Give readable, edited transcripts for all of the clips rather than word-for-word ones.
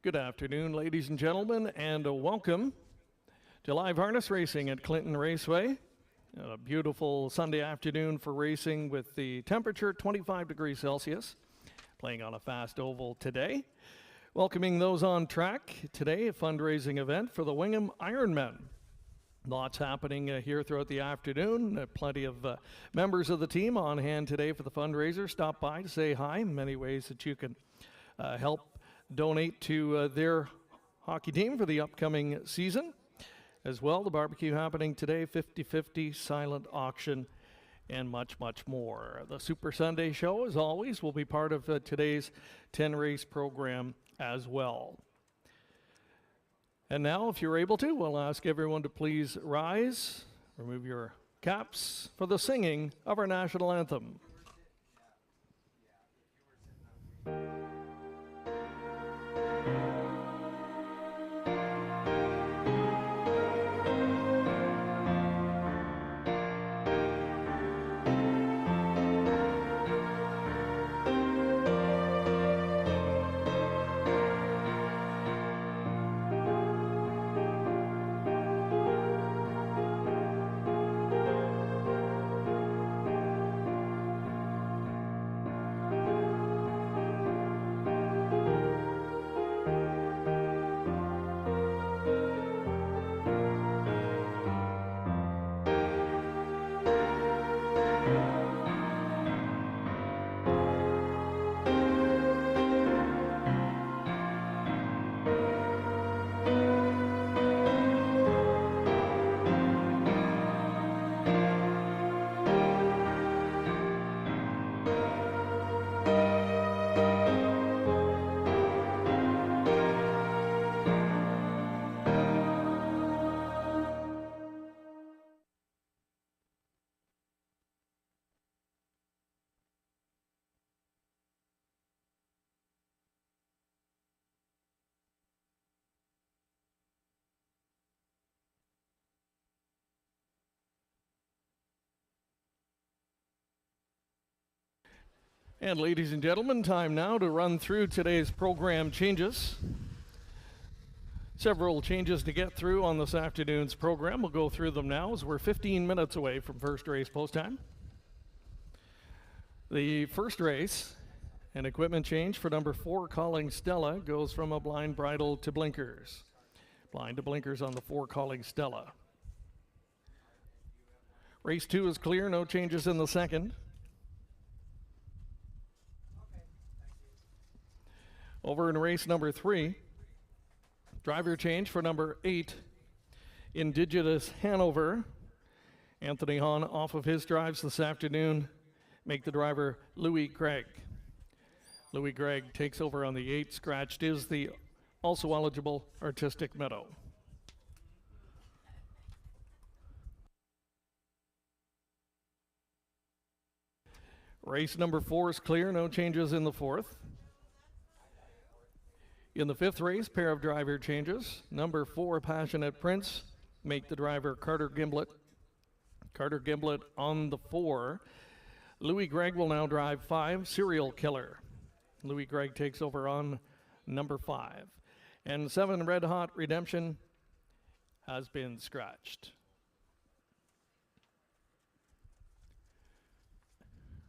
Good afternoon, ladies and gentlemen, and welcome to live harness racing at Clinton Raceway. A beautiful Sunday afternoon for racing with the temperature 25 degrees Celsius, playing on a fast oval today. Welcoming those on track today, a fundraising event for the Wingham Ironmen. Lots happening here throughout the afternoon. Plenty of members of the team on hand today for the fundraiser. Stop by to say hi. Many ways that you can help donate to their hockey team for the upcoming season. As well, the barbecue happening today, 50-50, silent auction, and much, much more. The Super Sunday Show, as always, will be part of today's 10-race program as well. And now, if you're able to, we'll ask everyone to please rise, remove your caps for the singing of our national anthem. And ladies and gentlemen, time now to run through today's program changes. Several changes to get through on this afternoon's program. We'll go through them now as we're 15 minutes away from first race post time. The first race, an equipment change for number 4, Calling Stella, goes from a blind bridle to blinkers. Blind to blinkers on the 4, Calling Stella. Race 2 is clear, no changes in the second. Over in race number 3, driver change for number 8, Indigenous Hanover. Anthony Hahn off of his drives this afternoon. Make the driver Louis Gregg. Louis Gregg takes over on the 8. Scratched is the also eligible Artistic Meadow. Race number 4 is clear, no changes in the 4th. In the 5th race, pair of driver changes. Number 4, Passionate Prince, make the driver Carter Gimblett. Carter Gimblett on the 4. Louis Gregg will now drive 5, Serial Killer. Louis Gregg takes over on number 5. And 7, Red Hot Redemption has been scratched.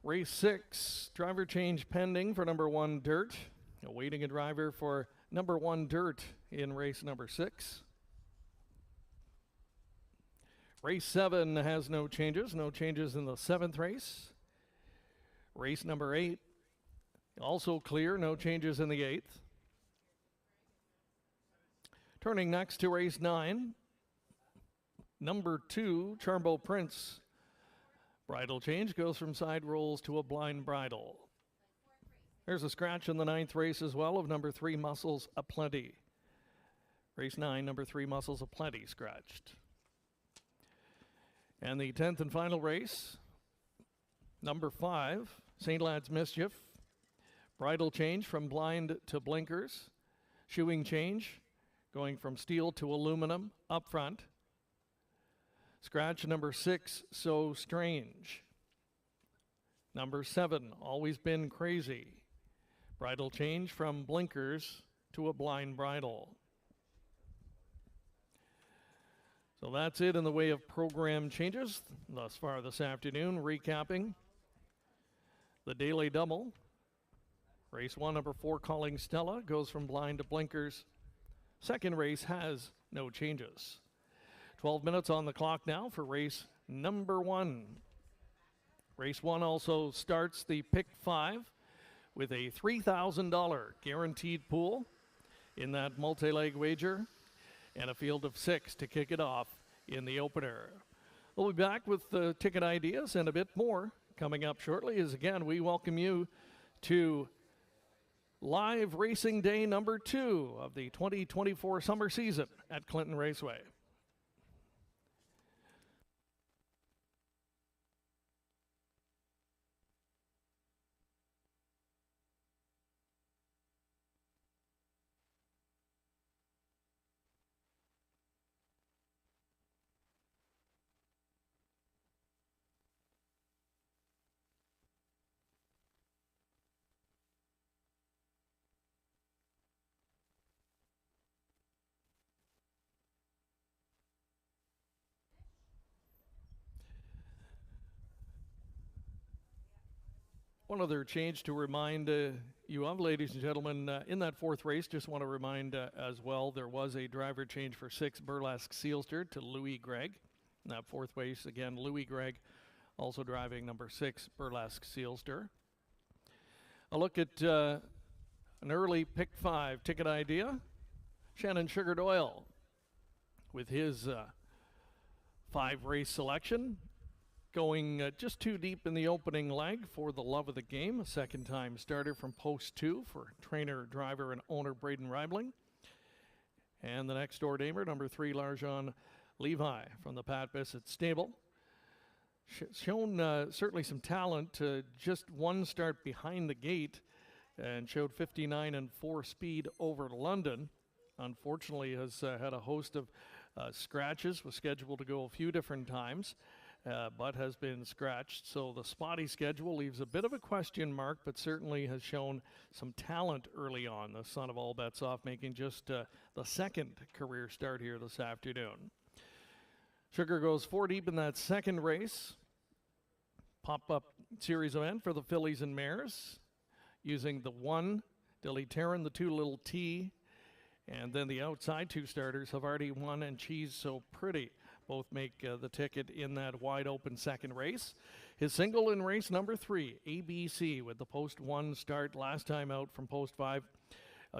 Race 6, driver change pending for number 1, Dirt. Awaiting a driver for number 1, Dirt in race number 6. Race 7 has no changes in the 7th race. Race number 8, also clear, no changes in the 8th. Turning next to race 9, number 2, Charbo Prince. Bridle change goes from side rolls to a blind bridle. There's a scratch in the 9th race as well of number 3, Muscles Aplenty. Race 9, number 3, Muscles Aplenty, scratched. And the 10th and final race, number 5, St. Lad's Mischief. Bridle change from blind to blinkers. Shoeing change, going from steel to aluminum up front. Scratch number 6, So Strange. Number 7, Always Been Crazy. Bridle change from blinkers to a blind bridle. So that's it in the way of program changes thus far this afternoon. Recapping the daily double. Race 1, number 4, Calling Stella, goes from blind to blinkers. Second race has no changes. 12 minutes on the clock now for race number 1. Race 1 also starts the pick 5 with a $3,000 guaranteed pool in that multi-leg wager and a field of 6 to kick it off in the opener. We'll be back with ticket ideas and a bit more coming up shortly, as again we welcome you to live racing day number 2 of the 2024 summer season at Clinton Raceway. One other change to remind you of, ladies and gentlemen, in that 4th race, just want to remind as well, there was a driver change for 6 Burlesque Sealster to Louis Gregg. In that 4th race, again, Louis Gregg also driving number 6 Burlesque Sealster. A look at an early pick 5 ticket idea. Shannon Sugar Doyle with his 5 race selection. Going just too deep in the opening leg for the love of the game. A second-time starter from post 2 for trainer, driver, and owner Braden Reibling. And the next door neighbor, number 3, Larjon Levi from the Pat Bissett stable. Shown certainly some talent. Just one start behind the gate and showed 59 and 4 speed over London. Unfortunately, has had a host of scratches. Was scheduled to go a few different times. But has been scratched, so the spotty schedule leaves a bit of a question mark, but certainly has shown some talent early on. The son of all bets off, making just the second career start here this afternoon. Sugar goes 4 deep in that second race. Pop-up series event for the fillies and mares, using the 1, Dilly Terran, the 2, Little T, and then the outside 2 starters, Havarti 1 and Cheese So Pretty. Both make the ticket in that wide open second race. His single in race number 3, ABC, with the post 1 start last time out from post 5.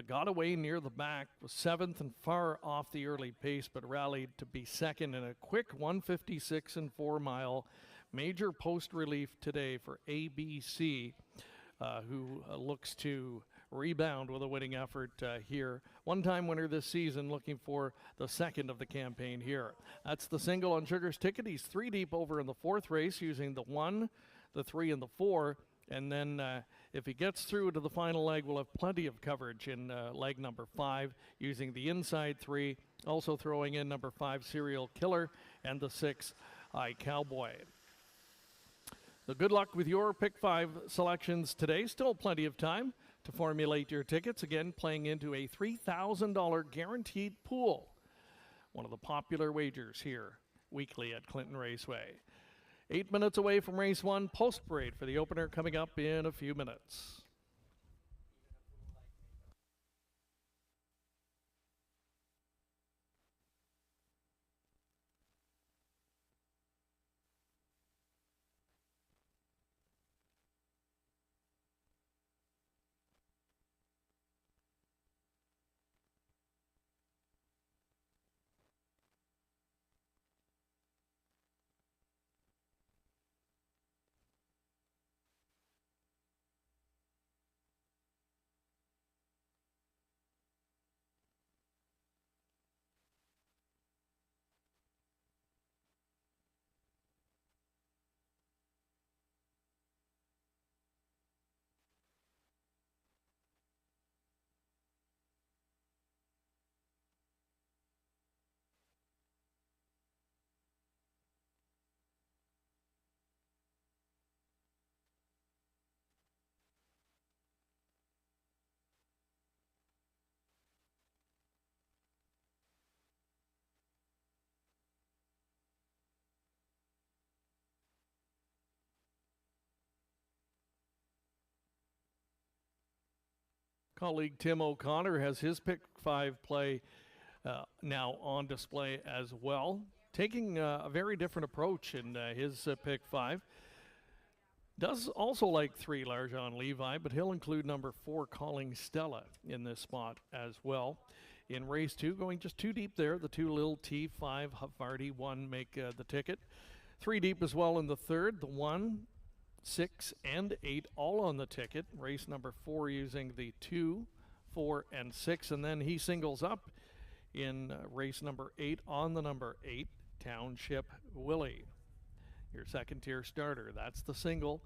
Got away near the back, was 7th and far off the early pace, but rallied to be second in a quick 156 and 4 mile. Major post relief today for ABC, who looks to rebound with a winning effort here. One-time winner this season, looking for the second of the campaign here. That's the single on Sugar's ticket. He's 3 deep over in the 4th race, using the 1, the 3, and the 4. And then if he gets through to the final leg, we'll have plenty of coverage in leg number 5, using the inside 3, also throwing in number 5, Serial Killer, and the 6, I Cowboy. So good luck with your pick 5 selections today. Still plenty of time to formulate your tickets. Again, playing into a $3,000 guaranteed pool. One of the popular wagers here weekly at Clinton Raceway. 8 minutes away from race 1, post parade for the opener coming up in a few minutes. Colleague Tim O'Connor has his pick 5 play now on display as well, taking a very different approach in his pick 5. Does also like 3 Larjon Levi, but he'll include number 4 Calling Stella in this spot as well. In race 2, going just 2 deep there, the 2 Lil T5 Havarti 1 make the ticket. 3 deep as well in the third, the 1, 6, and 8 all on the ticket. Race number 4 using the 2, 4, and 6, and then he singles up in race number 8 on the number 8, Township Willie. Your second tier starter. That's the single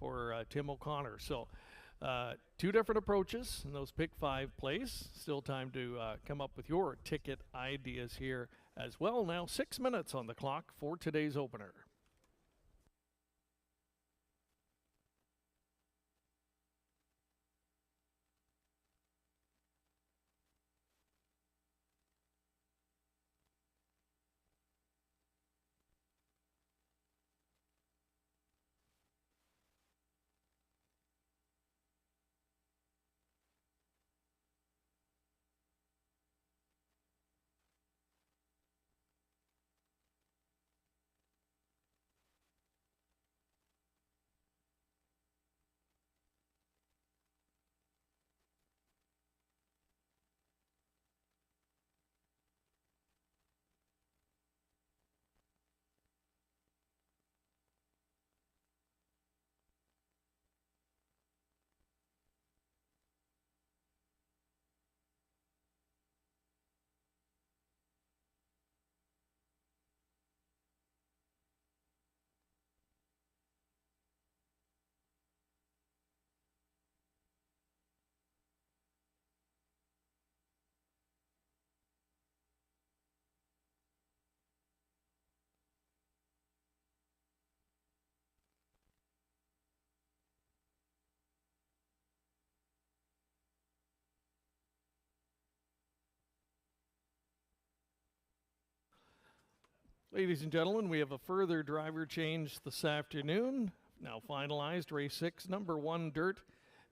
for Tim O'Connor. So 2 different approaches in those pick 5 plays. Still time to come up with your ticket ideas here as well. Now 6 minutes on the clock for today's opener. Ladies and gentlemen, we have a further driver change this afternoon. Now finalized, race 6, number 1 Dirt.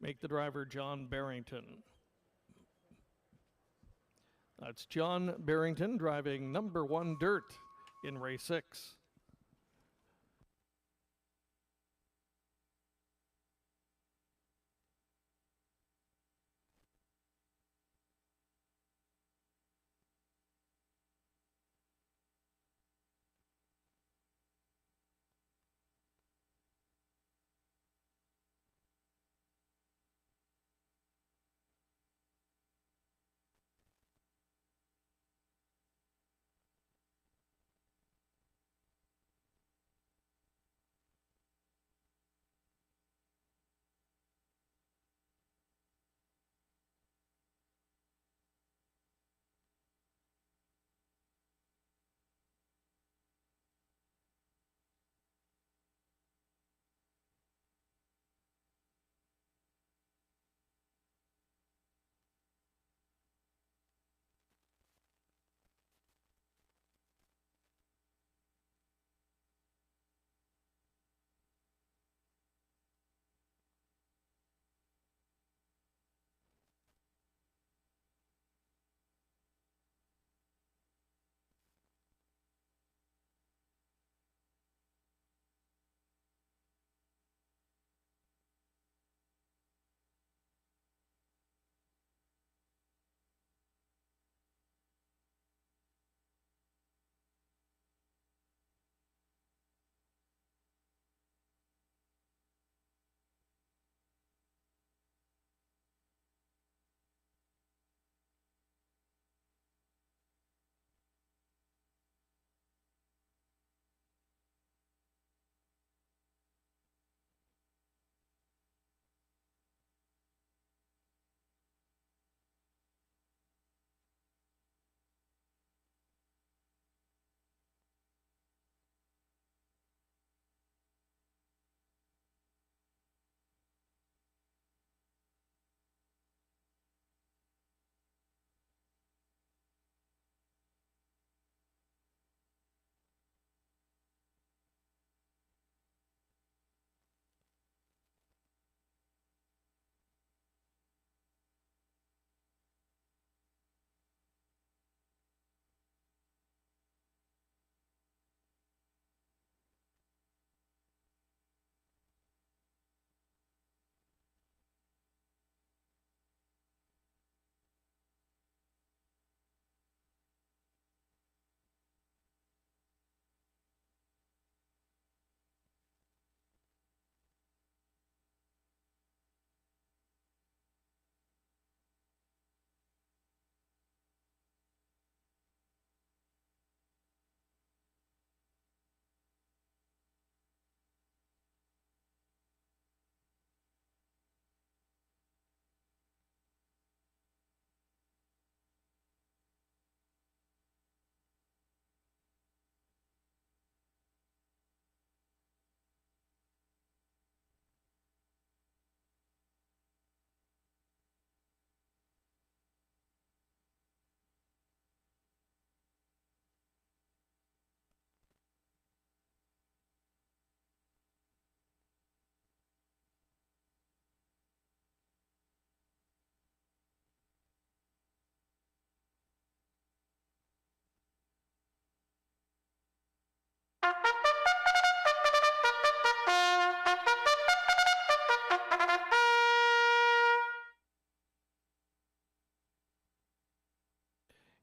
Make the driver John Barrington. That's John Barrington driving number 1 Dirt in race 6.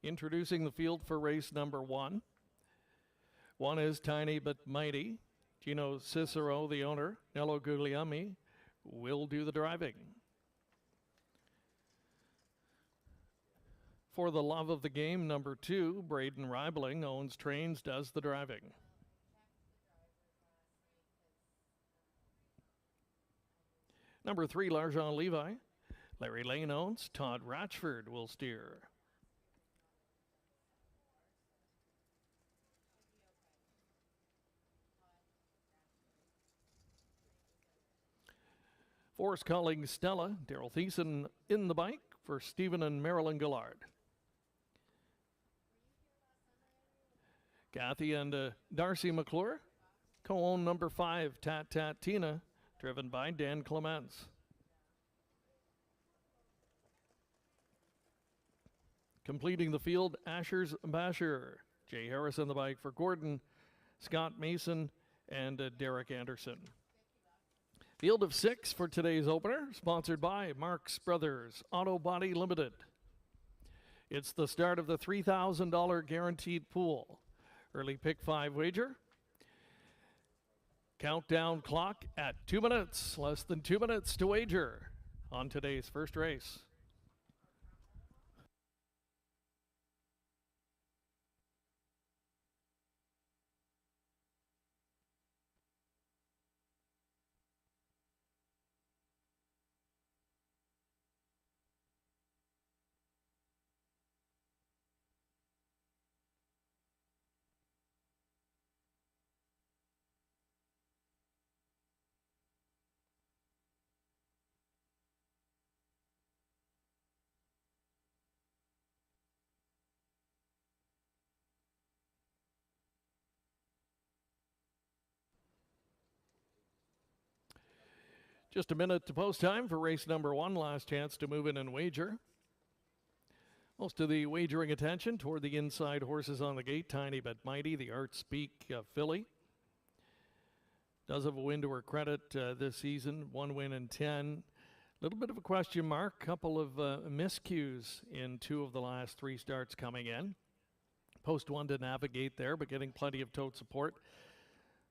Introducing the field for race number 1. One is Tiny But Mighty. Gino Cicero, the owner, Nello Guglielmi, will do the driving. For the Love of the Game, number 2, Braden Reibling, owns trains, does the driving. Number 3, Larjon Levi. Larry Lane owns, Todd Ratchford will steer. Force Calling Stella, Daryl Thiessen in the bike for Stephen and Marilyn Gillard. Kathy and Darcy McClure co-own number 5, Tat Tat Tina, driven by Dan Clements. Completing the field, Asher's Basher. Jay Harris in the bike for Gordon, Scott Mason, and Derek Anderson. Field of 6 for today's opener, sponsored by Mark's Brothers Auto Body Limited. It's the start of the $3,000 guaranteed pool. Early pick 5 wager. Countdown clock at 2 minutes, less than 2 minutes to wager on today's first race. Just a minute to post time for race number 1. Last chance to move in and wager. Most of the wagering attention toward the inside horses on the gate. Tiny But Mighty, the Art Speak filly. Does have a win to her credit this season. 1 win in 10. A little bit of a question mark. Couple of miscues in 2 of the last 3 starts coming in. Post 1 to navigate there, but getting plenty of tote support.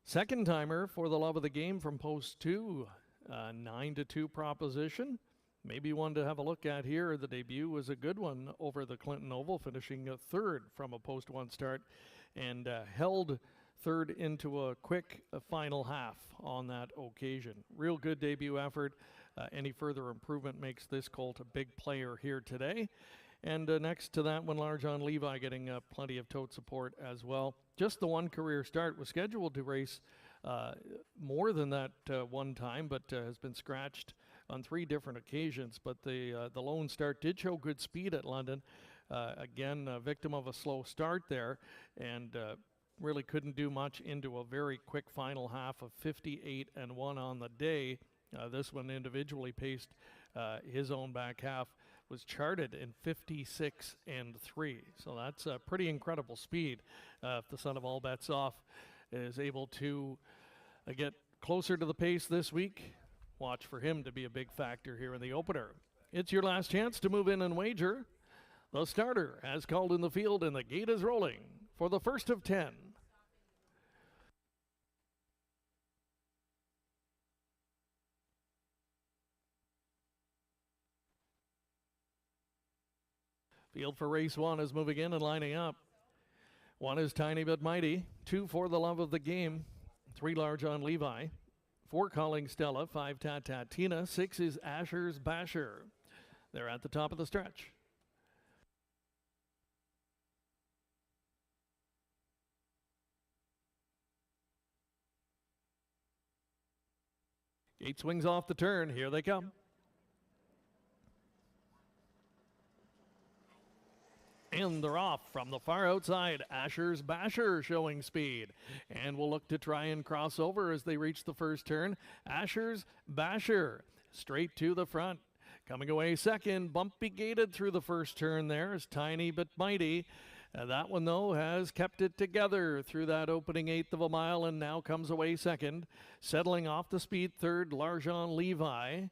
Second timer for the Love of the Game from post 2. 9-2 proposition. Maybe one to have a look at here. The debut was a good one over the Clinton Oval, finishing 3rd from a post 1 start, and held 3rd into a quick final half on that occasion. Real good debut effort. Any further improvement makes this colt a big player here today. And next to that one, Larjon Levi getting plenty of tote support as well. Just the 1 career start, was scheduled to race more than that 1 time, but has been scratched on 3 different occasions. But the lone start did show good speed at London. Again, a victim of a slow start there, and really couldn't do much into a very quick final half of 58-1 on the day. This one individually paced his own back half, was charted in 56-3. So that's a pretty incredible speed. If the son of all bets off is able to get closer to the pace this week, watch for him to be a big factor here in the opener. It's your last chance to move in and wager. The starter has called in the field, and the gate is rolling for the first of 10. Field for race 1 is moving in and lining up. 1 is Tiny But Mighty. 2 for the Love of the Game. 3 Larjon Levi. 4 Calling Stella. 5 Tat Tat Tina. 6 is Asher's Basher. They're at the top of the stretch. Gate swings off the turn. Here they come. And they're off from the far outside. Asher's Basher showing speed. And will look to try and cross over as they reach the first turn. Asher's Basher straight to the front. Coming away second, bumpy gated through the first turn there is Tiny But Mighty. That one, though, has kept it together through that opening 1/8 of a mile and now comes away second. Settling off the speed third, Larjon Levi.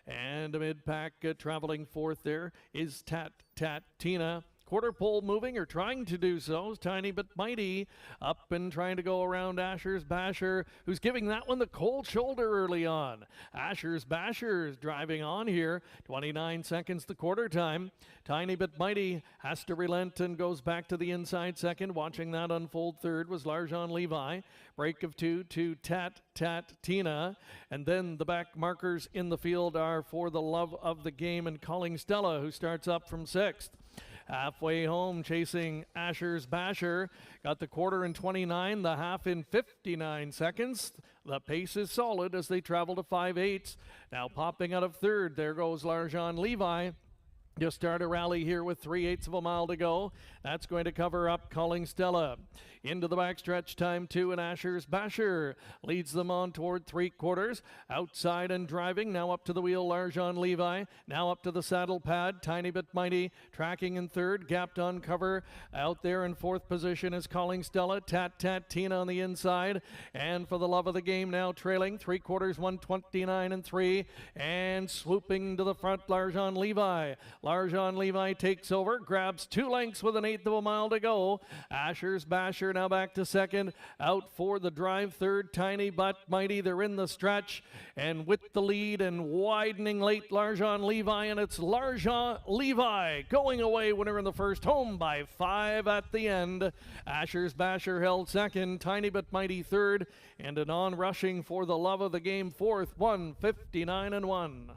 And a mid-pack traveling fourth there is Tat Tat Tina. quarter pole moving, or trying to do so. Tiny but mighty up and trying to go around Asher's Basher, who's giving that one the cold shoulder early on. Asher's Basher is driving on here. 29 seconds the quarter time. Tiny but mighty has to relent and goes back to the inside second. Watching that unfold third was Larjon Levi. Break of two to Tat Tina. And then the back markers in the field are For the Love of the Game and Calling Stella, who starts up from sixth. Halfway home, chasing Asher's Basher. Got the quarter in 29, the half in 59 seconds. The pace is solid as they travel to 5/8. Now popping out of third, there goes Larjon Levi. Just start a rally here with 3/8 of a mile to go. That's going to cover up Calling Stella. Into the backstretch, time two, and Asher's Basher leads them on toward 3/4. Outside and driving, now up to the wheel, Larjon Levi. Now up to the saddle pad, Tiny but Mighty tracking in third, gapped on cover. Out there in fourth position is Calling Stella. Tat Tina on the inside. And For the Love of the Game now trailing 3/4, 1:29 and 3. And swooping to the front, Larjon Levi. Larjon Levi takes over, grabs 2 lengths with 1/8 of a mile to go. Asher's Basher now back to second. Out for the drive third, Tiny but Mighty. They're in the stretch and with the lead and widening late, Larjon Levi, and it's Larjon Levi going away, winner in the first, home by 5 at the end. Asher's Basher held second, Tiny but Mighty third, and an on-rushing For the Love of the Game fourth, 1:59 and 1.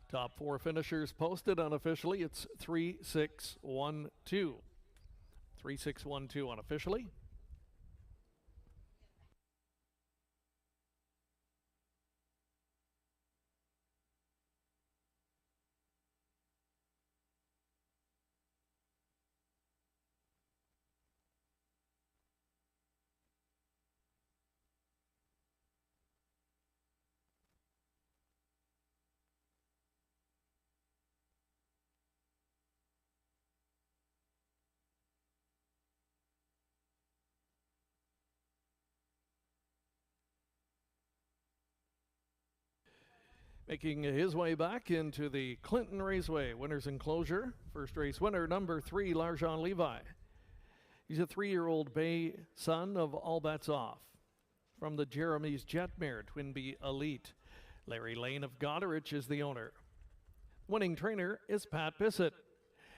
Top 4 finishers posted unofficially. It's 3-6-1-2. 3-6-1-2 unofficially. Making his way back into the Clinton Raceway Winners Enclosure. First race winner, number 3, Larjon Levi. He's a 3-year-old bay son of All Bets Off. From the Jeremy's Jetmare Twinbee Elite. Larry Lane of Goderich is the owner. Winning trainer is Pat Bissett.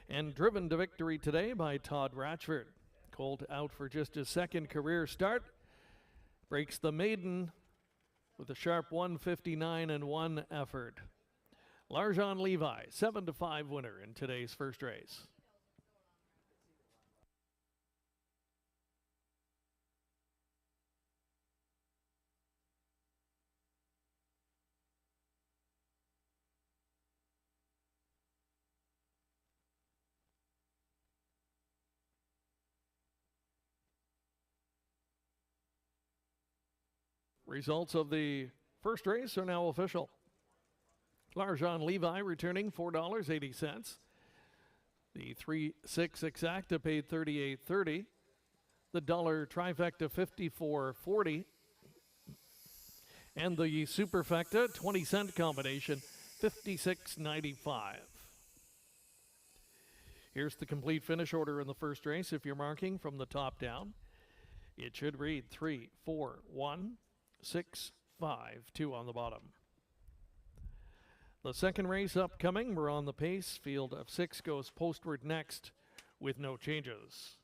And driven to victory today by Todd Ratchford. Colt out for just his second career start. Breaks the maiden with a sharp 1:59 and 1 effort. Larjon Levi, 7-5 winner in today's first race. Results of the first race are now official. Larjon Levi returning $4.80. The 3-6 exacta paid $38.30. The dollar trifecta $54.40. And the superfecta 20-cent combination $56.95. Here's the complete finish order in the first race. If you're marking from the top down, it should read 3, 4, 1, 6, 5, 2 on the bottom. The second race upcoming, we're on the pace. Field of 6 goes postward next with no changes.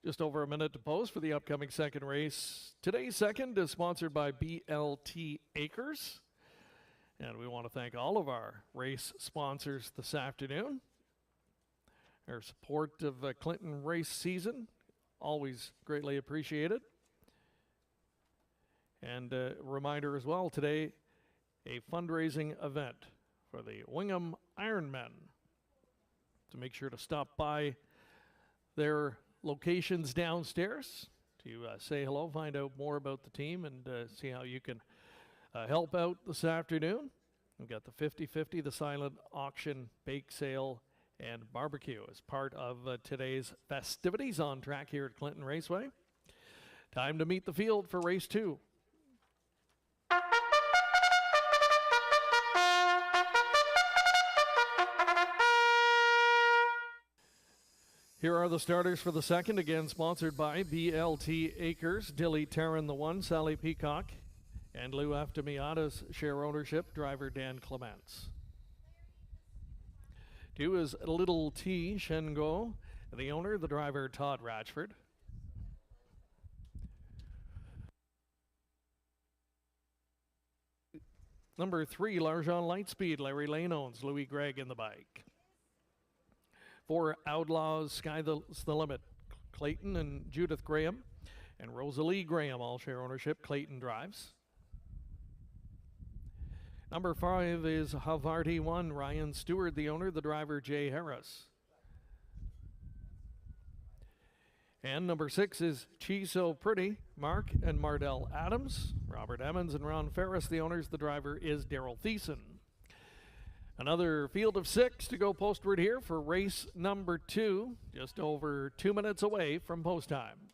Just over a minute to post for the upcoming second race. Today's second is sponsored by BLT Acres. And we want to thank all of our race sponsors this afternoon. Their support of Clinton race season, always greatly appreciated. And a reminder as well, today, a fundraising event for the Wingham Ironmen. So make sure to stop by their locations downstairs to say hello, find out more about the team, and see how you can help out this afternoon. We've got the 50-50, the silent auction, bake sale, and barbecue as part of today's festivities on track here at Clinton Raceway. Time to meet the field for race 2. Here are the starters for the second, again sponsored by BLT Acres. Dilly Taryn the 1, Sally Peacock, and Lou Aftamiata's share ownership, driver Dan Clements. 2 is Little T Shengo, the owner, the driver Todd Ratchford. Number 3, Larjon Lightspeed, Larry Lane owns, Louis Gregg in the bike. 4, Outlaws, Sky's the Limit, Clayton and Judith Graham, and Rosalie Graham, all share ownership, Clayton drives. Number 5 is Havarti 1, Ryan Stewart, the owner, the driver Jay Harris. And number 6 is She's So Pretty, Mark and Mardell Adams, Robert Emmons and Ron Ferris, the owners, the driver is Daryl Thiessen. Another field of 6 to go postward here for race number 2, just over 2 minutes away from post time.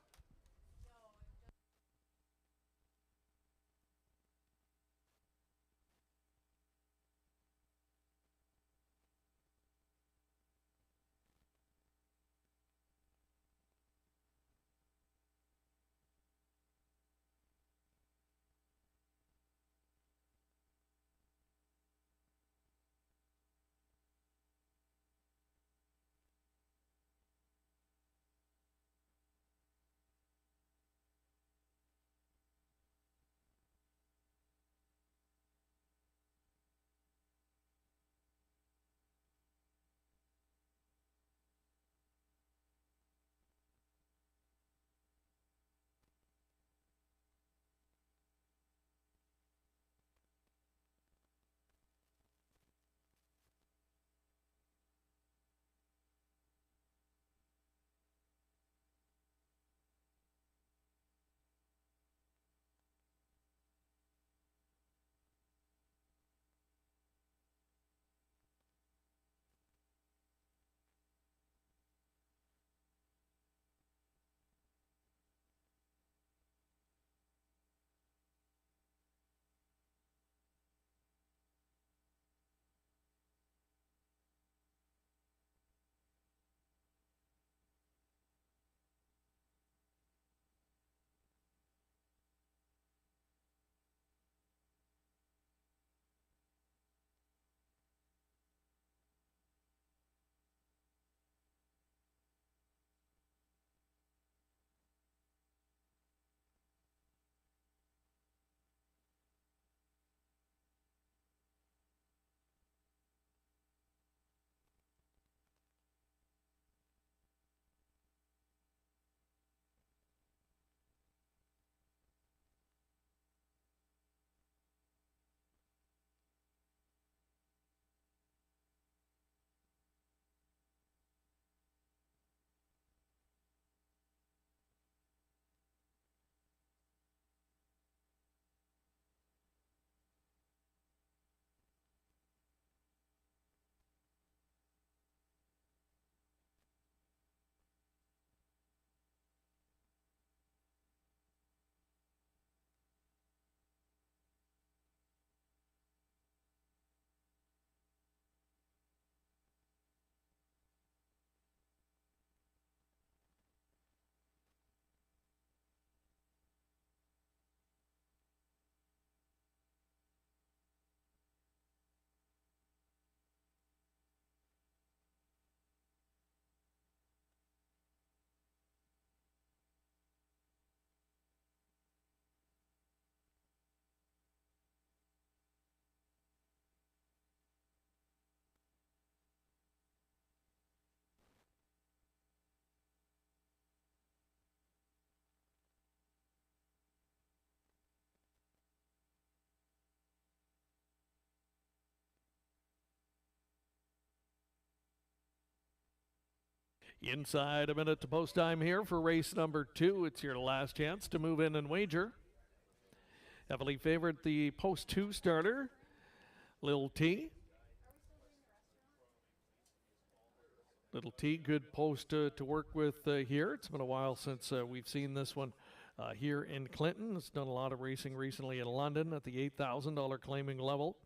Inside a minute to post time here for race number 2. It's your last chance to move in and wager. Heavily favored the post 2 starter, Little T. Little T, good post to work with here. It's been a while since we've seen this one here in Clinton. It's done a lot of racing recently in London at the $8,000 claiming level.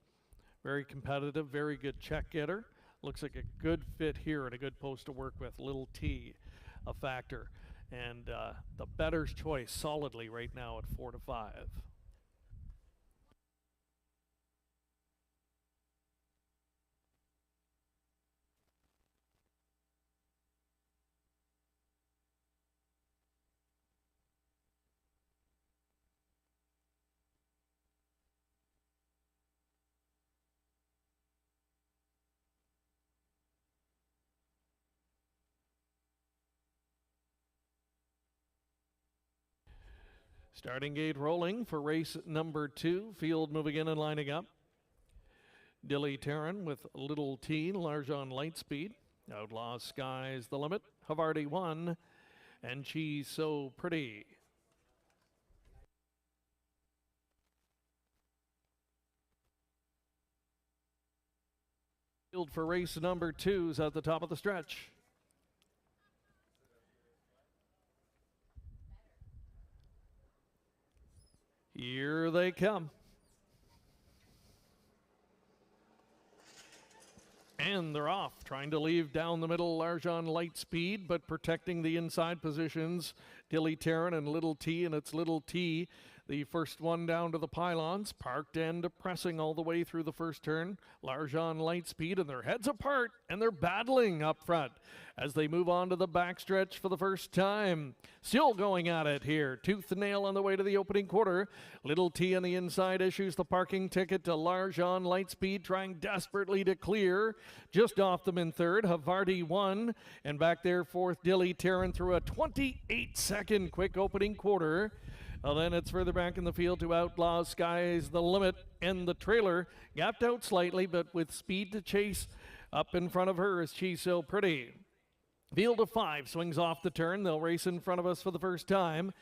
Very competitive, very good check getter. Looks like a good fit here and a good post to work with. Little T, a factor. And the bettor's choice solidly right now at 4-5. Starting gate rolling for race number 2. Field moving in and lining up. Dilly Taryn with Little T, Larjon Lightspeed. Outlaw Sky's the limit. Havarti 1 and She's So Pretty. Field for race number 2 is at the top of the stretch. Here they come. And they're off, trying to leave down the middle Larjon Lightspeed, but protecting the inside positions. Dilly Taryn and Little T, and it's Little T, the first one down to the pylons, parked and pressing all the way through the first turn. Larjon Lightspeed, and their heads apart, and they're battling up front as they move on to the backstretch for the first time. Still going at it here, tooth and nail on the way to the opening quarter. Little T on the inside issues the parking ticket to Larjon Lightspeed, trying desperately to clear. Just off them in third, Havarti 1, and back there fourth, Dilly Taryn through a 28-second quick opening quarter. Then it's further back in the field to Outlaw Sky's the limit, and the trailer gapped out slightly, but with speed to chase up in front of her is She's So Pretty. Field of 5 swings off the turn. They'll race in front of us for the first time.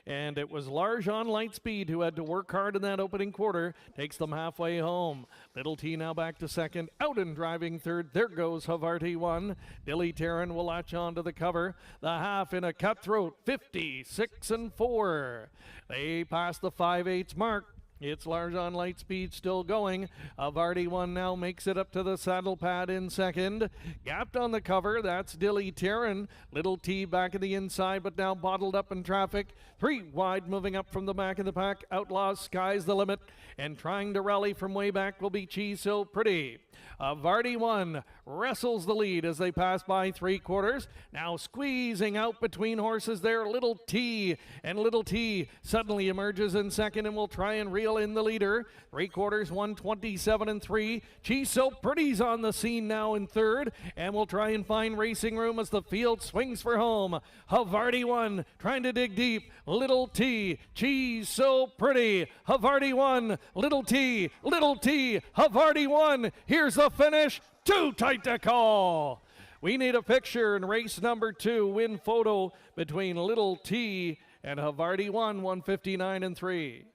And it was Larjon Lightspeed who had to work hard in that opening quarter. Takes them halfway home. Little T now back to second. Out and driving third. There goes Havarti 1. Dilly Taryn will latch on to the cover. The half in a cutthroat. 56-4. They pass the 5/8 mark. It's Larjon Lightspeed still going. Havarti 1 now makes it up to the saddle pad in second. Gapped on the cover, that's Dilly Taryn. Little T back in the inside, but now bottled up in traffic. 3 wide moving up from the back of the pack. Outlaw Sky's the limit. And trying to rally from way back will be She's So Pretty. Havarti 1 wrestles the lead as they pass by 3/4. Now squeezing out between horses there, Little T. And Little T suddenly emerges in second and will try and reel in the leader. 3/4, 127-3. She's So Pretty's on the scene now in third and will try and find racing room as the field swings for home. Havarti 1 trying to dig deep. Little T, She's So Pretty. Havarti 1, Little T, Havarti 1. Here's the finish. Too tight to call. We need a picture in race number 2. Win photo between Little T and Havarti 1, 159-3.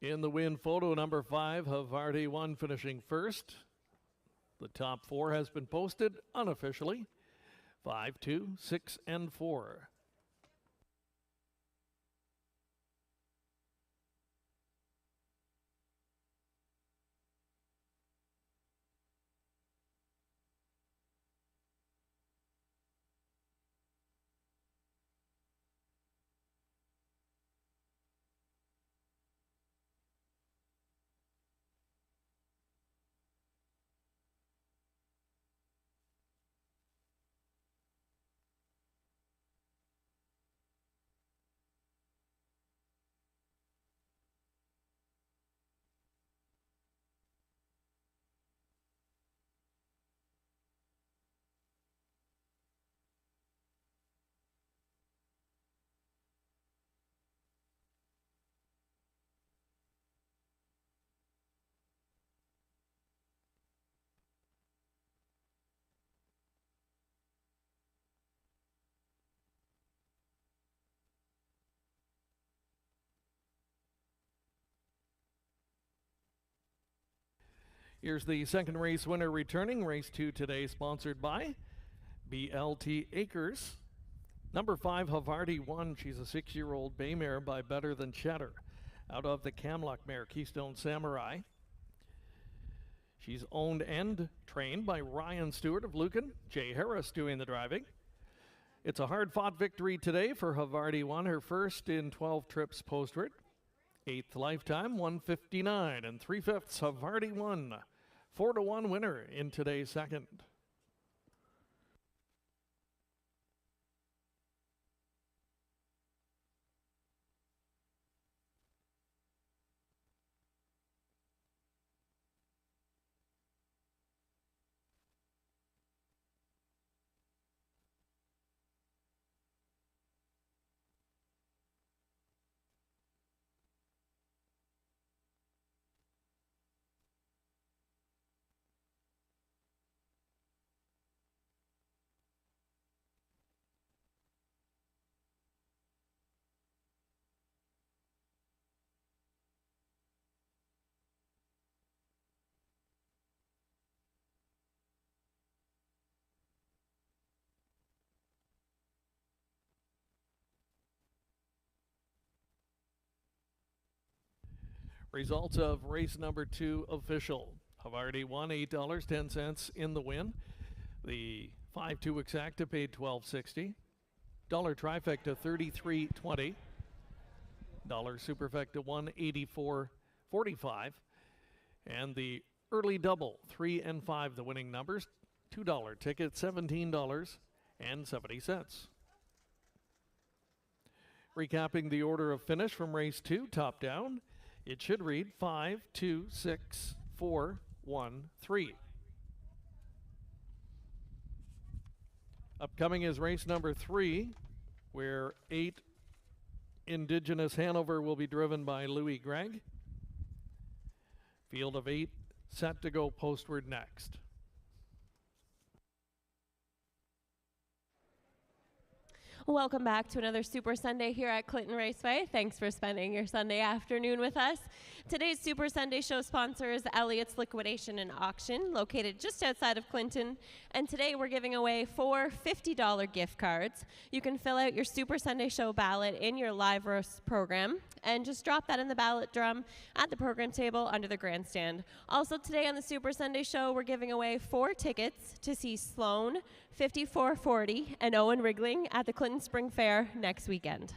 In the win photo, number 5, Havarti 1 finishing first. The top 4 has been posted unofficially. 5, 2, 6, and 4. Here's the second race winner returning. Race 2 today sponsored by BLT Acres. Number 5, Havarti won. She's a 6-year-old bay mare by Better Than Cheddar out of the Camlock mare, Keystone Samurai. She's owned and trained by Ryan Stewart of Lucan, Jay Harris doing the driving. It's a hard-fought victory today for Havarti won, her first in 12 trips postward. 8th lifetime, 159 and 3/5. Havarti won. 4-1 winner in today's second. Results of race number 2 official. Havarti won $8.10 in the win. The 5-2 exacta paid $12.60. Dollar trifecta $33.20. Dollar superfecta $184.45. And the early double 3 and 5, the winning numbers. $2 ticket $17.70. Recapping the order of finish from race 2, top down. It should read 5, 2, 6, 4, 1, 3. Upcoming is race number 3, where 8 Indigenous Hanover will be driven by Louis Gregg. Field of 8 set to go postward next. Welcome back to another Super Sunday here at Clinton Raceway. Thanks for spending your Sunday afternoon with us. Today's Super Sunday show sponsor is Elliott's Liquidation and Auction, located just outside of Clinton. And today we're giving away 4 $50 gift cards. You can fill out your Super Sunday show ballot in your live roast program and just drop that in the ballot drum at the program table under the grandstand. Also today on the Super Sunday show, we're giving away 4 tickets to see Sloan, 5440, and Owen Wriggling at the Clinton Spring Fair next weekend.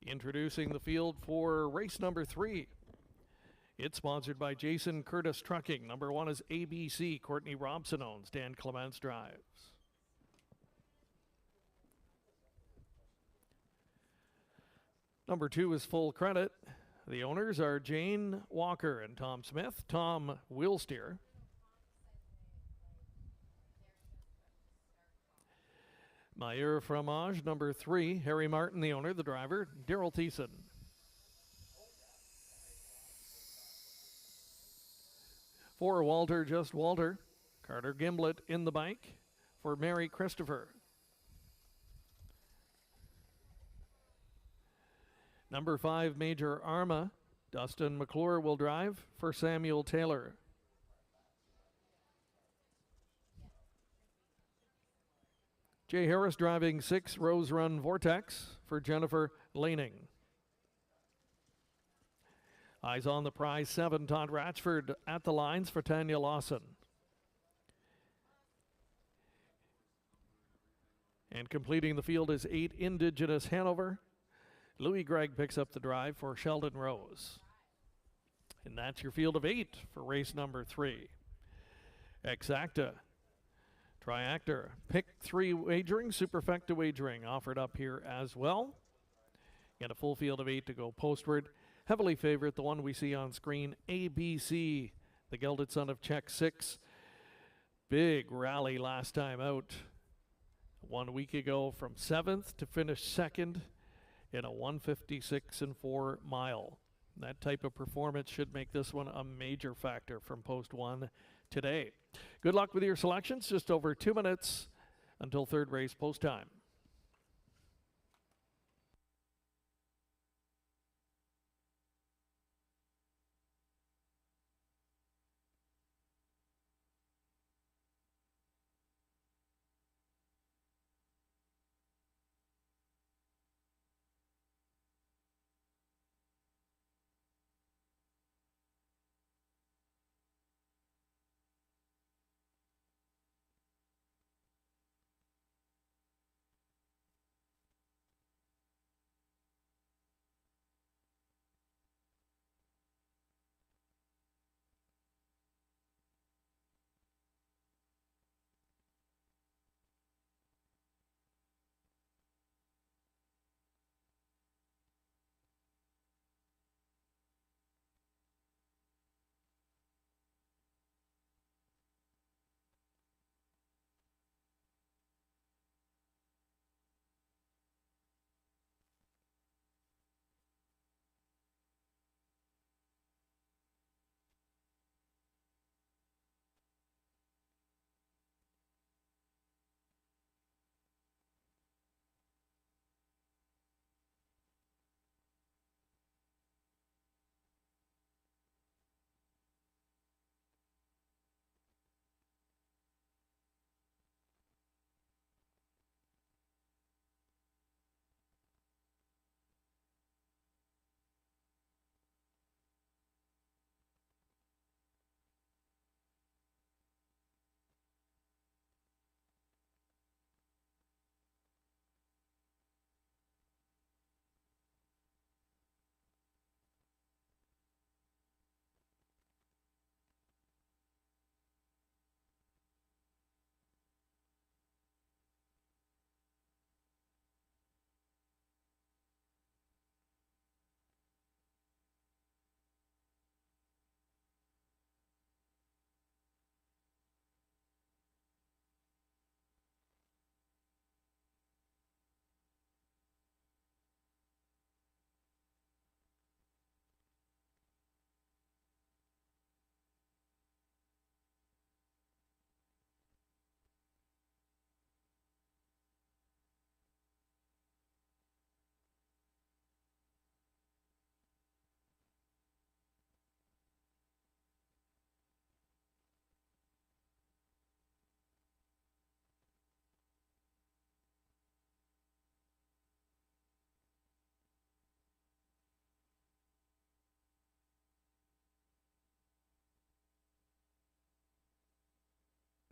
Introducing the field for race number 3. It's sponsored by Jason Curtis Trucking. Number 1 is ABC. Courtney Robson owns. Dan Clements drives. Number 2 is Full Credit. The owners are Jane Walker and Tom Smith. Tom will steer. Meyer Fromage, number 3. Harry Martin, the owner, the driver. Daryl Thiessen. For Walter, just Walter. Carter Gimblett in the bike for Mary Christopher. Number 5, Major Arma. Dustin McClure will drive for Samuel Taylor. Jay Harris driving 6, Rose Run Vortex for Jennifer Laning. Eyes on the prize, 7, Todd Ratchford at the lines for Tanya Lawson. And completing the field is 8, Indigenous Hanover. Louis Gregg picks up the drive for Sheldon Rose. And that's your field of 8 for race number 3. Exacta. Triactor. Pick 3 wagering, Superfecta wagering offered up here as well. Get a full field of 8 to go postward. Heavily favorite, the one we see on screen, ABC, the gelded son of Czech 6. Big rally last time out. 1 week ago from 7th to finish 2nd in a 1:56.4 mile. That type of performance should make this one a major factor from post 1 today. Good luck with your selections. Just over 2 minutes until third race post time.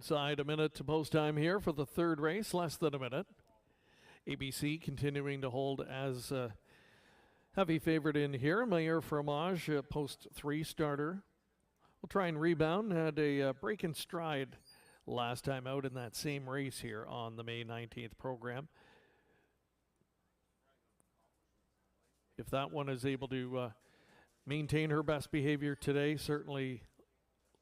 Inside a minute to post time here for the third race, less than a minute. ABC continuing to hold as a heavy favorite in here. Meilleur Fromage, post 3 starter. Will try and rebound. Had a break in stride last time out in that same race here on the May 19th program. If that one is able to maintain her best behavior today, certainly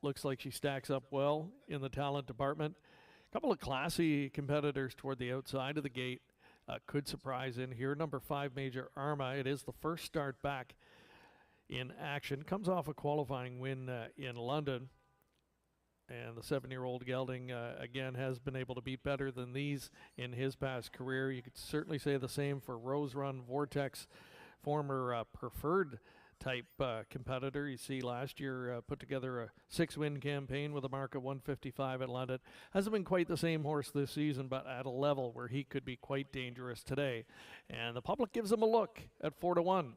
looks like she stacks up well in the talent department. A couple of classy competitors toward the outside of the gate could surprise in here. Number 5, Major Arma. It is the first start back in action. Comes off a qualifying win in London. And the 7-year-old gelding, again, has been able to beat better than these in his past career. You could certainly say the same for Rose Run Vortex, former preferred type competitor. You see last year put together a 6-win campaign with a mark of 155 at London. Hasn't been quite the same horse this season, but at a level where he could be quite dangerous today. And the public gives him a look at 4-1.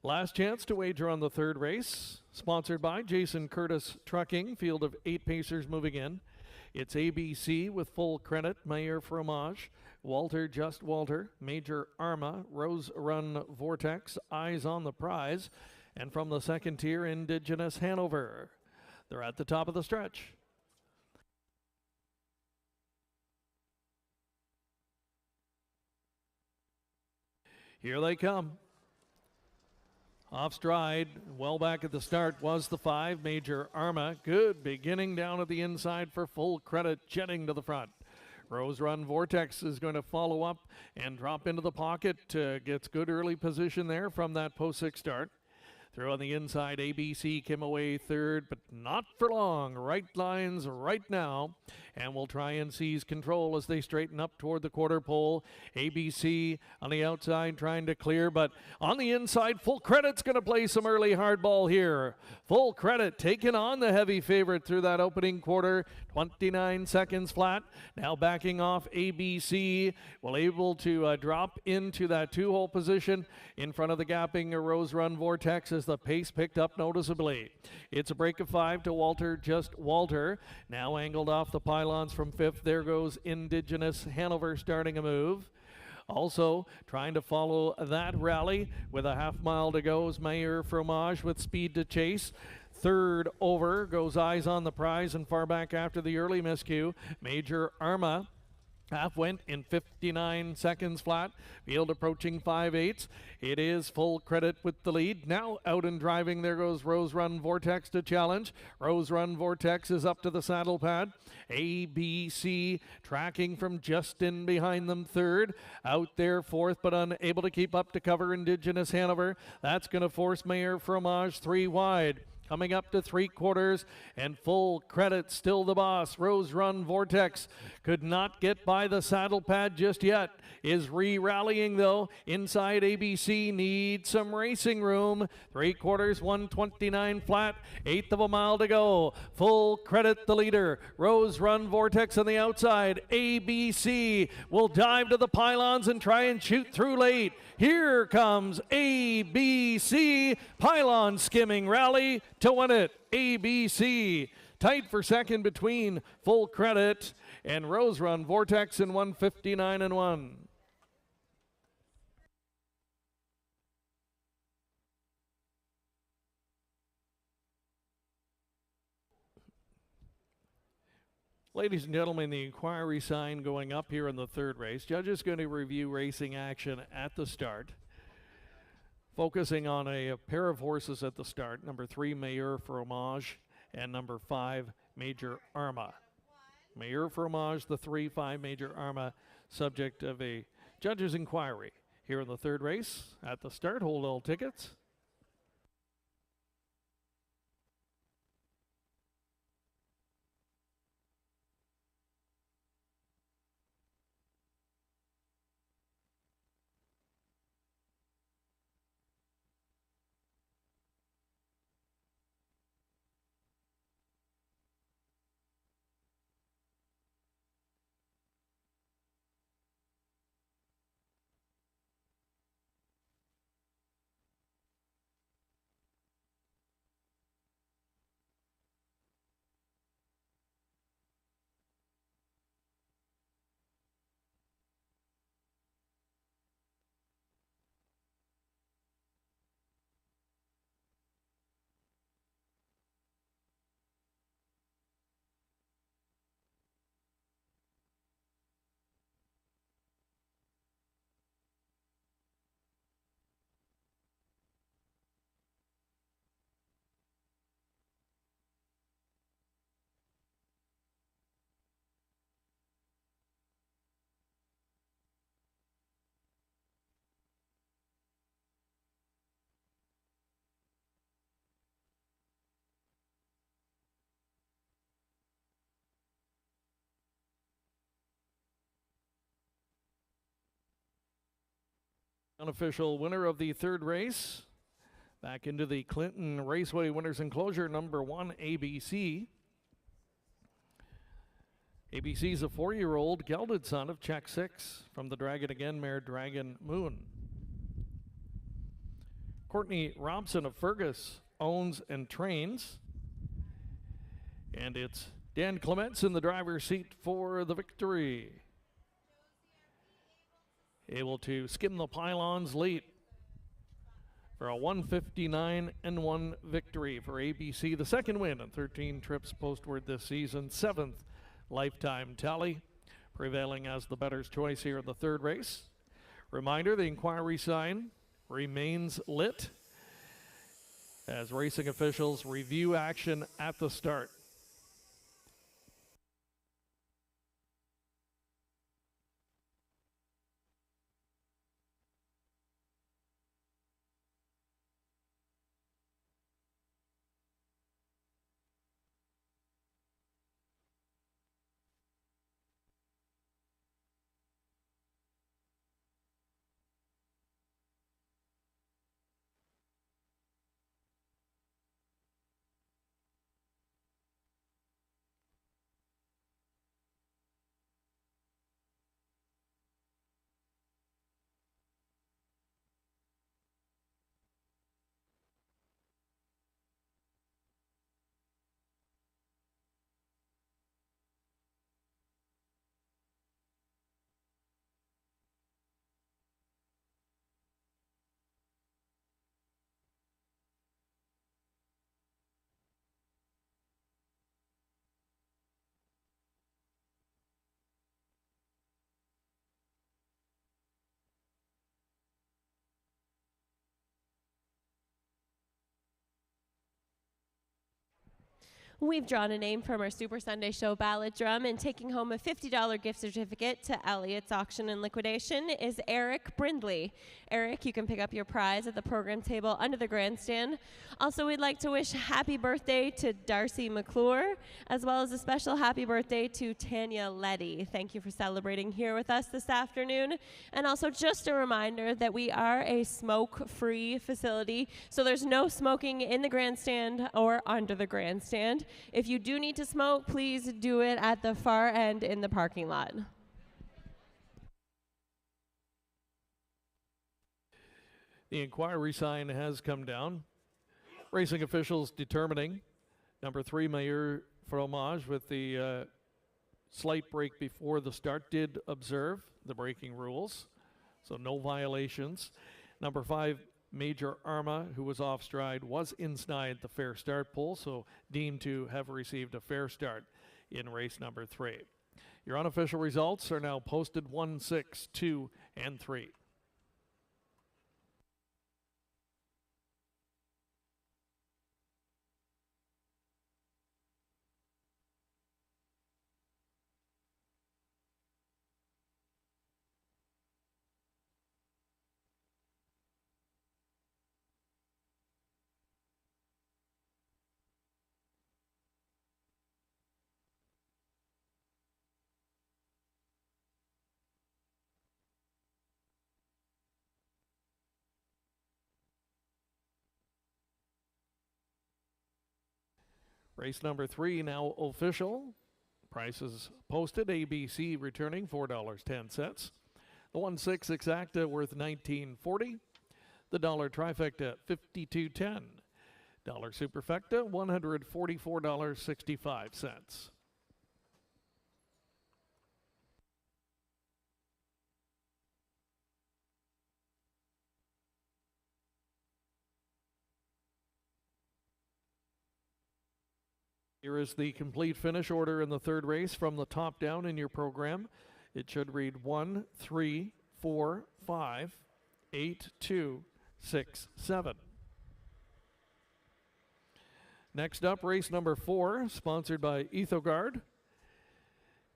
Last chance to wager on the third race, sponsored by Jason Curtis Trucking, field of 8 pacers moving in. It's ABC with full credit, Meilleur Fromage, Walter Just Walter, Major Arma, Rose Run Vortex, Eyes on the Prize, and from the second tier, Indigenous Hanover. They're at the top of the stretch. Here they come. Off stride, well back at the start was the 5, Major Arma. Good beginning down at the inside for full credit, jetting to the front. Rose Run Vortex is going to follow up and drop into the pocket. Gets good early position there from that post 6 start. Through on the inside, ABC came away third, but not for long. Right lines right now, and will try and seize control as they straighten up toward the quarter pole. ABC on the outside trying to clear, but on the inside, Full Credit's going to play some early hardball here. Full Credit taking on the heavy favorite through that opening quarter. 29 seconds flat. Now backing off ABC. Will able to drop into that 2-hole position in front of the gapping Rose Run Vortex as the pace picked up noticeably. It's a break of 5 to Walter Just Walter. Now angled off the pylons from 5th. There goes Indigenous Hanover starting a move. Also trying to follow that rally with a half mile to go is Meilleur Fromage with speed to chase. Third over goes Eyes on the Prize, and far back after the early miscue, Major Arma. Half went in 59 seconds flat. Field approaching 5/8. It is Full Credit with the lead. Now out and driving. There goes Rose Run Vortex to challenge. Rose Run Vortex is up to the saddle pad. ABC tracking from just in behind them third. Out there fourth, but unable to keep up to cover Indigenous Hanover. That's going to force Meilleur Fromage 3 wide. Coming up to 3/4, and Full Credit still the boss. Rose Run Vortex could not get by the saddle pad just yet. Is re-rallying though. Inside ABC needs some racing room. 3/4, 129 flat. 1/8 of a mile to go. Full Credit the leader. Rose Run Vortex on the outside. ABC will dive to the pylons and try and shoot through late. Here comes ABC. Pylon skimming rally to win it. ABC tight for second between Full Credit and Rose Run Vortex in 159-1. Ladies and gentlemen, the inquiry sign going up here in the third race. Judges going to review racing action at the start. Focusing on a pair of horses at the start, number 3, Meilleur Fromage, and number 5, Major Arma. Meilleur Fromage, the 3-5 Major Arma, subject of a judge's inquiry. Here in the third race, at the start, hold all tickets. Unofficial winner of the third race. Back into the Clinton Raceway Winners Enclosure, number 1, ABC. ABC is a 4-year-old gelded son of Check 6 from the Dragon Again mare Dragon Moon. Courtney Robson of Fergus owns and trains. And it's Dan Clements in the driver's seat for the victory. Able to skim the pylons late for a 159-1 victory for ABC. The second win on 13 trips postward this season. 7th lifetime tally. Prevailing as the bettor's choice here in the third race. Reminder, the inquiry sign remains lit as racing officials review action at the start. We've drawn a name from our Super Sunday Show ballot drum, and taking home a $50 gift certificate to Elliot's Auction and Liquidation is Eric Brindley. Eric, you can pick up your prize at the program table under the grandstand. Also, we'd like to wish happy birthday to Darcy McClure, as well as a special happy birthday to Tanya Letty. Thank you for celebrating here with us this afternoon. And also just a reminder that we are a smoke-free facility, so there's no smoking in the grandstand or under the grandstand. If you do need to smoke, please do it at the far end in the parking lot. The inquiry sign has come down. Racing officials determining number 3, Meilleur Fromage, with the slight break before the start, did observe the braking rules, so no violations. Number 5, Major Arma, who was off stride, was inside the fair start pole, so deemed to have received a fair start in race number 3. Your unofficial results are now posted: 1, 6, 2, and 3. Race number 3 now official. Prices posted. ABC returning $4.10. The 1/6 exacta worth $19.40. The dollar trifecta $52.10. Dollar superfecta $144.65. Here is the complete finish order in the third race from the top down in your program. It should read 1, 3, 4, 5, 8, 2, 6, 7. Next up, race number 4, sponsored by Ethogard.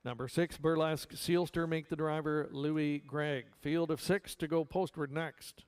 Number 6, Burlesque Sealster, make the driver Louis Gregg. Field of 6 to go postward next.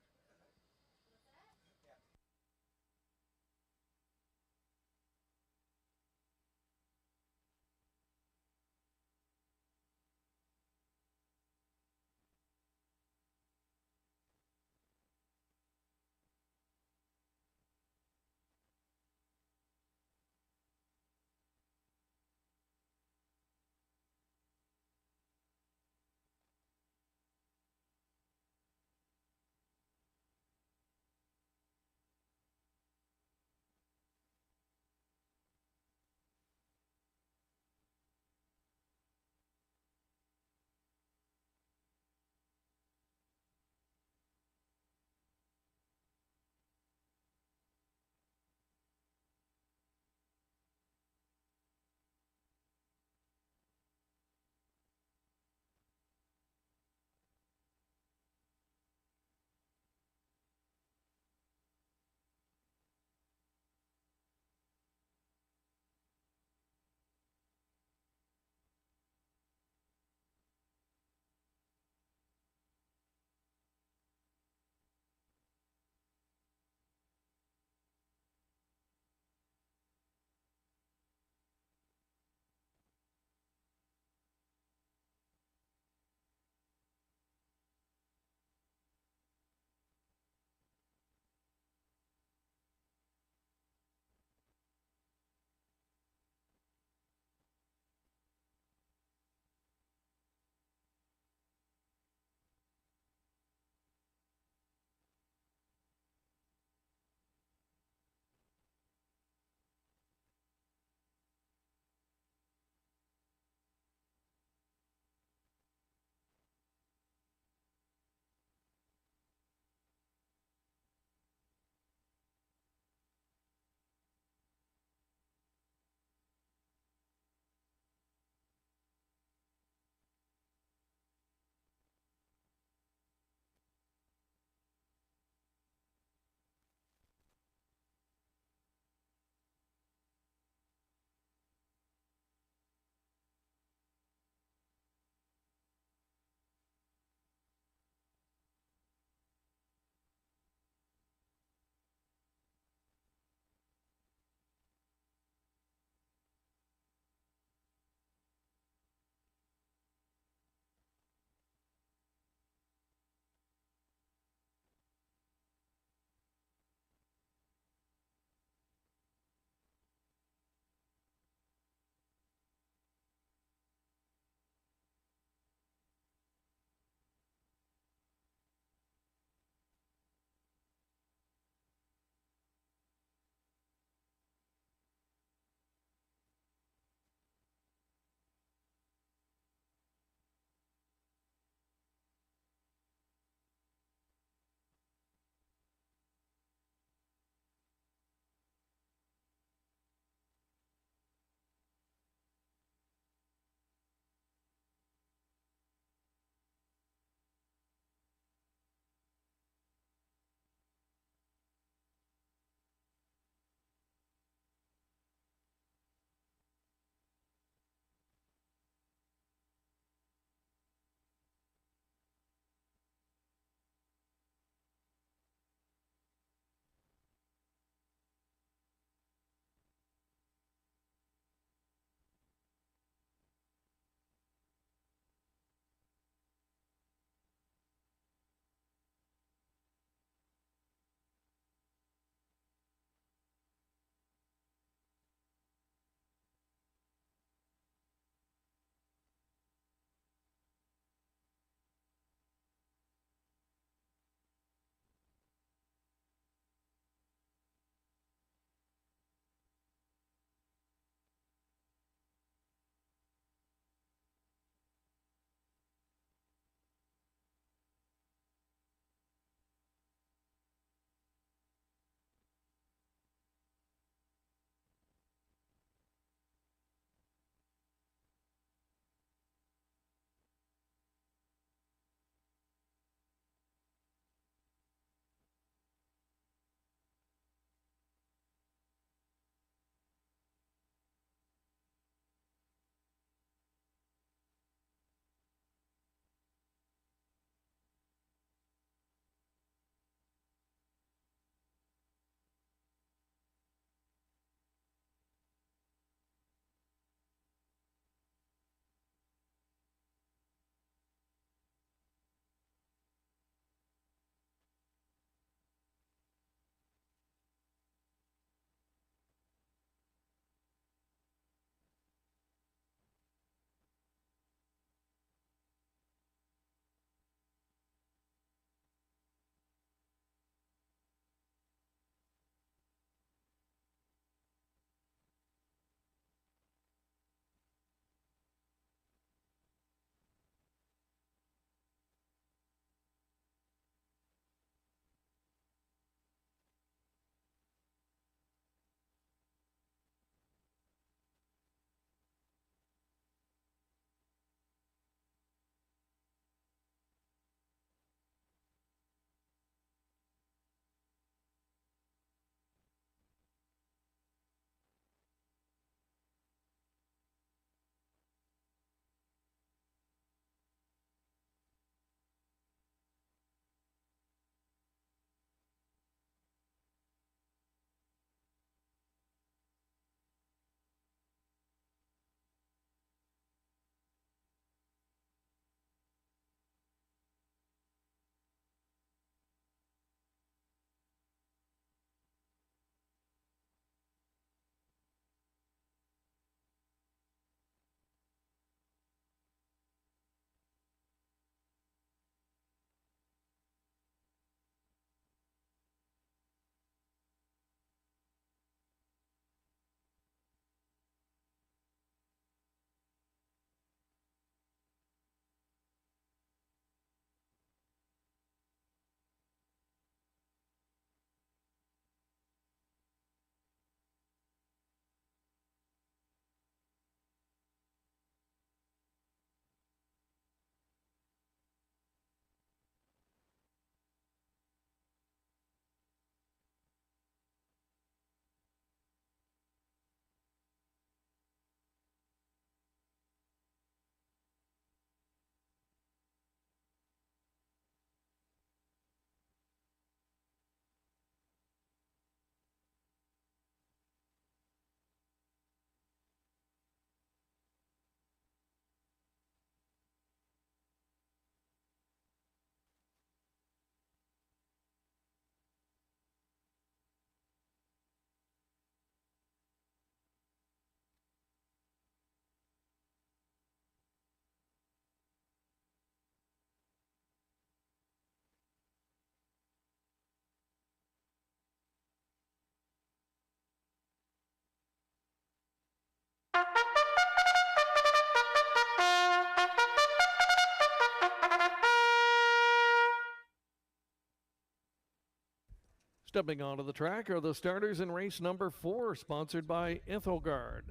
Stepping onto the track are the starters in race number 4, sponsored by Ithogard.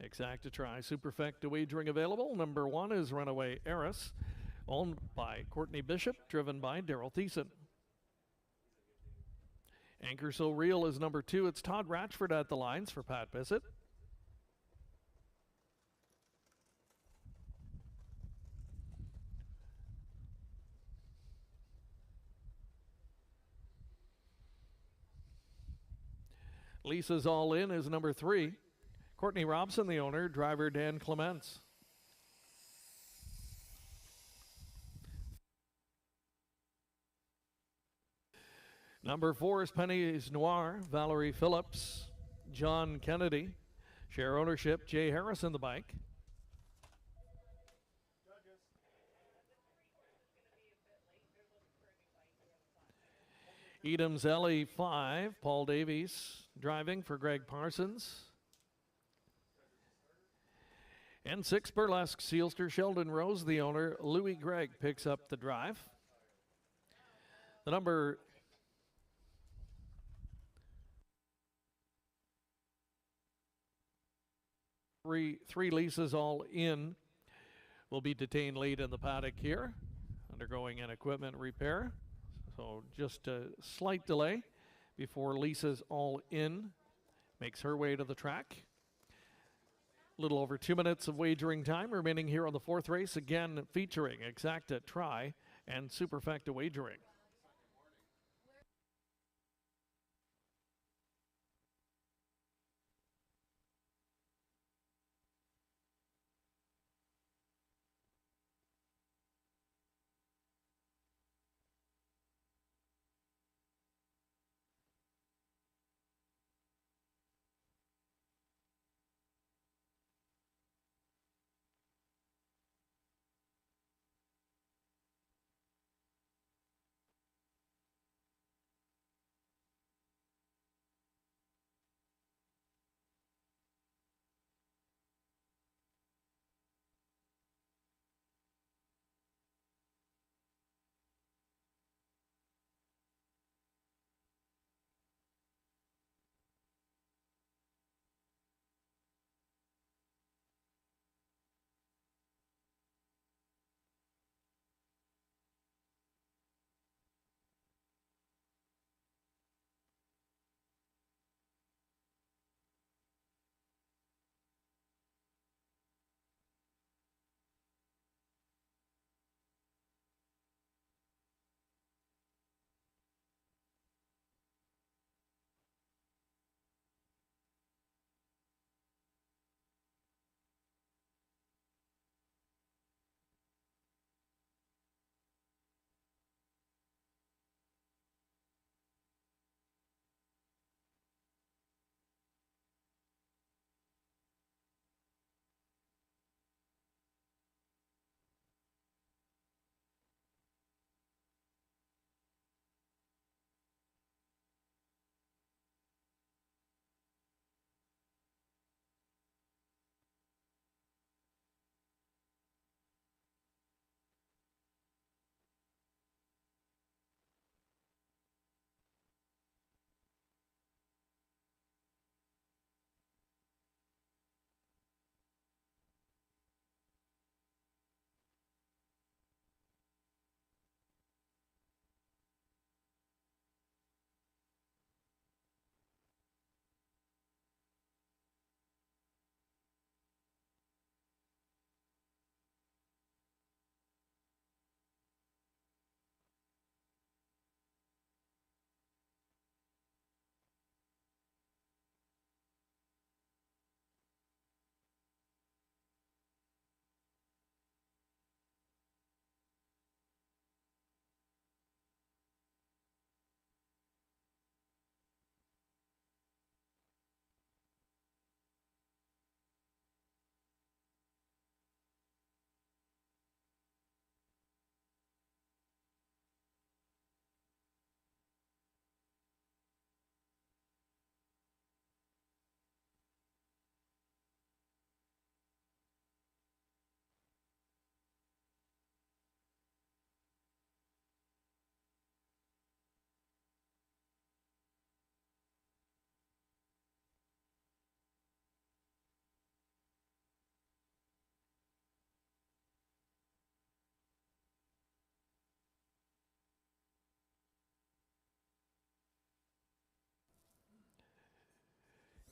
Exacta Try Superfecta wagering available. Number 1 is Runaway Heiress, owned by Courtney Bishop, driven by Daryl Thiessen. Anchor So Real is number 2. It's Todd Ratchford at the lines for Pat Bissett. Lisa's All In is number 3. Courtney Robson, the owner, driver Dan Clements. Number 4 is Penny's Noir, Valerie Phillips, John Kennedy. Share ownership, Jay Harrison, the bike. Edam's Ellie 5, Paul Davies driving for Greg Parsons. And 6 Burlesque, Sealster Sheldon Rose, the owner. Louis Gregg picks up the drive. The number 3 Lisa's All In will be detained late in the paddock here, undergoing an equipment repair. So just a slight delay before Lisa's All In makes her way to the track. A little over 2 minutes of wagering time remaining here on the 4th race, again featuring Exacta Try and Superfecta wagering.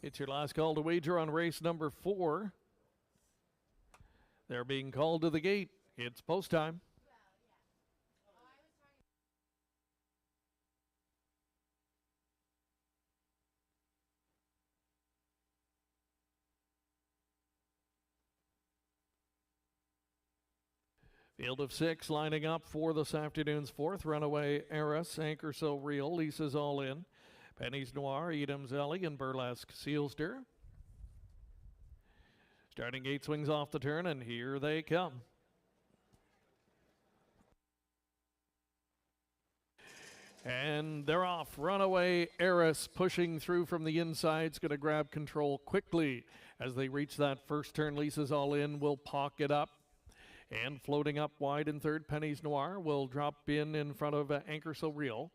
It's your last call to wager on race number 4. They're being called to the gate. It's post time. Field of 6 lining up for this afternoon's 4th. Runaway Eris, Anchor So Real, Lisa's All In, Penny's Noir, Edam's Ellie, and Burlesque Sealster. Starting gate swings off the turn, and here they come. And they're off. Runaway Eris pushing through from the inside is going to grab control quickly. As they reach that first turn, Lisa's All In will pocket up. And floating up wide in third, Penny's Noir will drop in front of Anchor So Real.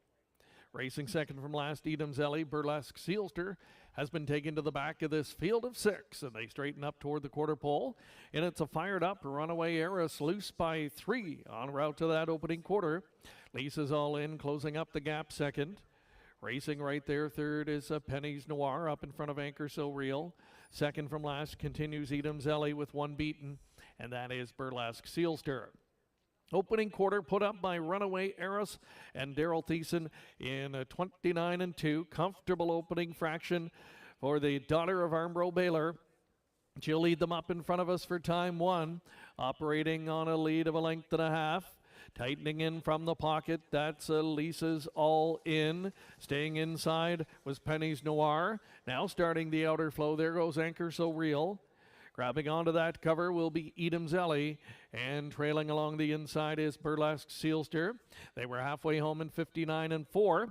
Racing second from last, Edam's Ellie, Burlesque Sealster has been taken to the back of this field of 6, and they straighten up toward the quarter pole. And it's a fired up Runaway Eris, loose by 3 en route to that opening quarter. Lisa's All In closing up the gap second. Racing right there, third is Penny's Noir up in front of Anchor So Real. Second from last continues Edam's Ellie with 1 beaten, and that is Burlesque Sealster. Opening quarter put up by Runaway Eris and Daryl Thiessen in 29-2. Comfortable opening fraction for the daughter of Armbro Baylor. She'll lead them up in front of us for time 1, operating on a lead of 1.5 lengths. Tightening in from the pocket, that's Lisa's All In. Staying inside was Penny's Noir. Now starting the outer flow, there goes Anchor So Real. Grabbing onto that cover will be Edam's Ellie, and trailing along the inside is Burlesque Sealster. They were halfway home in 59-4.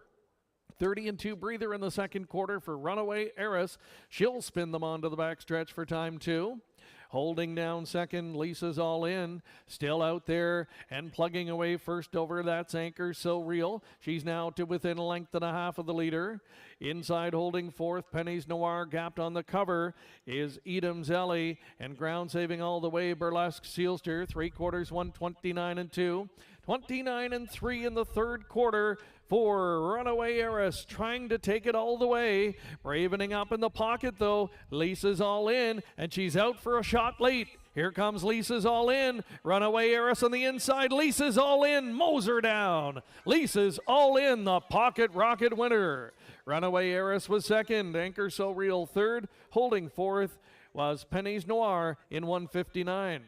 30-2 breather in the second quarter for Runaway Eris. She'll spin them onto the backstretch for time 2. Holding down second, Lisa's All In, still out there and plugging away first over. That's Anchor So Real. She's now to within 1.5 lengths of the leader. Inside holding fourth, Penny's Noir, gapped on the cover is Edam's Ellie, and ground saving all the way, Burlesque Sealster. 3/4, 129-2. 29-3 in the third quarter for Runaway Eris, trying to take it all the way. Bravening up in the pocket, though. Lisa's All In, and she's out for a shot late. Here comes Lisa's All In. Runaway Eris on the inside. Lisa's All In, mows her down. Lisa's All In, the pocket rocket winner. Runaway Eris was second. Anchor So Real third. Holding fourth was Penny's Noir in 159.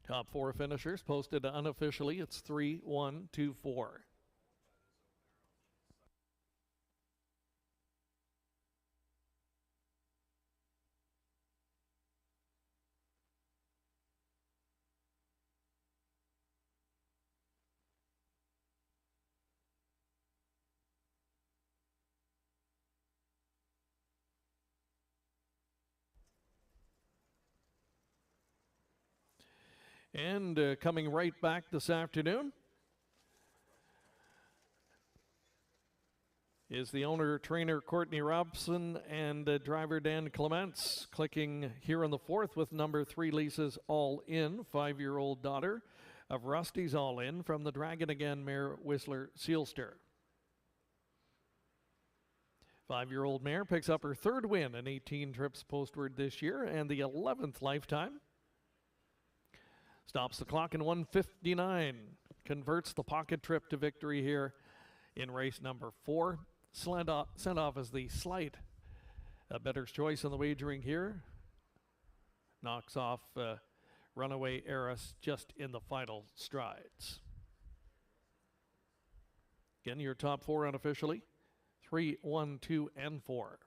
Top 4 finishers posted unofficially. It's 3, 1, 2, 4. And coming right back this afternoon is the owner, trainer Courtney Robson, and driver Dan Clements, clicking here on the fourth with number 3, Lisa's All In, 5-year-old daughter of Rusty's All In from the Dragon Again mare Whistler Sealster. 5-year-old mare picks up her 3rd win in 18 trips postward this year and the 11th lifetime. Stops the clock in 1:59. Converts the pocket trip to victory here in race number 4. Sent off as the slight better's choice in the wagering here. Knocks off Runaway Heiress just in the final strides. Again, your top 4 unofficially. 3, 1, 2, and 4.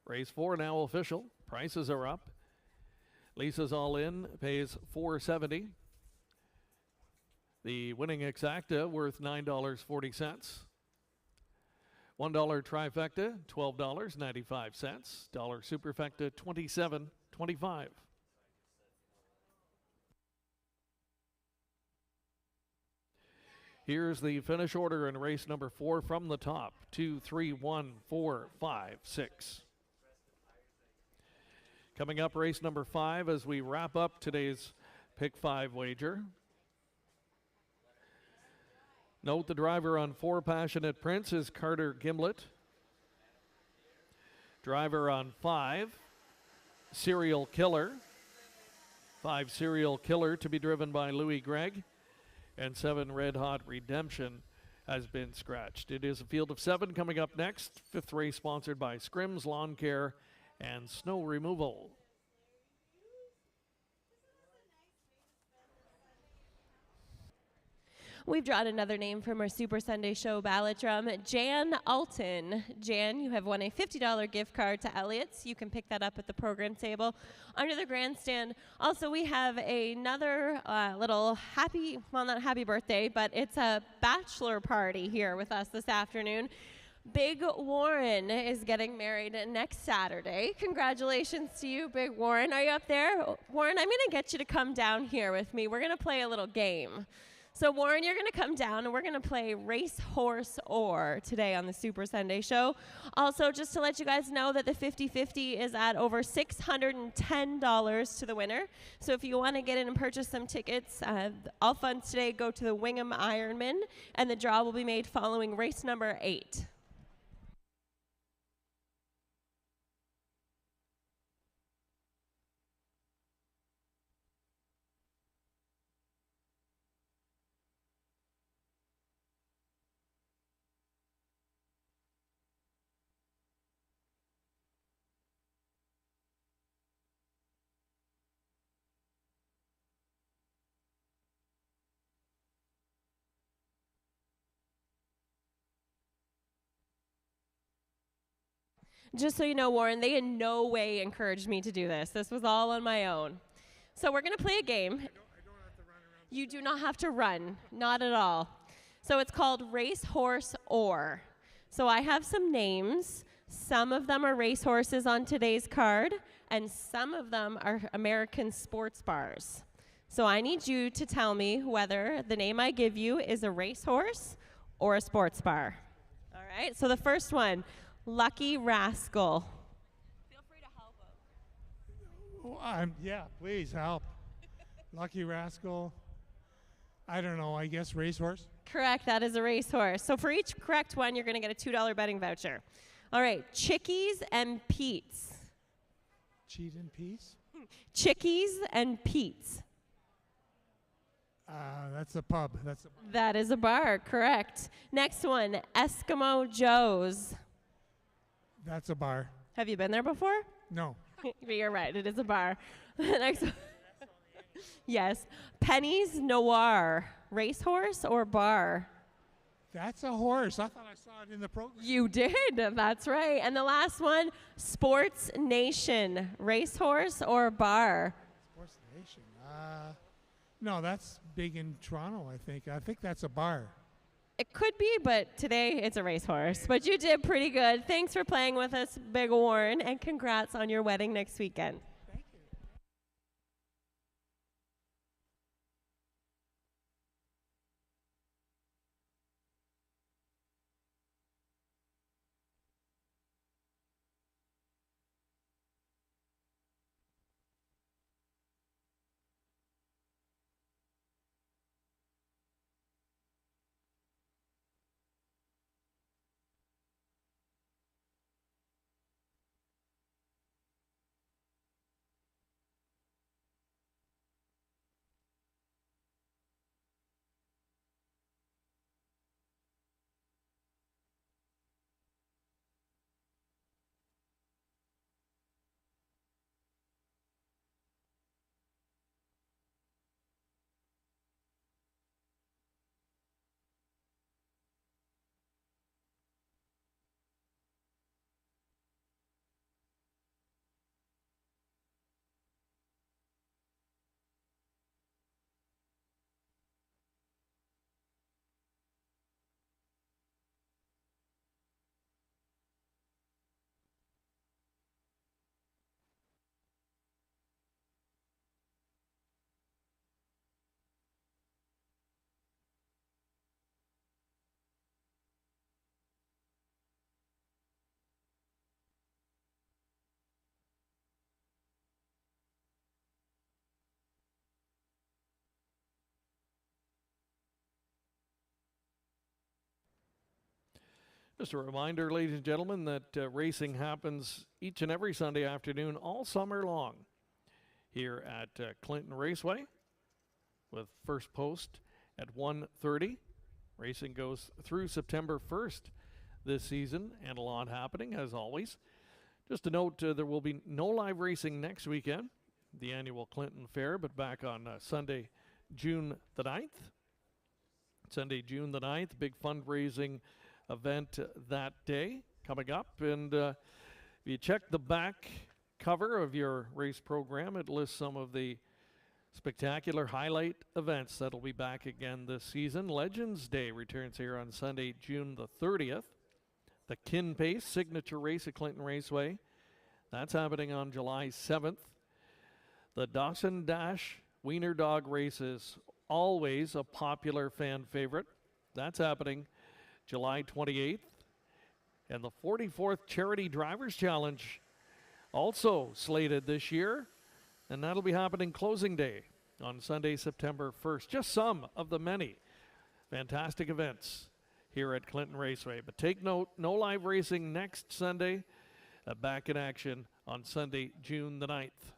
Race 4 now official. Prices are up. Lisa's All In pays $4.70. The winning exacta worth $9.40. $1 trifecta, $12.95. Dollar superfecta, $27.25. Here's the finish order in race number 4 from the top. 2, 3, 1, 4, 5, 6. Coming up, race number 5 as we wrap up today's Pick 5 wager. Note the driver on 4 Passionate Prince is Carter Gimlet. Driver on 5, Serial Killer. 5 Serial Killer to be driven by Louis Gregg. And 7 Red Hot Redemption has been scratched. It is a field of 7 coming up next. 5th race sponsored by Scrims Lawn Care and Snow Removal. We've drawn another name from our Super Sunday Show ballot drum, Jan Alton. Jan, you have won a $50 gift card to Elliott's. You can pick that up at the program table under the grandstand. Also, we have another little happy, well, not happy birthday, but it's a bachelor party here with us this afternoon. Big Warren is getting married next Saturday. Congratulations to you, Big Warren. Are you up there? Warren, I'm going to get you to come down here with me. We're going to play a little game. So, Warren, you're going to come down, and we're going to play Race, Horse, Or today on the Super Sunday Show. Also, just to let you guys know that the 50-50 is at over $610 to the winner. So if you want to get in and purchase some tickets, all funds today go to the Wingham Ironman, and the draw will be made following race number 8. Just so you know, Warren, they in no way encouraged me to do this. This was all on my own. So we're going to play a game. I don't have to run around. You do not have to run, not at all. So it's called Race, Horse, Or. So I have some names. Some of them are racehorses on today's card, and some of them are American sports bars. So I need you to tell me whether the name I give you is a racehorse or a sports bar. All right, so the first one, Lucky Rascal. Feel free to help him. Yeah, please help. Lucky Rascal. I don't know, I guess racehorse. Correct, that is a racehorse. So for each correct one, you're going to get a $2 betting voucher. All right, Chickies and Pete's. Cheat and Peace? Chickies and Pete's. That's a pub. That is a bar, correct. Next one, Eskimo Joe's. That's a bar. Have you been there before? No. But you're right, it is a bar. Next one. Yes, Penny's Noir. Racehorse or bar? That's a horse. I thought I saw it in the program. You did, that's right. And the last one, Sports Nation. Racehorse or bar? Sports No, that's big in Toronto, I think. I think that's a bar. It could be, but today it's a racehorse. But you did pretty good. Thanks for playing with us, Big Warren, and congrats on your wedding next weekend. Just a reminder, ladies and gentlemen, that racing happens each and every Sunday afternoon all summer long here at Clinton Raceway, with first post at 1:30. Racing goes through September 1st this season, and a lot happening as always. Just a note, there will be no live racing next weekend, the annual Clinton Fair, but back on Sunday, June the 9th. Sunday, June the 9th, big fundraising event that day coming up. And if you check the back cover of your race program, it lists some of the spectacular highlight events that'll be back again this season. Legends Day returns here on Sunday, June the 30th. The Kin Pace signature race at Clinton Raceway, that's happening on July 7th. The Dawson Dash Wiener Dog race is always a popular fan favorite. That's happening July 28th. And the 44th Charity Drivers Challenge also slated this year, and that'll be happening closing day on Sunday, September 1st. Just some of the many fantastic events here at Clinton Raceway. But take note, no live racing next Sunday. Back in action on Sunday, June the 9th.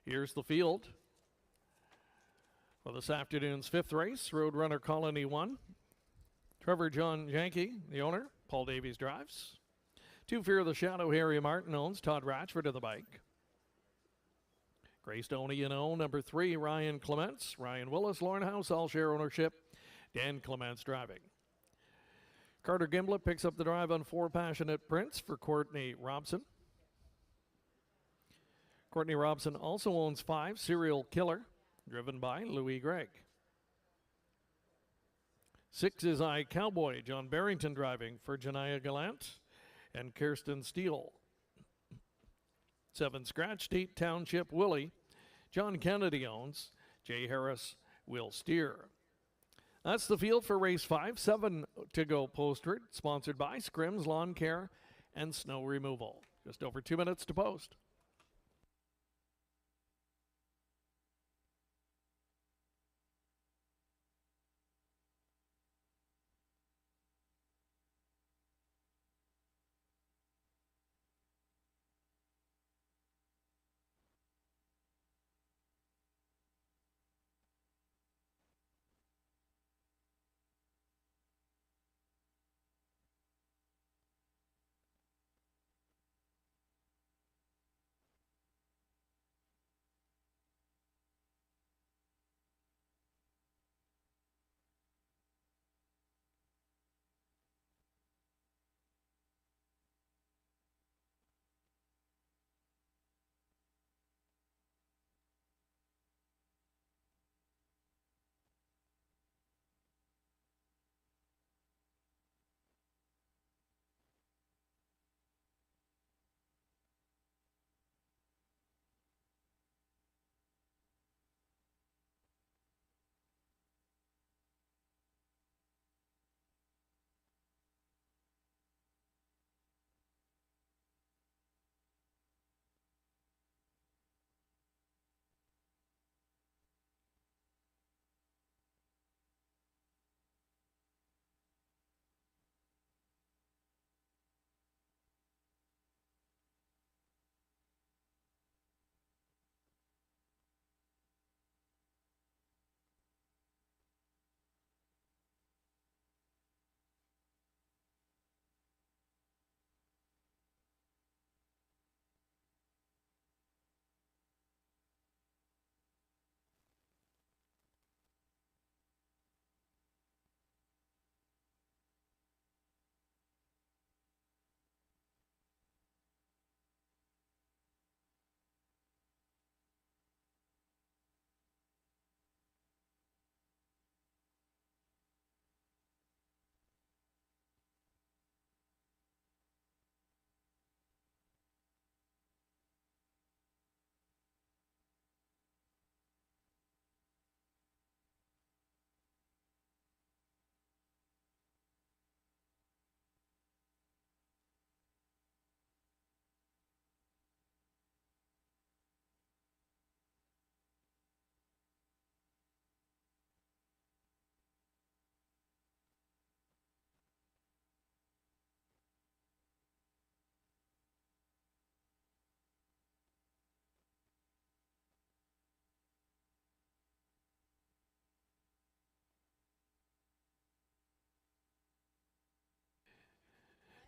Here's the field for this afternoon's 5th race. Roadrunner Colony 1. Trevor John Janke, the owner. Paul Davies drives. 2 Fear the Shadow, Harry Martin owns. Todd Ratchford of the bike. Greystone E&O, number 3, Ryan Clements. Ryan Willis, Lauren House, all share ownership. Dan Clements driving. Carter Gimblett picks up the drive on 4 Passionate Prince for Courtney Robson. Courtney Robson also owns 5 Serial Killer, driven by Louis Gregg. 6 is I Cowboy, John Barrington driving for Janaya Gallant and Kirsten Steele. 7 Scratch State Township Willie, John Kennedy owns. Jay Harris will steer. That's the field for race 5. 7 to go posted, sponsored by Scrims Lawn Care and Snow Removal. Just over 2 minutes to post.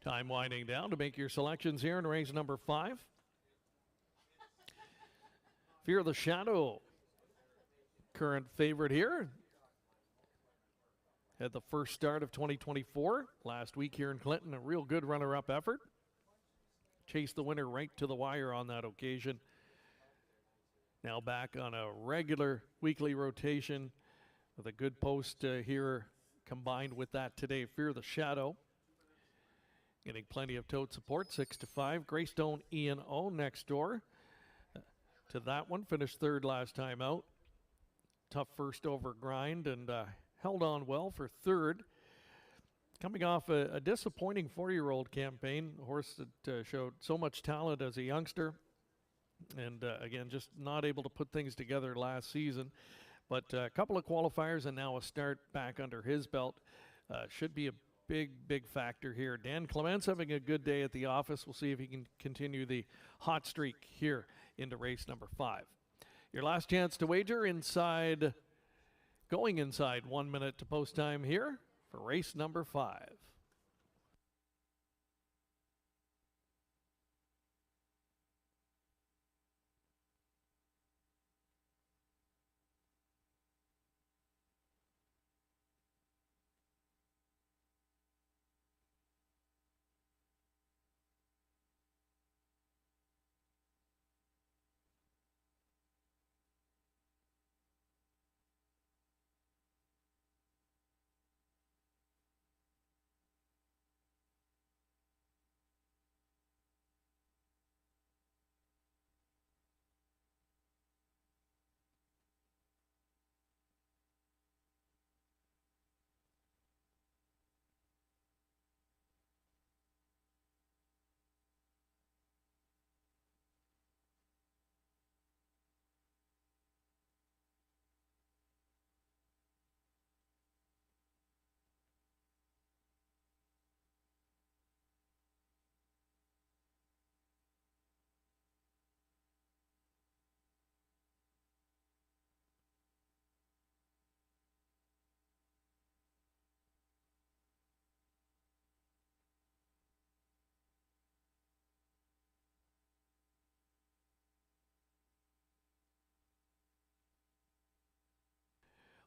Time winding down to make your selections here in race number 5. Fear the Shadow, current favorite here. Had the first start of 2024 last week here in Clinton. A real good runner-up effort. Chased the winner right to the wire on that occasion. Now back on a regular weekly rotation with a good post here combined with that today. Fear the Shadow getting plenty of tote support, 6-5. Greystone E&O next door to that one. Finished 3rd last time out. Tough first over grind and held on well for 3rd. Coming off a disappointing 4-year-old campaign. A horse that showed so much talent as a youngster. And again, just not able to put things together last season. But a couple of qualifiers and now a start back under his belt. Should be a big factor here. Dan Clements having a good day at the office. We'll see if he can continue the hot streak here into race number 5. Your last chance to wager inside, going inside 1 minute to post time here for race number 5.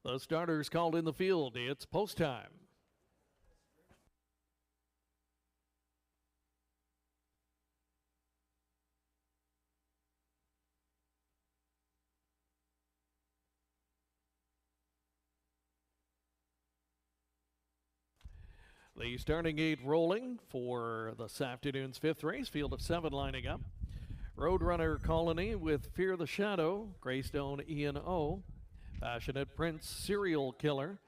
The starters called in the field. It's post time. The starting gate rolling for this afternoon's 5th race. Field of 7 lining up. Roadrunner Colony with Fear the Shadow, Greystone Ian O, Passionate Prince, Serial Killer,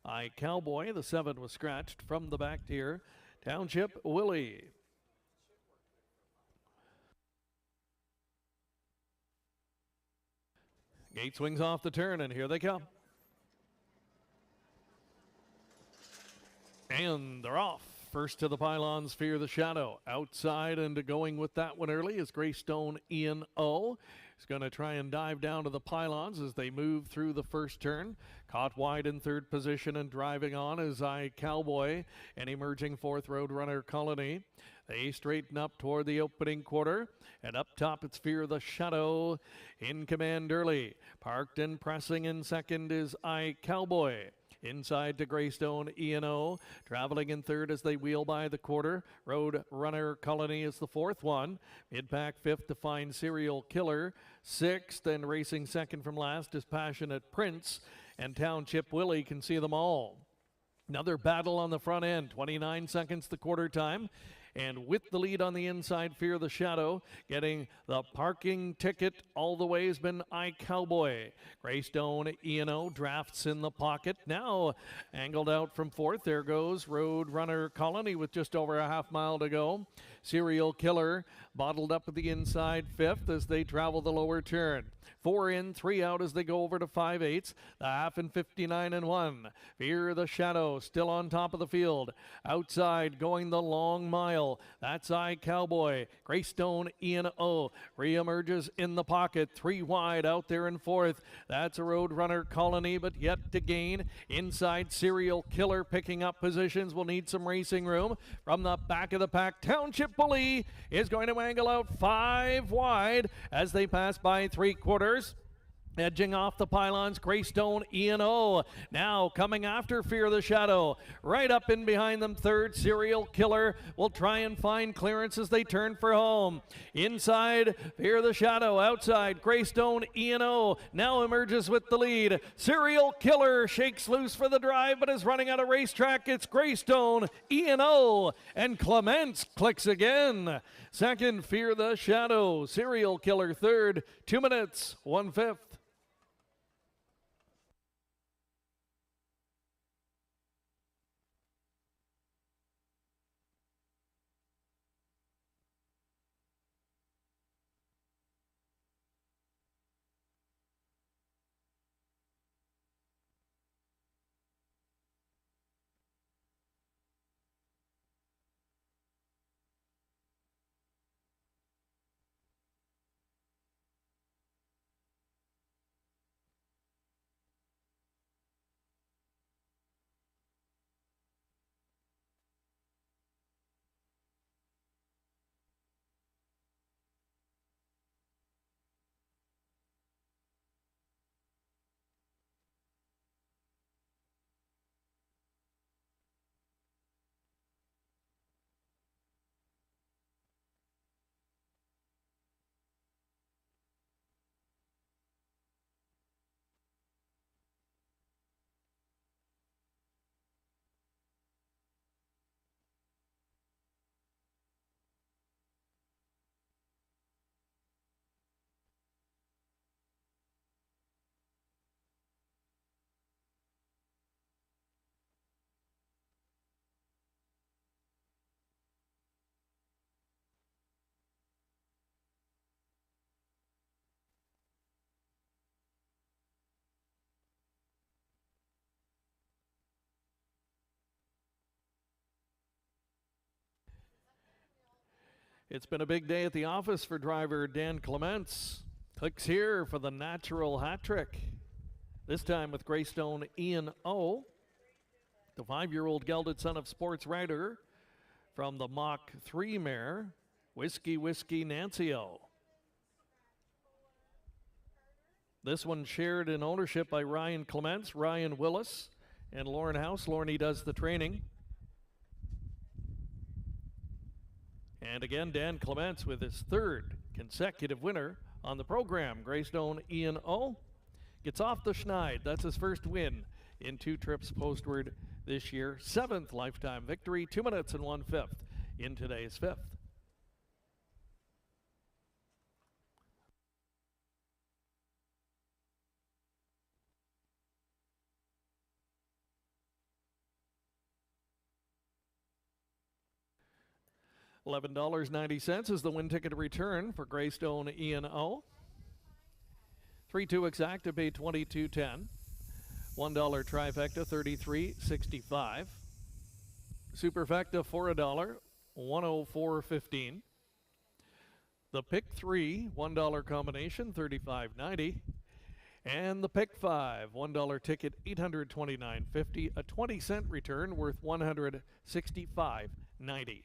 I Cowboy, the 7 was scratched from the back tier, Township Willie. Gate swings off the turn, and here they come. And they're off. First to the pylons, Fear the Shadow. Outside and going with that one early is Greystone Ian O. He's going to try and dive down to the pylons as they move through the first turn. Caught wide in 3rd position and driving on is I Cowboy and emerging 4th Roadrunner Colony. They straighten up toward the opening quarter, and up top it's Fear the Shadow in command early. Parked and pressing in 2nd is I Cowboy. Inside to Greystone E&O, traveling in 3rd as they wheel by the quarter. Road Runner Colony is the 4th one. Mid-pack 5th to find Serial Killer. 6th and racing 2nd from last is Passionate Prince. And Township Willie can see them all. Another battle on the front end, 29 seconds the quarter time. And with the lead on the inside, Fear the Shadow, getting the parking ticket all the way has been I Cowboy. Greystone E&O drafts in the pocket. Now angled out from 4th. There goes Road Runner Colony with just over a half mile to go. Serial Killer bottled up at the inside 5th as they travel the lower turn. 4 in, 3 out as they go over to 5/8. The half and 59 and 1. Fear the Shadow still on top of the field. Outside going the long mile. That's I Cowboy. Greystone E&O reemerges in the pocket. 3 wide out there in 4th. That's a Roadrunner Colony, but yet to gain. Inside Serial Killer picking up positions. Will need some racing room. From the back of the pack, Township Bully is going to angle out 5 wide as they pass by 3/4. Edging off the pylons, Greystone E&O. Now coming after Fear the Shadow. Right up in behind them, 3rd, Serial Killer will try and find clearance as they turn for home. Inside, Fear the Shadow. Outside, Greystone E&O now emerges with the lead. Serial Killer shakes loose for the drive, but is running out of racetrack. It's Greystone E&O. And Clements clicks again. 2nd, Fear the Shadow. Serial Killer 3rd, 2 minutes, 1/5. It's been a big day at the office for driver Dan Clements. Clicks here for the natural hat trick. This time with Greystone Ian O, the 5-year-old gelded son of sports writer from the Mach 3 mare, Whiskey Whiskey Nancy O. This one shared in ownership by Ryan Clements, Ryan Willis, and Lauren House. Lauren does the training. And again, Dan Clements with his 3rd consecutive winner on the program. Greystone Ian O gets off the schneid. That's his first win in 2 trips postward this year. 7th lifetime victory, 2 minutes and 1/5 in today's 5th. $11.90 is the win ticket return for Greystone Ian O. 3-2 exact to pay $22.10. $1 trifecta, $33.65. Superfecta for $1, $104.15. The pick 3, $1 combination, $35.90. And the pick 5, $1 ticket, $829.50. A 20-cent return worth $165.90.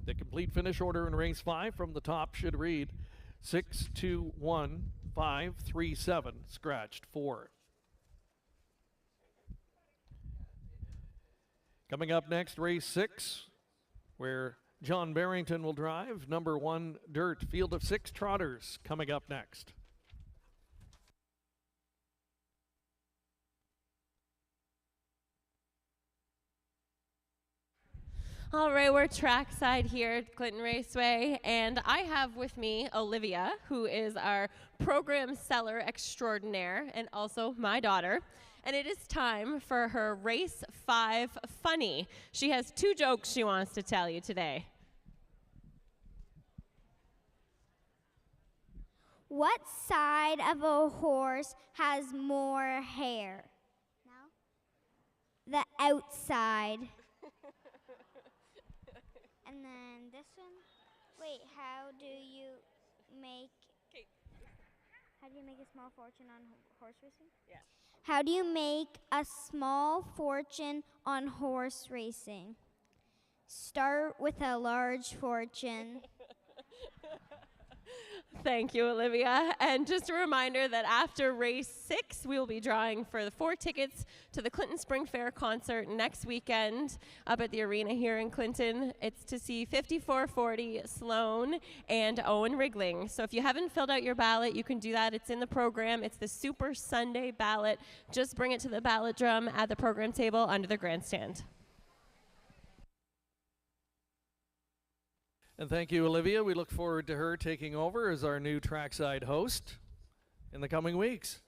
The complete finish order in race 5 from the top should read 6-2-1-5-3-7, scratched 4. Coming up next, race 6, where John Barrington will drive. Number 1, Dirt, field of 6 trotters coming up next. All right, we're trackside here at Clinton Raceway, and I have with me Olivia, who is our program seller extraordinaire and also my daughter. And it is time for her Race 5 Funny. She has 2 jokes she wants to tell you today. What side of a horse has more hair? No? The outside. And then this one. Wait, how do you make a small fortune on horse racing? Yeah. How do you make a small fortune on horse racing? Start with a large fortune. Thank you, Olivia. And just a reminder that after race 6, we will be drawing for the 4 tickets to the Clinton Spring Fair concert next weekend up at the arena here in Clinton. It's to see 5440 Sloan and Owen Wriggling. So if you haven't filled out your ballot, you can do that. It's in the program. It's the Super Sunday ballot. Just bring it to the ballot drum at the program table under the grandstand. And thank you, Olivia. We look forward to her taking over as our new trackside host in the coming weeks.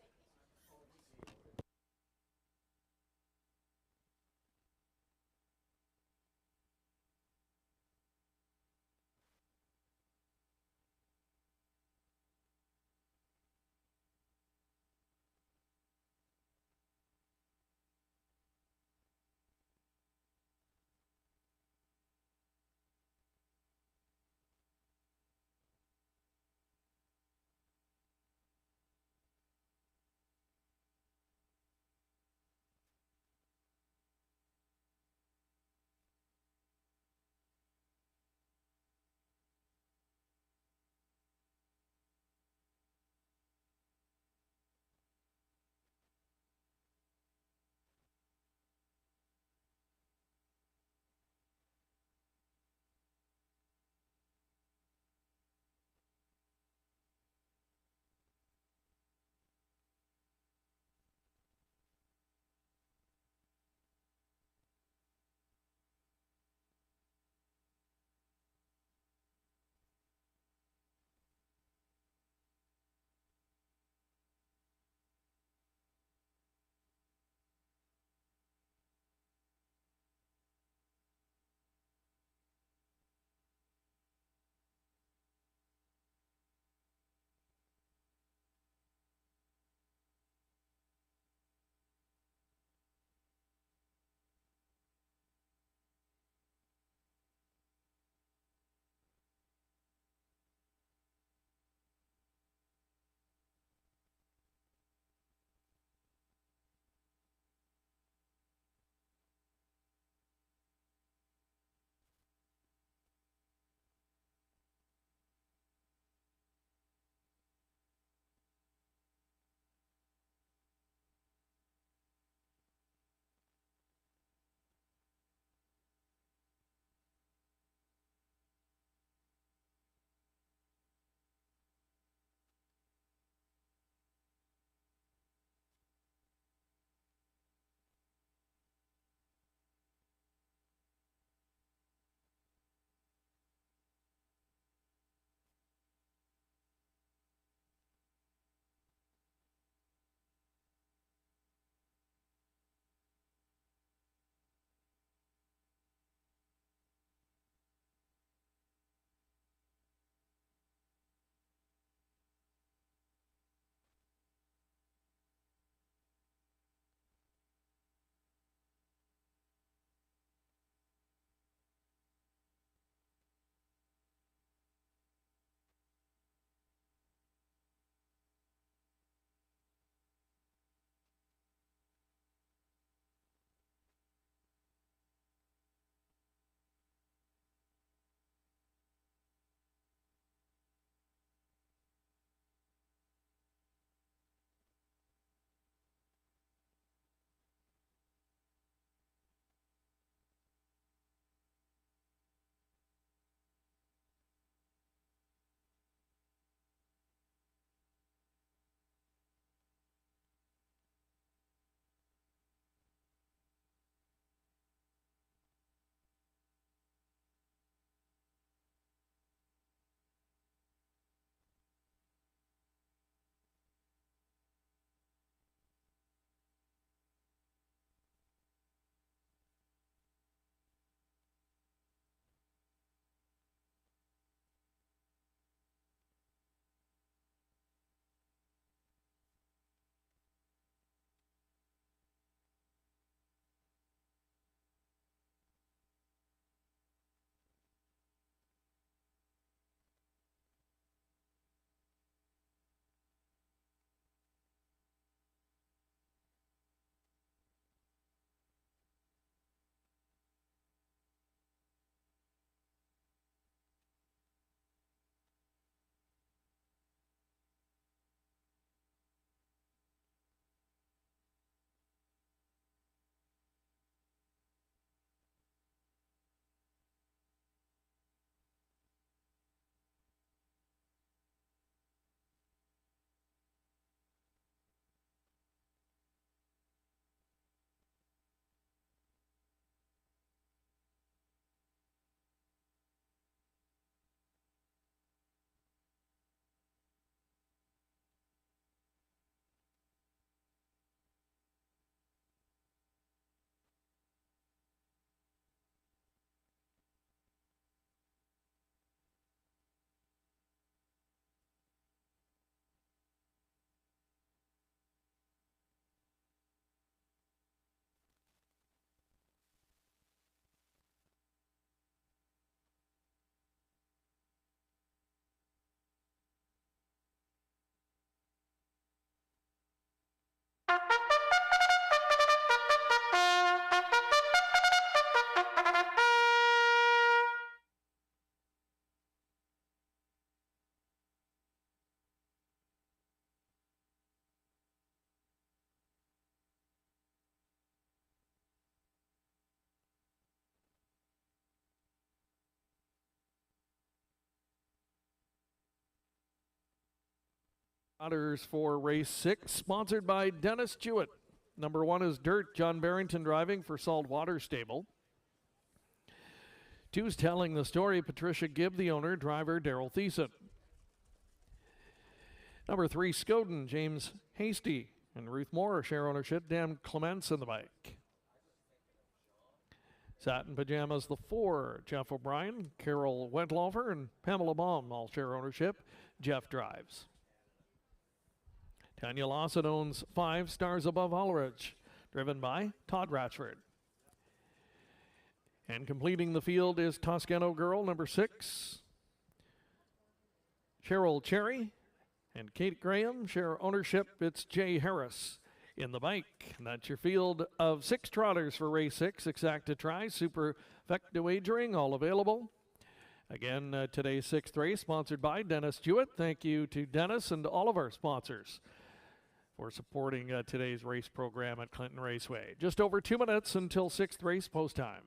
Others for race 6, sponsored by Dennis Jewett. Number 1 is Dirt, John Barrington driving for Saltwater Stable. 2 is Telling the Story, Patricia Gibb, the owner, driver Daryl Thiessen. Number 3, Scoden, James Hasty, and Ruth Moore share ownership, Dan Clements in the bike. Satin Pajamas, the 4, Jeff O'Brien, Carol Wettlaufer, and Pamela Baum all share ownership, Jeff drives. Tanya Lawson owns 5, Stars Above Ulrich, driven by Todd Ratchford. And completing the field is Toscano Girl, number 6. Cheryl Cherry and Kate Graham share ownership. It's Jay Harris in the bike. And that's your field of 6 trotters for race 6. Exacta Tri, Superfecta Wagering, all available. Again, today's 6th race sponsored by Dennis Jewett. Thank you to Dennis and all of our sponsors for supporting today's race program at Clinton Raceway. Just over 2 minutes until 6th race post time.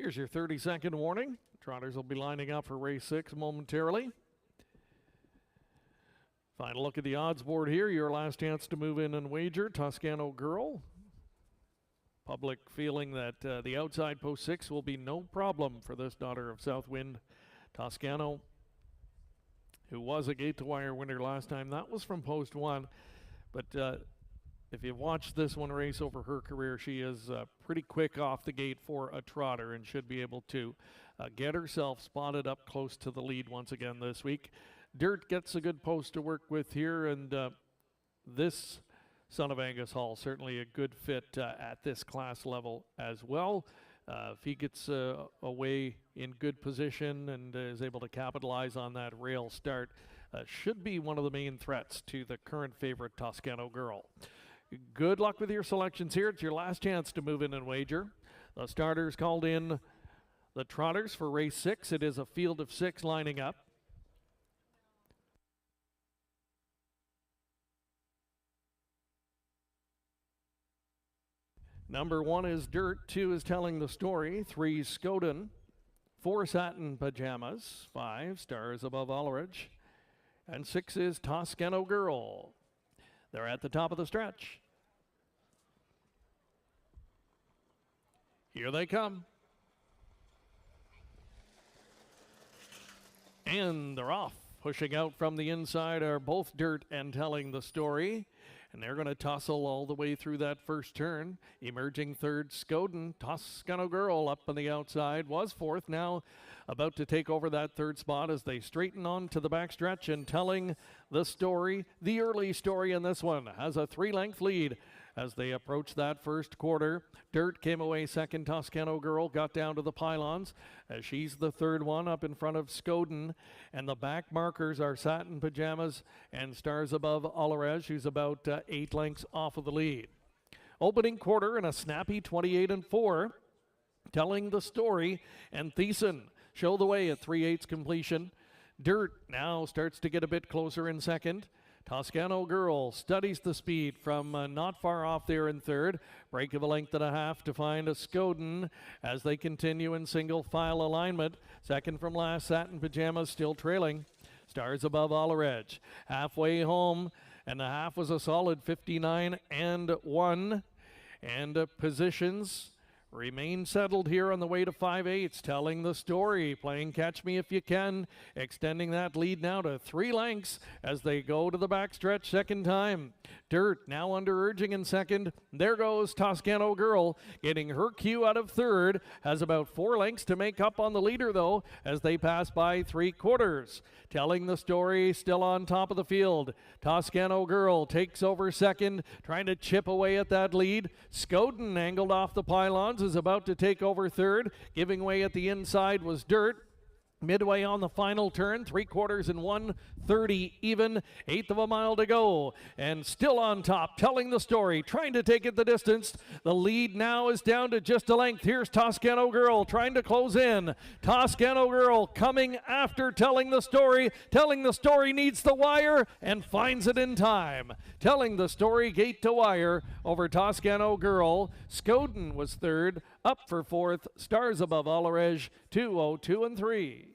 Here's your 30-second warning. Trotters will be lining up for race 6 momentarily. Final look at the odds board here. Your last chance to move in and wager. Toscano Girl. Public feeling that the outside post 6 will be no problem for this daughter of Southwind. Toscano, who was a gate-to-wire winner last time. That was from post 1. But if you've watched this one race over her career, she is pretty quick off the gate for a trotter and should be able to get herself spotted up close to the lead once again this week. Dirt gets a good post to work with here, and this Son of Angus Hall certainly a good fit at this class level as well. If he gets away in good position and is able to capitalize on that rail start, should be one of the main threats to the current favorite Toscano Girl. Good luck with your selections here. It's your last chance to move in and wager. The starters called in the trotters for race 6. It is a field of 6 lining up. Number 1 is Dirt, 2 is Telling the Story, 3 Skoden, 4 Satin Pajamas, 5 Stars Above Ulrich, and 6 is Toscano Girl. They're at the top of the stretch. Here they come. And they're off. Pushing out from the inside are both Dirt and Telling the Story. And they're going to tussle all the way through that first turn. Emerging third, Skoden. Toscano Girl up on the outside, was fourth, now about to take over that third spot as they straighten on to the backstretch. And Telling the Story, the early story in this one, has a 3-length lead as they approach that first quarter. Dirt came away second. Toscano Girl got down to the pylons as she's the third one up in front of Skoden. And the back markers are Satin Pajamas and Stars Above Ulrich, who's about 8 lengths off of the lead. Opening quarter in a snappy 28-4. Telling the Story and Thiessen show the way at 3/8 completion. Dirt now starts to get a bit closer in second. Toscano Girl studies the speed from not far off there in third. Break of a length and a half to find a Skoden as they continue in single file alignment. Second from last, Satin Pajamas still trailing. Stars Above Ulrich halfway home, and the half was a solid 59-1. And positions remain settled here on the way to 5/8. Telling the Story, playing Catch Me If You Can, extending that lead now to 3 lengths as they go to the backstretch second time. Dirt now under urging in second. There goes Toscano Girl getting her cue out of third. Has about 4 lengths to make up on the leader though as they pass by 3/4. Telling the Story still on top of the field. Toscano Girl takes over second, trying to chip away at that lead. Skoden angled off the pylons is about to take over third. Giving way at the inside was Dirt. Midway on the final turn, 3/4 and 1:30 even, 1/8 of a mile to go, and still on top, Telling the Story, trying to take it the distance. The lead now is down to just a length. Here's Toscano Girl trying to close in. Toscano Girl coming after Telling the Story. Telling the Story needs the wire and finds it in time. Telling the Story gate to wire over Toscano Girl. Skoden was third, up for fourth. Stars Above Ulrich, 2:02 and 3.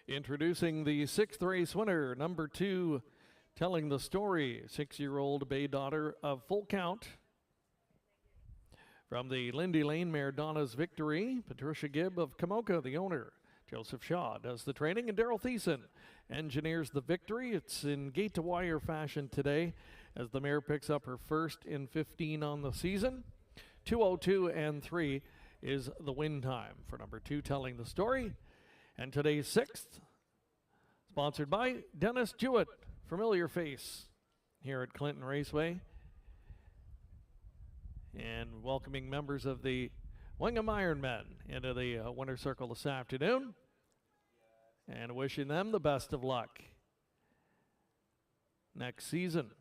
Introducing the 6th race winner, number 2, Telling the Story, 6-year-old bay daughter of Full Count. From the Lindy Lane mare Donna's Victory, Patricia Gibb of Kamoka, the owner. Joseph Shaw does the training, and Daryl Thiessen engineers the victory. It's in gate to wire fashion today as the mare picks up her first in 15 on the season. 2:02 and 3 is the win time for number 2, Telling the Story. And today's 6th, sponsored by Dennis Jewett, familiar face here at Clinton Raceway, and welcoming members of the Wingham Ironmen into the winner circle this afternoon, and wishing them the best of luck next season.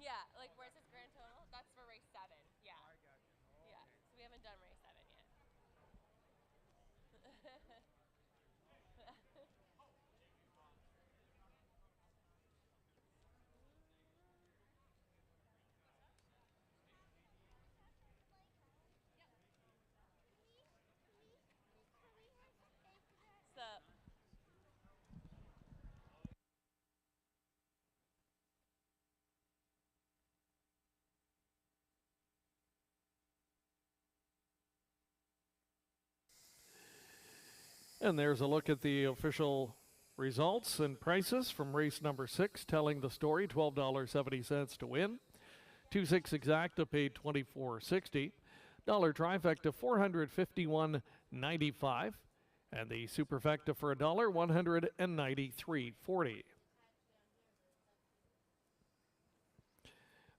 Yeah, like where's his grand total? That's for race 7. Yeah. I got you. Oh, yeah. Okay. So we haven't done race 7 yet. So And there's a look at the official results and prices from race number 6, Telling the Story, $12.70 to win. 2-6 exacta paid $24.60. Dollar trifecta $451.95, and the superfecta for $1 $193.40.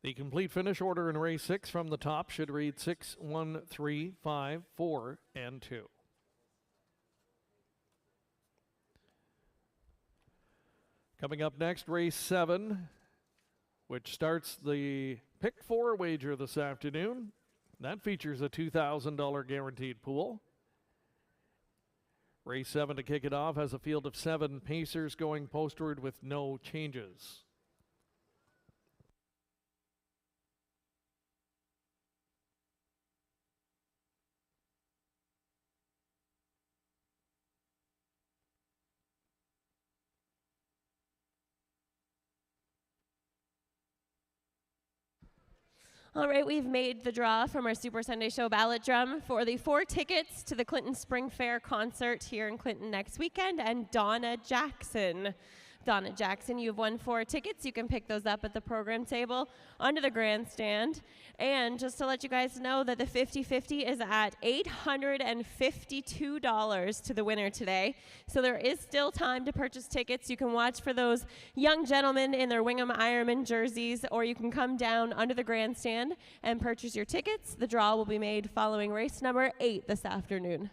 The complete finish order in race 6 from the top should read 6, 1, 3, 5, 4, and 2. Coming up next, race 7, which starts the pick 4 wager this afternoon. That features a $2,000 guaranteed pool. Race 7 to kick it off has a field of 7 pacers going postward with no changes. all right, we've made the draw from our Super Sunday Show ballot drum for the 4 tickets to the Clinton Spring Fair concert here in Clinton next weekend, and Donna Jackson. Donna Jackson, you've won 4 tickets. You can pick those up at the program table under the grandstand. And just to let you guys know that the 50-50 is at $852 to the winner today. So there is still time to purchase tickets. You can watch for those young gentlemen in their Wingham Ironman jerseys, or you can come down under the grandstand and purchase your tickets. The draw will be made following race number 8 this afternoon.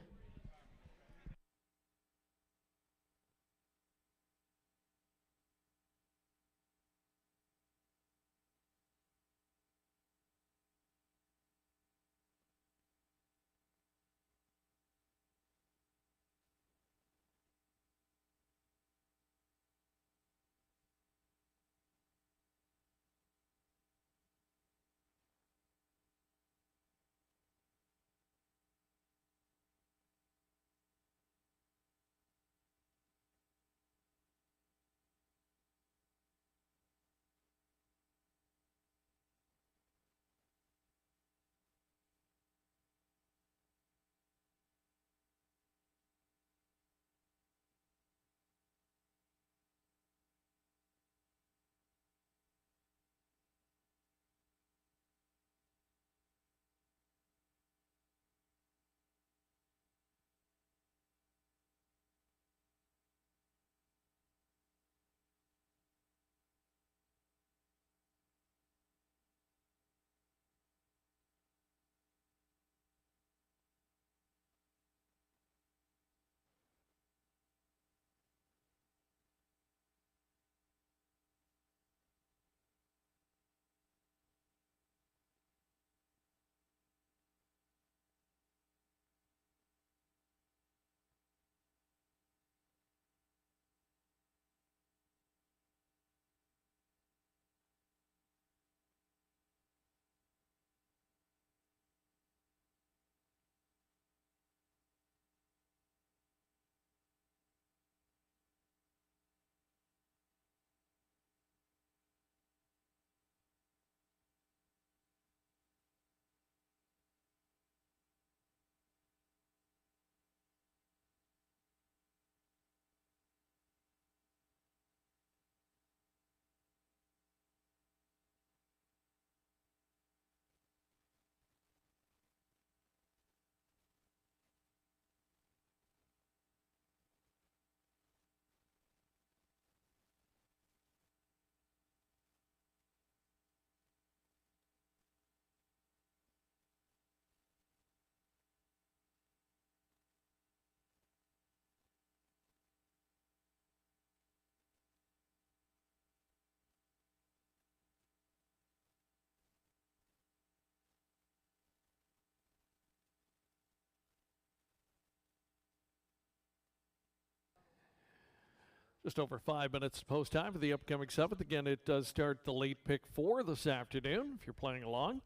Just over 5 minutes post time for the upcoming 7th. Again, it does start the late pick 4 this afternoon if you're playing along.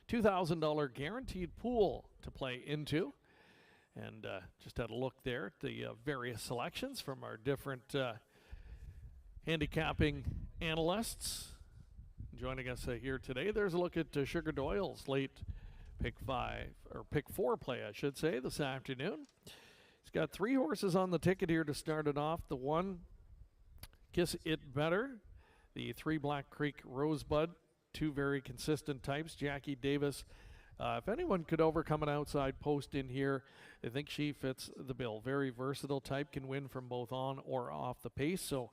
$2,000 guaranteed pool to play into. And just had a look there at the various selections from our different handicapping analysts joining us here today. There's a look at Sugar Doyle's late pick 4 play, I should say, this afternoon. He's got 3 horses on the ticket here to start it off. The 1, Kiss It Better. The 3, Black Creek Rosebud. 2 very consistent types. Jackie Davis. If anyone could overcome an outside post in here, I think she fits the bill. Very versatile type, can win from both on or off the pace. So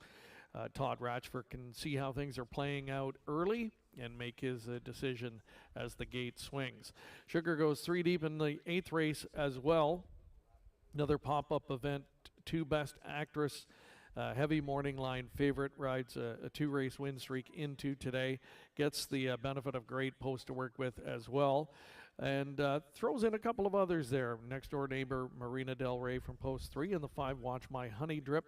Todd Ratchford can see how things are playing out early and make his decision as the gate swings. Sugar goes 3 deep in the 8th race as well. Another pop-up event, 2 Best Actress. Heavy morning line favorite, rides a 2-race win streak into today. Gets the benefit of great post to work with as well. And throws in a couple of others there. Next door neighbor, Marina Del Rey from post 3. And the 5, Watch My Honey Drip.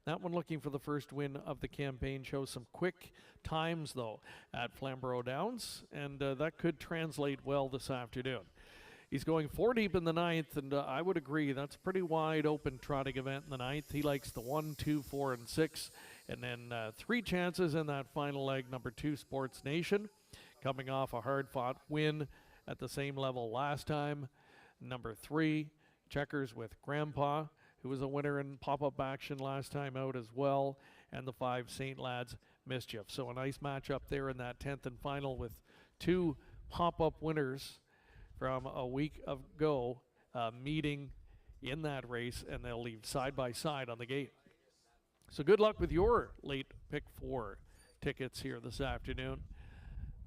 That one looking for the first win of the campaign. Shows some quick times, though, at Flamborough Downs. And that could translate well this afternoon. He's going 4 deep in the 9th, and I would agree that's a pretty wide open trotting event in the 9th. He likes the 1, 2, 4, and 6. And then 3 chances in that final leg. Number 2, Sports Nation, coming off a hard-fought win at the same level last time. Number 3, Checkers with Grandpa, who was a winner in pop-up action last time out as well. And the 5, St. Lad's Mischief. So a nice matchup there in that 10th and final with 2 pop-up winners from a week ago meeting in that race, and they'll leave side by side on the gate. So good luck with your late pick 4 tickets here this afternoon.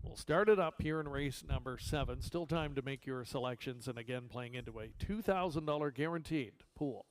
We'll start it up here in race number 7. Still time to make your selections, and again playing into a $2,000 guaranteed pool.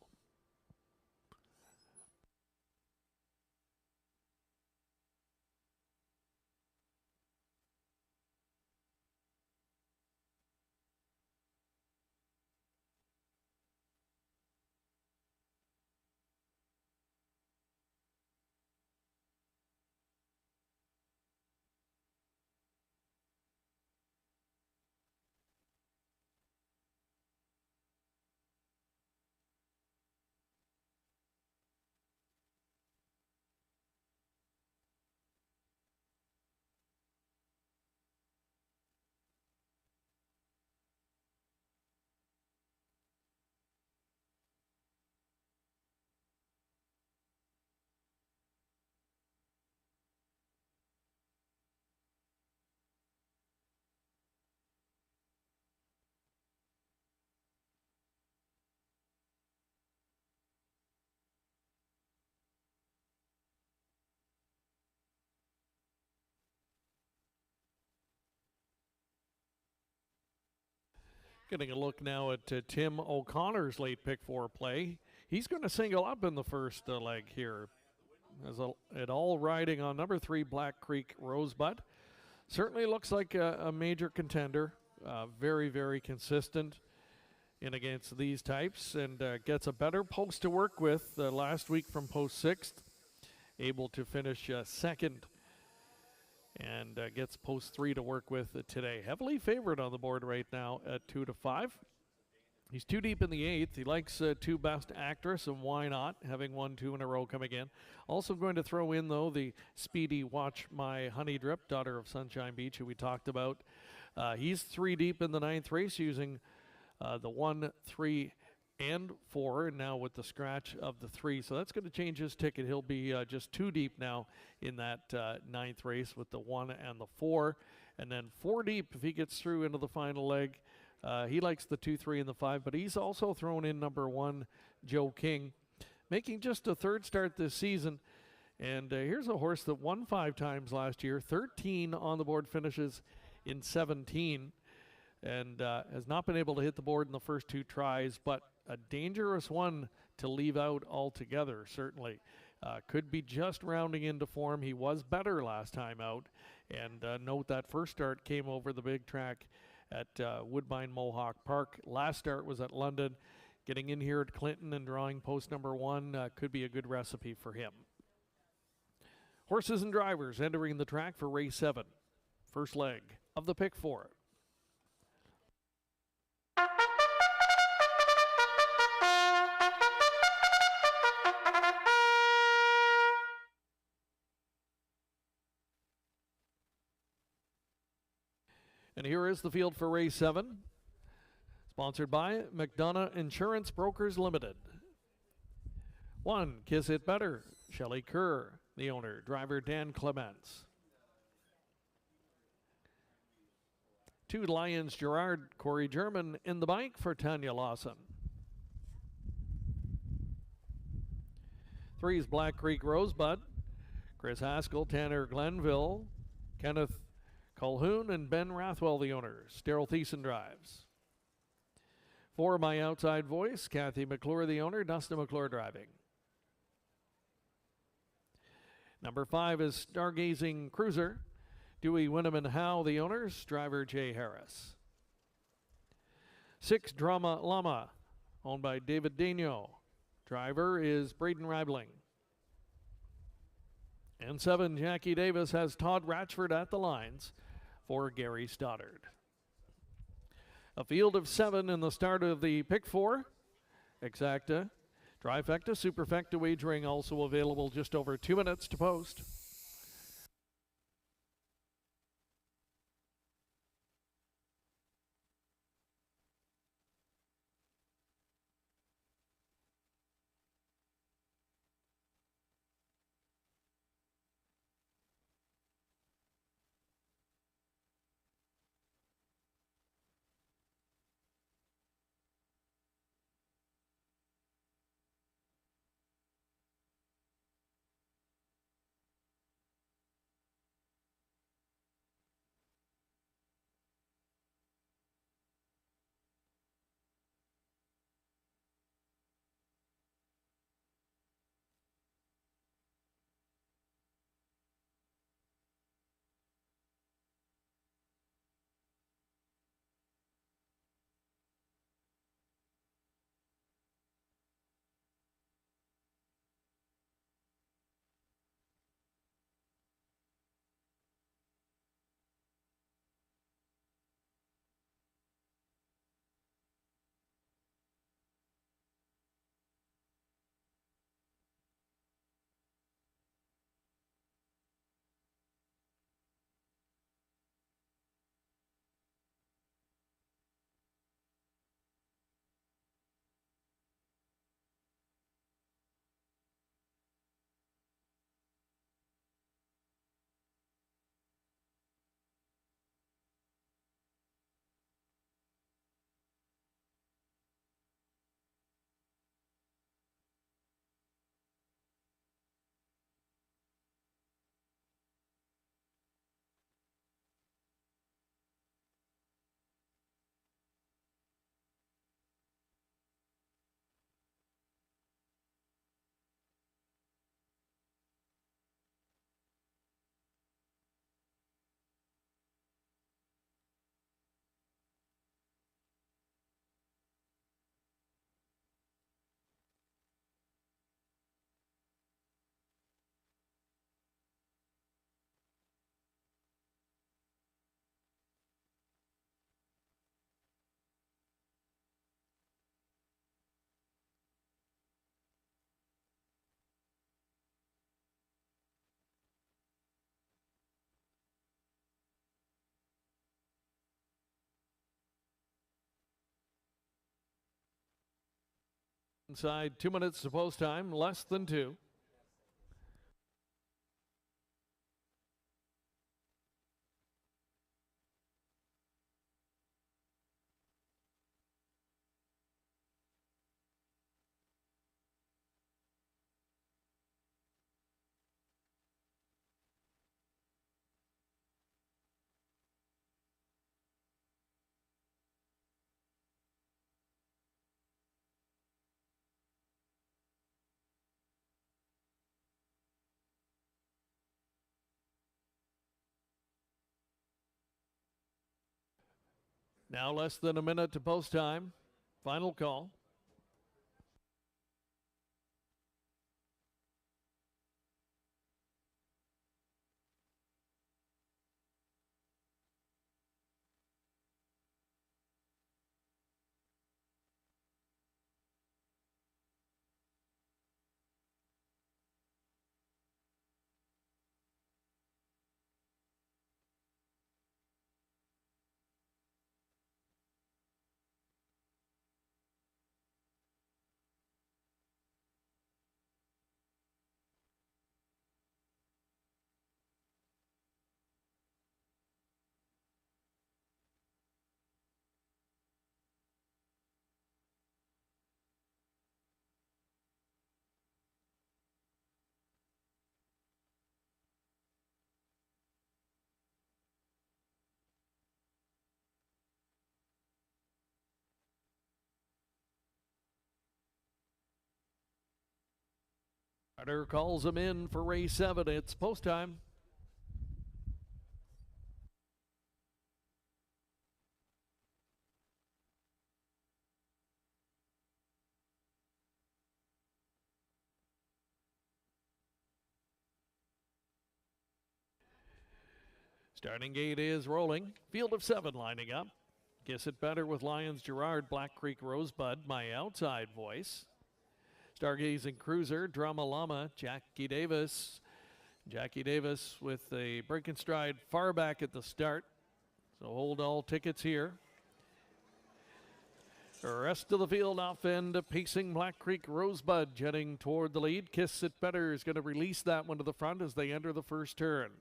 Getting a look now at Tim O'Connor's late pick 4 play. He's going to single up in the first leg here. It all riding on number 3, Black Creek Rosebud. Certainly looks like a major contender. Very, very consistent in against these types, and gets a better post to work with last week from post 6th. Able to finish 2nd. And gets post 3 to work with today. Heavily favored on the board right now at 2 to 5. He's 2 deep in the 8th. He likes 2 Best Actress, and why not, having won 2 in a row coming in. Also going to throw in, though, the speedy Watch My Honey Drip, daughter of Sunshine Beach, who we talked about. He's 3 deep in the 9th race using the 1, 3, and 4, and now with the scratch of the 3. So that's going to change his ticket. He'll be just 2 deep now in that 9th race with the 1 and the 4. And then 4 deep if he gets through into the final leg. He likes the 2, 3, and the 5, but he's also thrown in number 1, Joe King, making just a 3rd start this season. And here's a horse that won 5 times last year, 13 on the board finishes in 17, and has not been able to hit the board in the first 2 tries, but a dangerous one to leave out altogether, certainly. Could be just rounding into form. He was better last time out. And note that first start came over the big track at Woodbine Mohawk Park. Last start was at London. Getting in here at Clinton and drawing post number 1 could be a good recipe for him. Horses and drivers entering the track for race 7. First leg of the pick 4. And here is the field for race 7, sponsored by McDonough Insurance Brokers Limited. 1, Kiss It Better, Shelley Kerr, the owner, driver Dan Clements. 2, Lions Gerard, Corey German in the bike for Tanya Lawson. 3 is Black Creek Rosebud, Chris Haskell, Tanner Glenville, Kenneth Colhoun and Ben Rathwell, the owners. Daryl Thiessen drives. 4, My Outside Voice, Kathy McClure, the owner. Dustin McClure driving. Number 5 is Stargazing Cruiser, Dewey Winham and Howe, the owners. Driver Jay Harris. 6, Drama Llama, owned by David Daigneault. Driver is Braden Reibling. And 7, Jackie Davis has Todd Ratchford at the lines for Gary Stoddard. A field of 7 in the start of the pick 4. Exacta, trifecta, superfecta wagering also available, just over 2 minutes to post. Inside 2 minutes to post time, less than 2. Now less than a minute to post time. Final call. Starter calls him in for race 7. It's post time. Starting gate is rolling. Field of 7 lining up. Kiss It Better with Lions Gerard, Black Creek Rosebud, My Outside Voice. Stargazing Cruiser, Drama Llama, Jackie Davis. Jackie Davis with a break and stride far back at the start. So hold all tickets here. The rest of the field off end, pacing Black Creek Rosebud, jetting toward the lead. Kiss It Better is going to release that one to the front as they enter the first turn.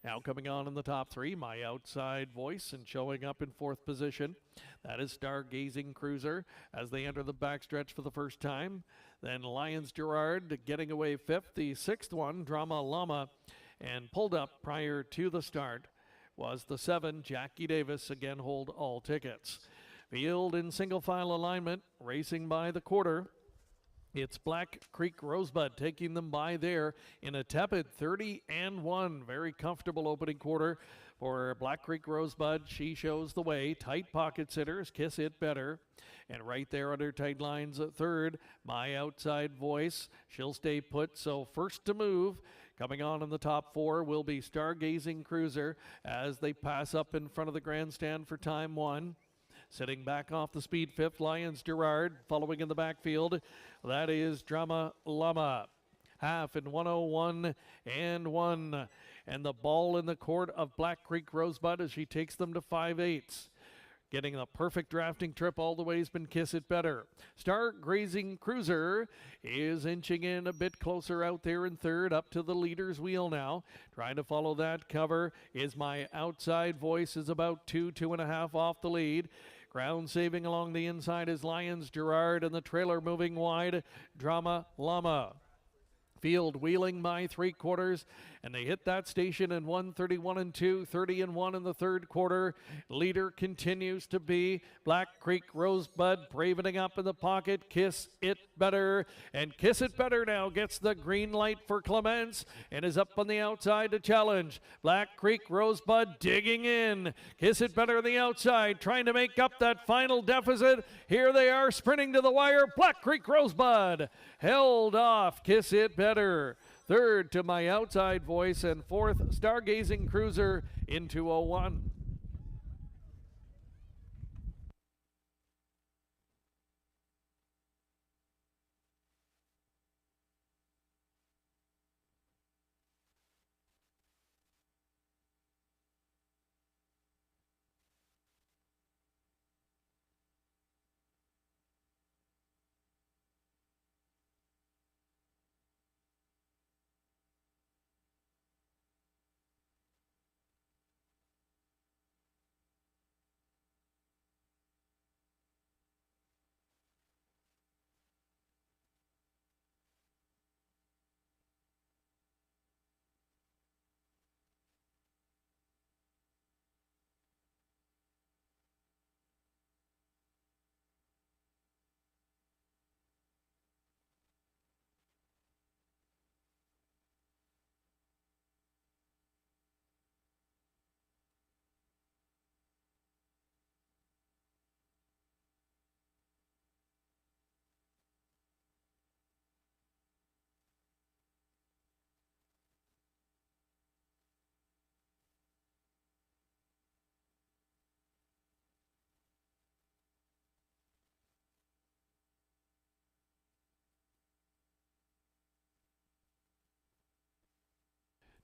Now coming on in the top 3, My Outside Voice, and showing up in 4th position. That is Stargazing Cruiser as they enter the backstretch for the first time. Then Lions Gerard getting away 5th. The 6th one, Drama Llama, and pulled up prior to the start was the 7, Jackie Davis. Again, hold all tickets. Field in single file alignment, racing by the quarter. It's Black Creek Rosebud taking them by there in a tepid 30-1. Very comfortable opening quarter for Black Creek Rosebud. She shows the way. Tight pocket sitters, Kiss It Better. And right there under tight lines at 3rd, My Outside Voice. She'll stay put, so first to move. Coming on in the top 4 will be Stargazing Cruiser as they pass up in front of the grandstand for time 1. Sitting back off the speed 5th, Lions Gerard. Following in the backfield, that is Drama Llama. Half in 101 and 1. And the ball in the court of Black Creek Rosebud as she takes them to 5/8. Getting the perfect drafting trip all the way has been Kiss It Better. Stargazing Cruiser is inching in a bit closer out there in 3rd, up to the leader's wheel now. Trying to follow that cover is My Outside Voice, is about 2.5 off the lead. Ground saving along the inside is Lions Gerard, and the trailer moving wide, Drama Llama. Field wheeling by 3/4, and they hit that station in 1:31 2, 30-1 in the 3rd quarter. Leader continues to be Black Creek Rosebud, bravening up in the pocket, Kiss It Better. And Kiss It Better now gets the green light for Clements and is up on the outside to challenge. Black Creek Rosebud digging in. Kiss It Better on the outside, trying to make up that final deficit. Here they are sprinting to the wire. Black Creek Rosebud held off Kiss It Better. 3rd to My Outside Voice, and 4th Stargazing Cruiser in 2:01.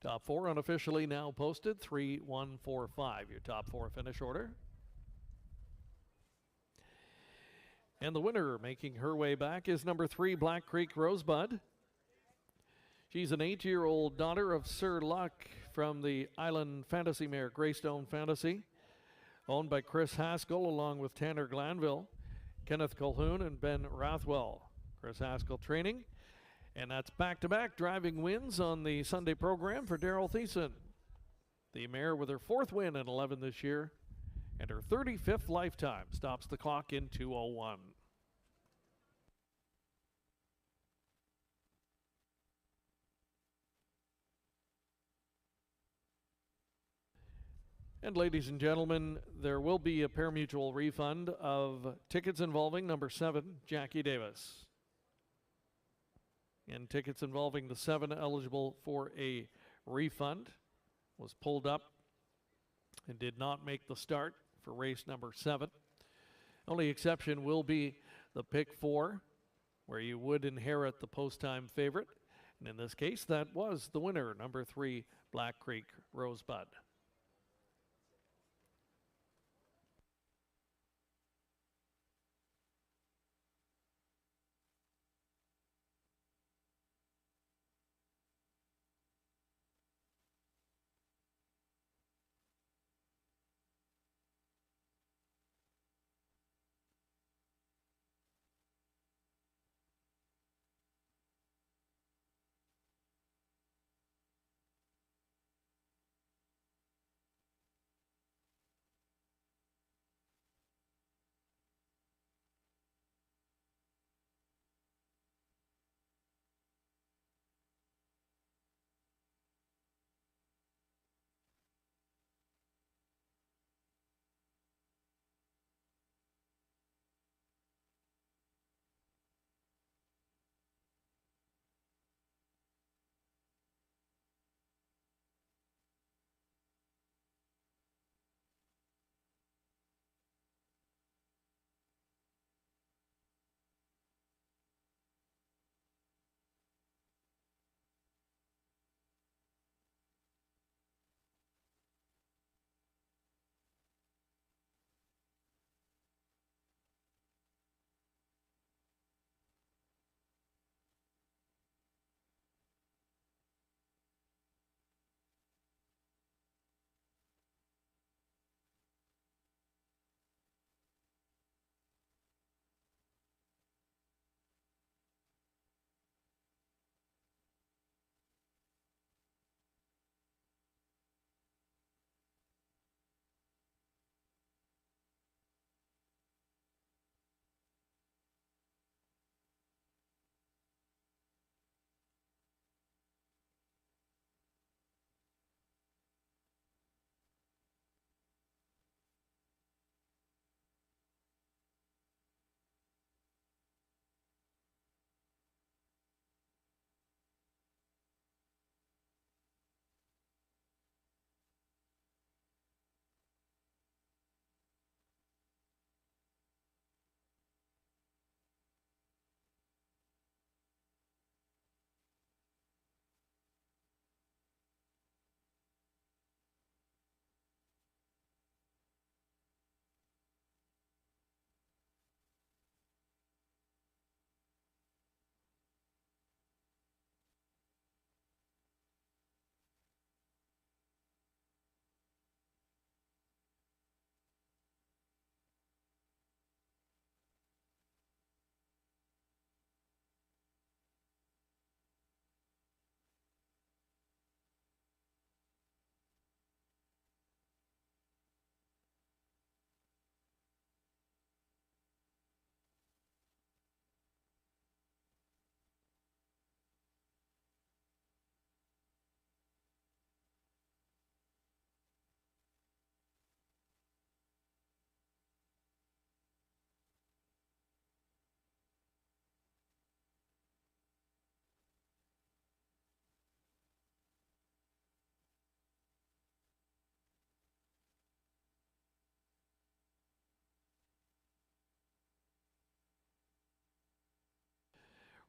Top 4 unofficially now posted, 3, 1, 4, 5. Your top 4 finish order. And the winner making her way back is number 3, Black Creek Rosebud. She's an 8-year-old daughter of Sir Luck from the Island Fantasy mare, Greystone Fantasy, owned by Chris Haskell along with Tanner Glanville, Kenneth Colhoun, and Ben Rathwell. Chris Haskell training. And that's back-to-back driving wins on the Sunday program for Daryl Thiessen. The mare with her 4th win in 11 this year and her 35th lifetime stops the clock in 2:01. And ladies and gentlemen, there will be a pari-mutuel refund of tickets involving number 7, Jackie Davis. And tickets involving the 7 eligible for a refund was pulled up and did not make the start for race number 7. Only exception will be the pick 4, where you would inherit the post-time favorite. And in this case, that was the winner, number 3, Black Creek Rosebud.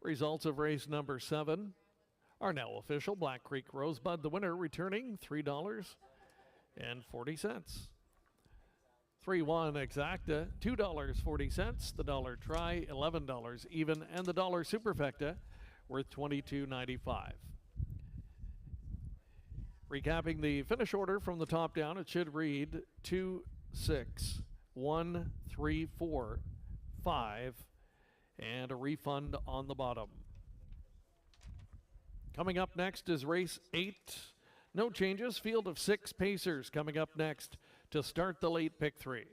Results of race number 7 are now official. Black Creek Rosebud, the winner, returning $3.40. 3-1 exacta, $2.40. The dollar try, $11 even, and the dollar superfecta worth $22.95. Recapping the finish order from the top down, it should read 2, 6, 1, 3, 4, 5, and a refund on the bottom. Coming up next is race 8. No changes. Field of 6 pacers coming up next to start the late pick 3.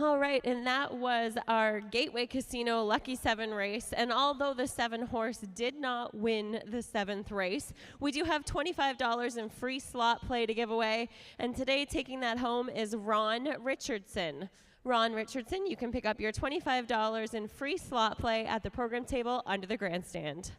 All right, and that was our Gateway Casino Lucky 7 race. And although the 7-horse did not win the 7th race, we do have $25 in free slot play to give away. And today, taking that home is Ron Richardson. Ron Richardson, you can pick up your $25 in free slot play at the program table under the grandstand.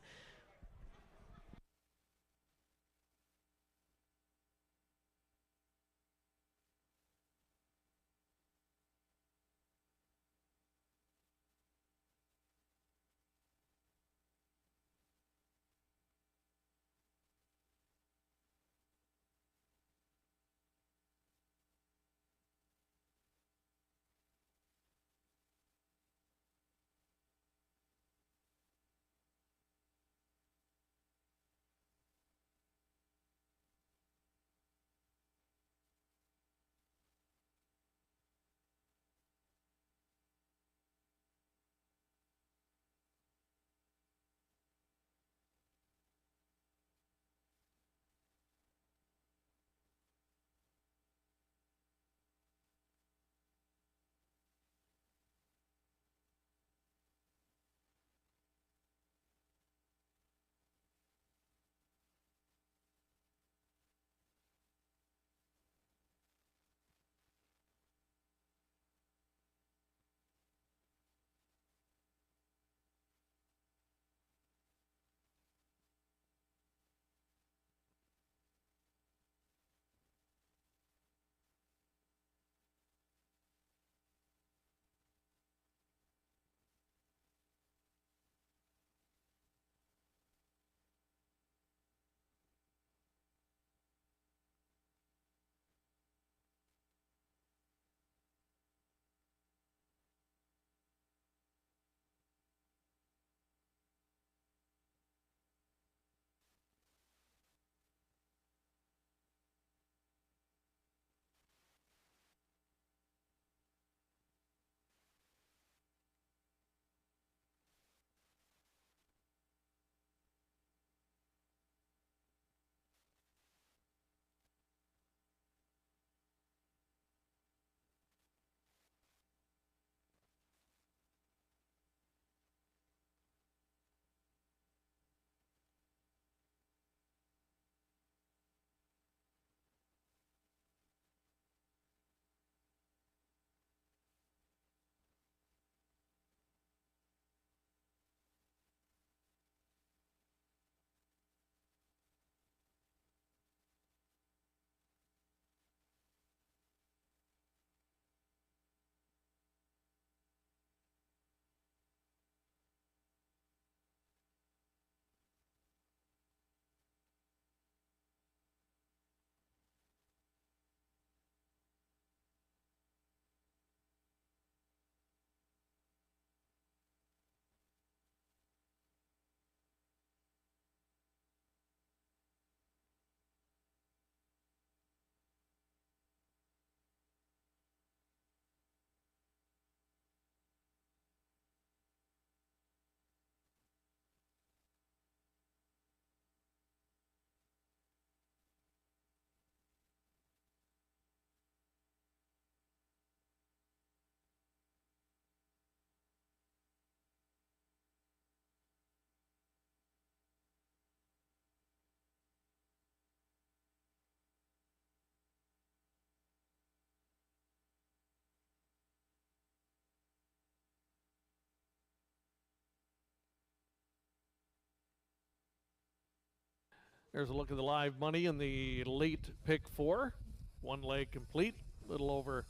There's a look at the live money in the late pick 4. One leg complete, a little over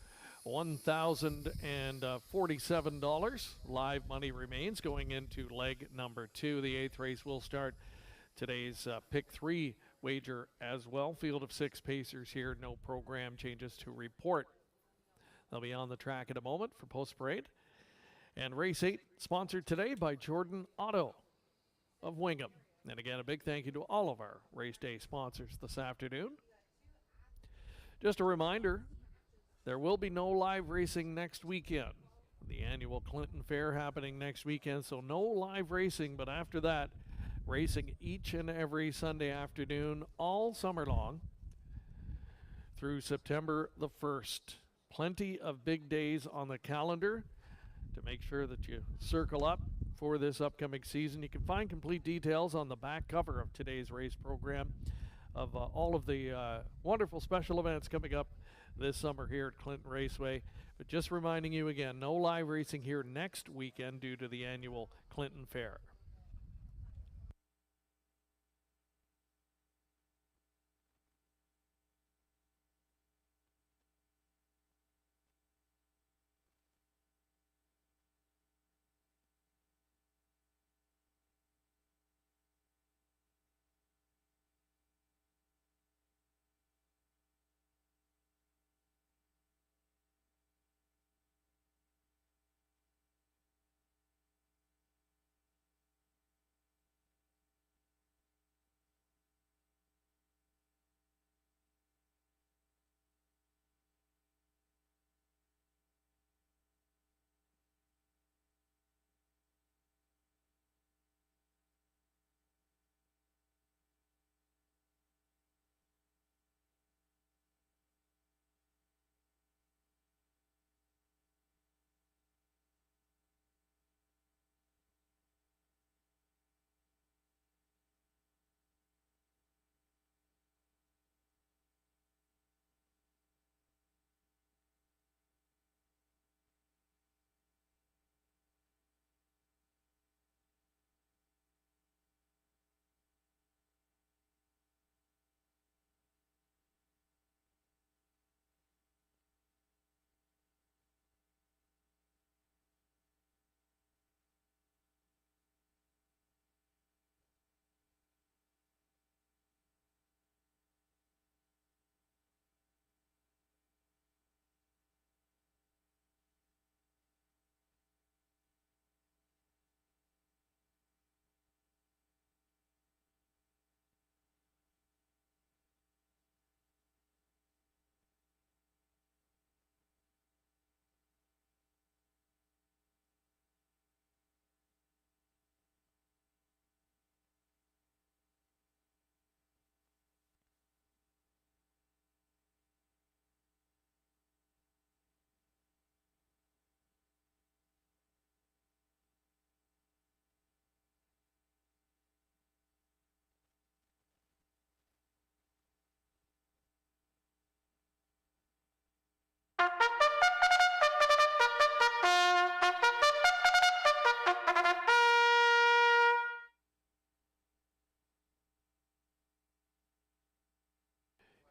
$1,047. Live money remains going into leg number 2. The 8th race will start today's pick 3 wager as well. Field of 6 pacers here, no program changes to report. They'll be on the track in a moment for post parade. And race 8 sponsored today by Jordan Auto of Wingham. And again, a big thank you to all of our race day sponsors this afternoon. Just a reminder, there will be no live racing next weekend. The annual Clinton Fair happening next weekend, so no live racing, but after that, racing each and every Sunday afternoon all summer long through September the 1st. plenty of big days on the calendar to make sure that you circle up for this upcoming season. You can find complete details on the back cover of today's race program of all of the wonderful special events coming up this summer here at Clinton Raceway. But just reminding you again, no live racing here next weekend due to the annual Clinton Fair.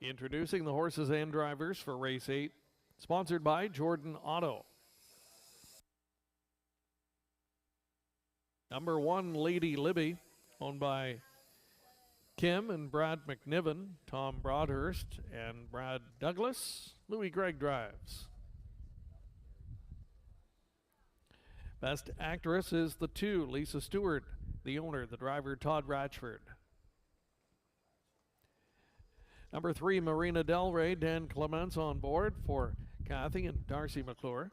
Introducing the horses and drivers for Race 8, sponsored by Jordan Auto. Number 1, Lady Libby, owned by Kim and Brad McNiven, Tom Broadhurst, and Brad Douglas. Louis Gregg drives. Best Actress is the 2, Lisa Stewart, the owner, the driver, Todd Ratchford. Number 3, Marina Del Rey, Dan Clements on board for Kathy and Darcy McClure.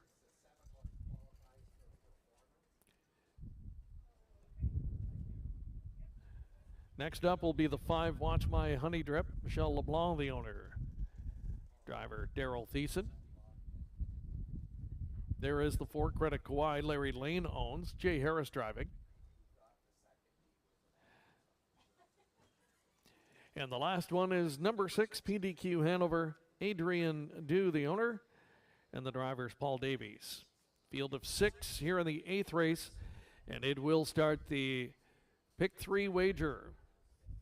Next up will be the 5, Watch My Honey Drip, Michelle LeBlanc, the owner. Driver, Daryl Thiessen. There is the 4, Credit Kawhi, Larry Lane owns, Jay Harris driving. And the last one is number 6, PDQ Hanover, Adrian Dew, the owner, and the driver's Paul Davies. Field of 6 here in the 8th race, and it will start the Pick 3 wager.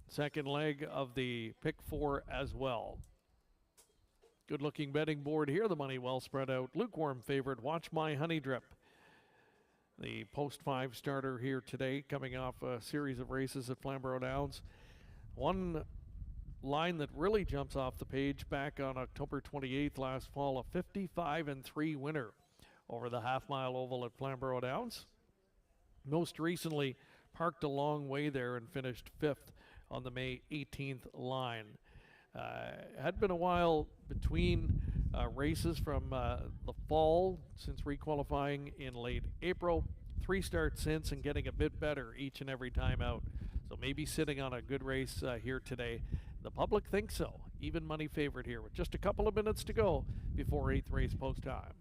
Second leg of the Pick 4 as well. Good looking betting board here. The money well spread out. Lukewarm favorite, Watch My Honey Drip. The post 5 starter here today, coming off a series of races at Flamborough Downs. One line that really jumps off the page back on October 28th last fall, a 55-3 winner over the half-mile oval at Flamborough Downs. Most recently parked a long way there and finished 5th on the May 18th line. Had been a while between races from the fall since requalifying in late April. 3 starts since and getting a bit better each and every time out. So maybe sitting on a good race here today. The public thinks so. even money favorite here with just a couple of minutes to go before 8th race post time.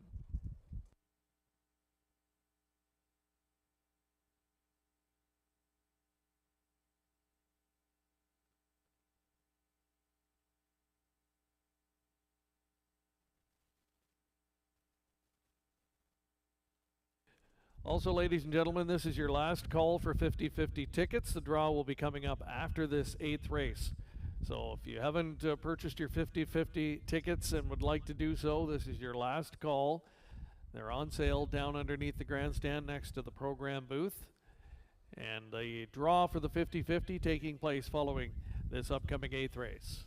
Also, ladies and gentlemen, this is your last call for 50-50 tickets. The draw will be coming up after this 8th race. So if you haven't purchased your 50-50 tickets and would like to do so, this is your last call. They're on sale down underneath the grandstand next to the program booth. And the draw for the 50-50 taking place following this upcoming 8th race.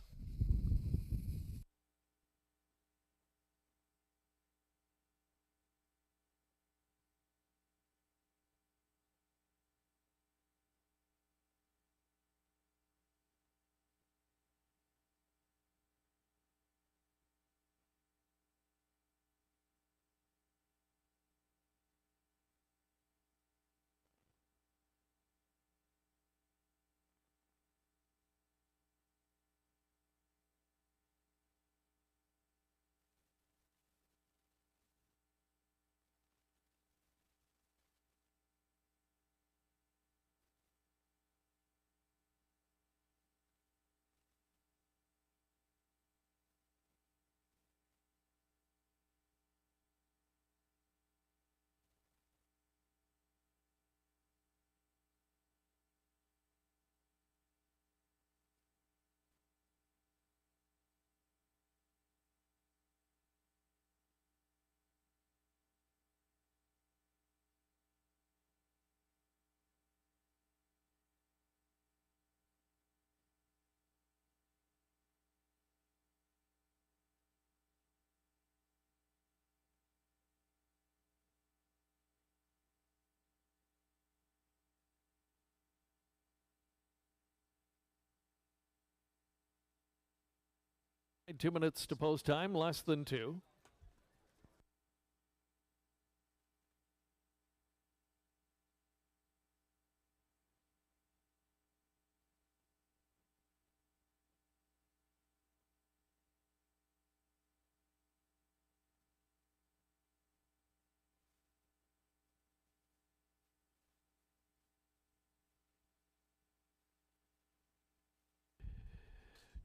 In 2 minutes to post time, less than 2.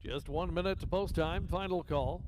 Just 1 minute to post time, final call.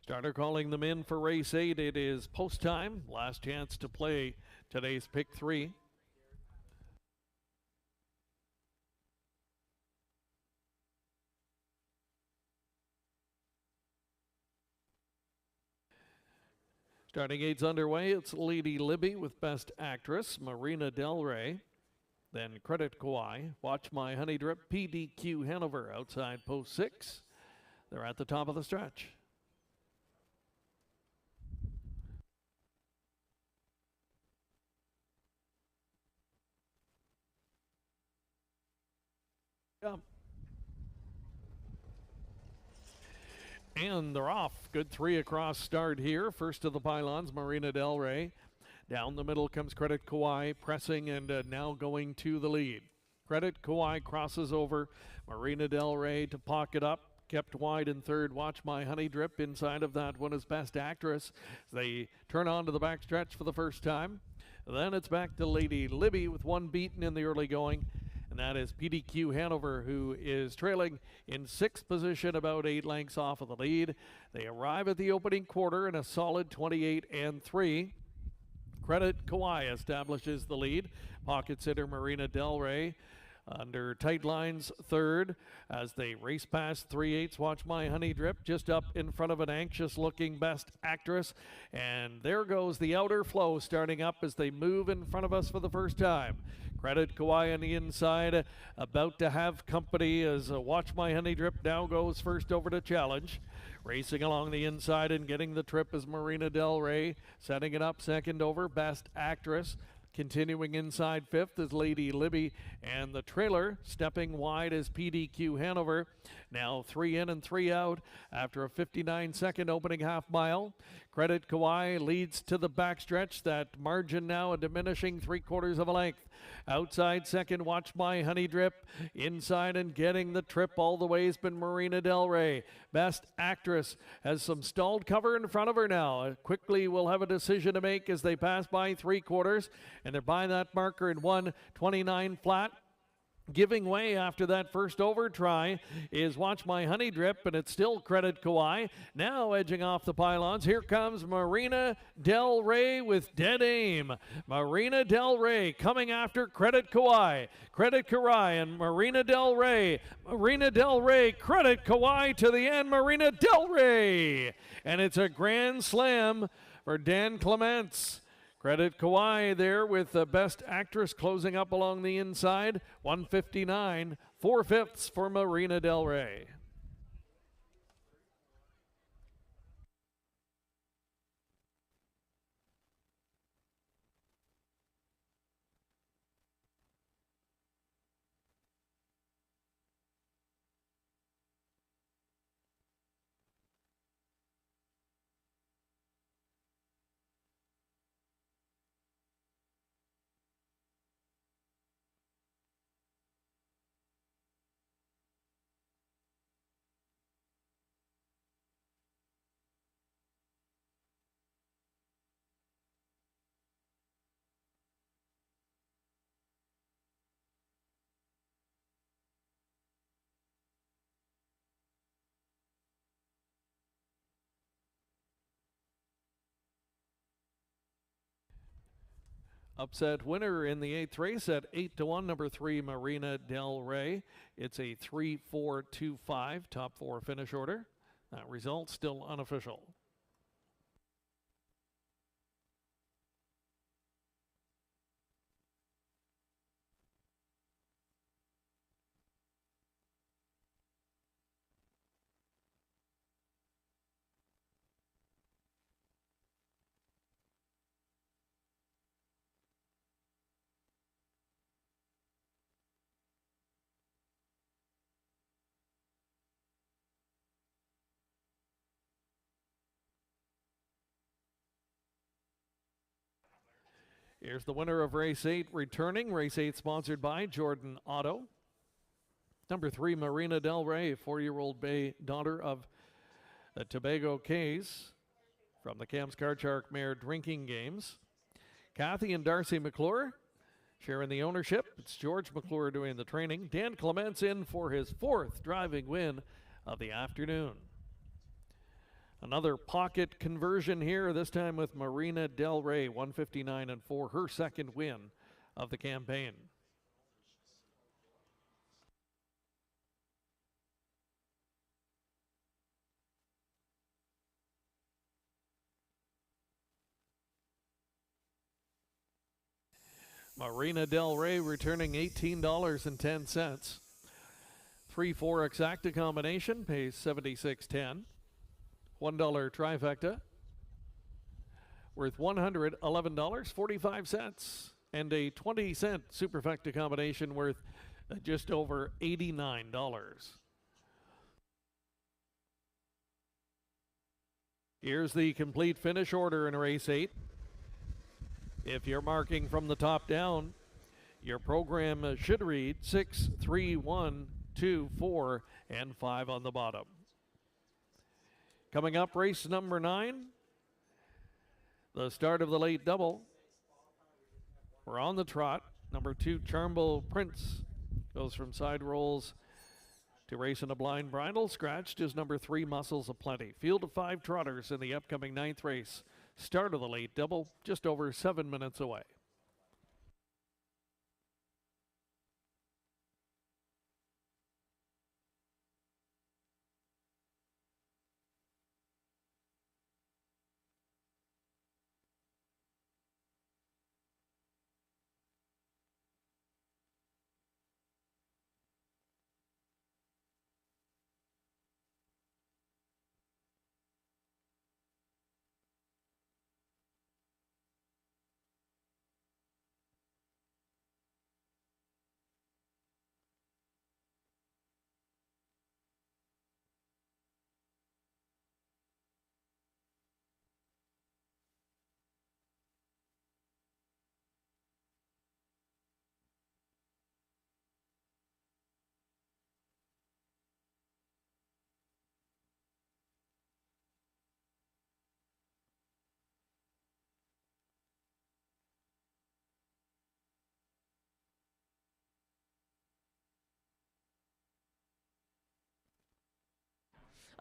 Starter calling them in for race 8. It is post time. Last chance to play today's pick 3. Starting 8's underway. It's Lady Libby with Best Actress, Marina Del Rey. Then Credit Kauai, Watch My Honey Drip, PDQ Hanover outside post 6. They're at the top of the stretch. And they're off. Good 3 across start here. First of the pylons, Marina Del Rey. Down the middle comes Credit Kauai, pressing and now going to the lead. Credit Kauai crosses over. Marina Del Rey to pocket up. Kept wide in third. Watch My Honey Drip. Inside of that one is Best Actress. They turn on to the backstretch for the first time. Then it's back to Lady Libby with one beaten in the early going. And that is PDQ Hanover, who is trailing in 6th position, about 8 lengths off of the lead. They arrive at the opening quarter in a solid 28-3. Credit Kauai establishes the lead. Pocket sitter Marina Del Rey under tight lines third as they race past 3/8. Watch My Honey Drip just up in front of an anxious looking Best Actress. And there goes the outer flow starting up as they move in front of us for the first time. Credit Kauai on the inside, about to have company as Watch My Honey Drip now goes first over to challenge. Racing along the inside and getting the trip is Marina Del Rey, setting it up second over Best Actress. Continuing inside 5th is Lady Libby, and the trailer stepping wide is PDQ Hanover. Now 3 in and 3 out after a 59-second opening half mile. Credit Kauai leads to the backstretch. That margin now a diminishing 3/4 of a length. Outside second, Watch My Honey Drip. Inside and getting the trip all the way has been Marina Del Rey. Best Actress has some stalled cover in front of her now. Quickly will have a decision to make as they pass by 3/4, and they're by that marker in 1:29 flat. Giving way after that first over try is Watch My Honey Drip, and it's still Credit Kauai. Now edging off the pylons, here comes Marina Del Rey with dead aim. Marina Del Rey coming after Credit Kauai. Credit Kauai and Marina Del Rey. Marina Del Rey, Credit Kauai to the end, Marina Del Rey. And it's a grand slam for Dan Clements. Credit Kauai there with the Best Actress closing up along the inside. 1:59, 4/5 for Marina Del Rey. Upset winner in the 8th race at 8-1, number 3, Marina Del Rey. It's a 3-4-2-5 top 4 finish order. That result still unofficial. Here's the winner of race 8 returning. Race 8 sponsored by Jordan Auto. Number 3, Marina Del Rey, 4-year-old bay daughter of the Tobago Cays from the Camps Karchark Mare Drinking Games. Kathy and Darcy McClure sharing the ownership. It's George McClure doing the training. Dan Clements in for his 4th driving win of the afternoon. Another pocket conversion here, this time with Marina Del Rey, 1:59-4, her 2nd win of the campaign. Marina Del Rey returning $18.10. 3-4 exacta combination pays $76.10. $1 trifecta worth $111.45, and a 20-cent superfecta combination worth just over $89. Here's the complete finish order in race 8. If you're marking from the top down, your program should read 6, 3, 1, 2, 4, and 5 on the bottom. Coming up, race number 9, the start of the late double. We're on the trot. Number 2, Charmble Prince, goes from side rolls to race in a blind bridle. Scratched is number 3, Muscles of Plenty. Field of 5 trotters in the upcoming 9th race. Start of the late double, just over 7 minutes away.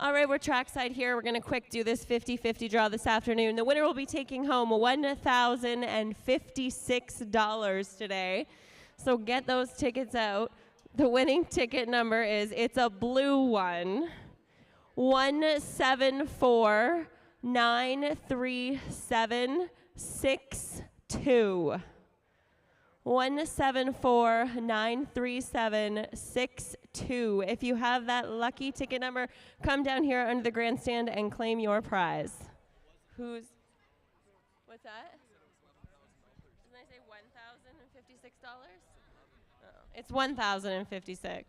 All right, we're trackside here. We're going to quick do this 50-50 draw this afternoon. The winner will be taking home $1,056 today. So get those tickets out. The winning ticket number is, it's a blue one, 1749376 1749376. If you have that lucky ticket number, come down here under the grandstand and claim your prize. What's that? Didn't I say $1,056? Oh, it's $1,056.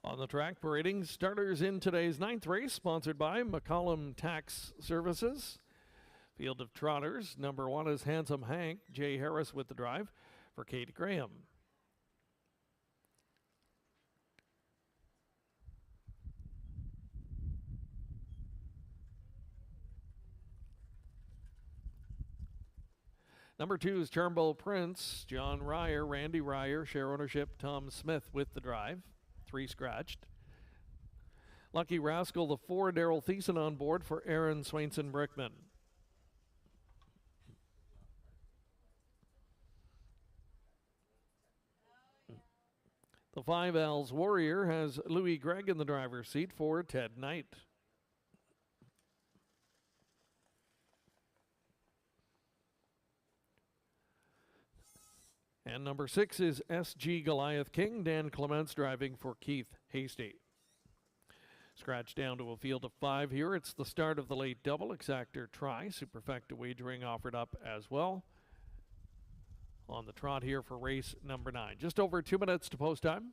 On the track, parading starters in today's 9th race, sponsored by McCollum Tax Services. Field of trotters, number 1 is Handsome Hank. Jay Harris with the drive for Kate Graham. Number 2 is Charmbo Prince. John Ryer, Randy Ryer, share ownership. Tom Smith with the drive. 3 scratched. Lucky Rascal, the 4, Daryl Thiessen on board for Aaron Swainson Brickman. The 5, Al's Warrior, has Louis Gregg in the driver's seat for Ted Knight. And number 6 is SG Goliath King. Dan Clements driving for Keith Hasty. Scratch down to a field of 5 here. It's the start of the late double exactor try. Superfecta wagering offered up as well on the trot here for race number 9. Just over 2 minutes to post time.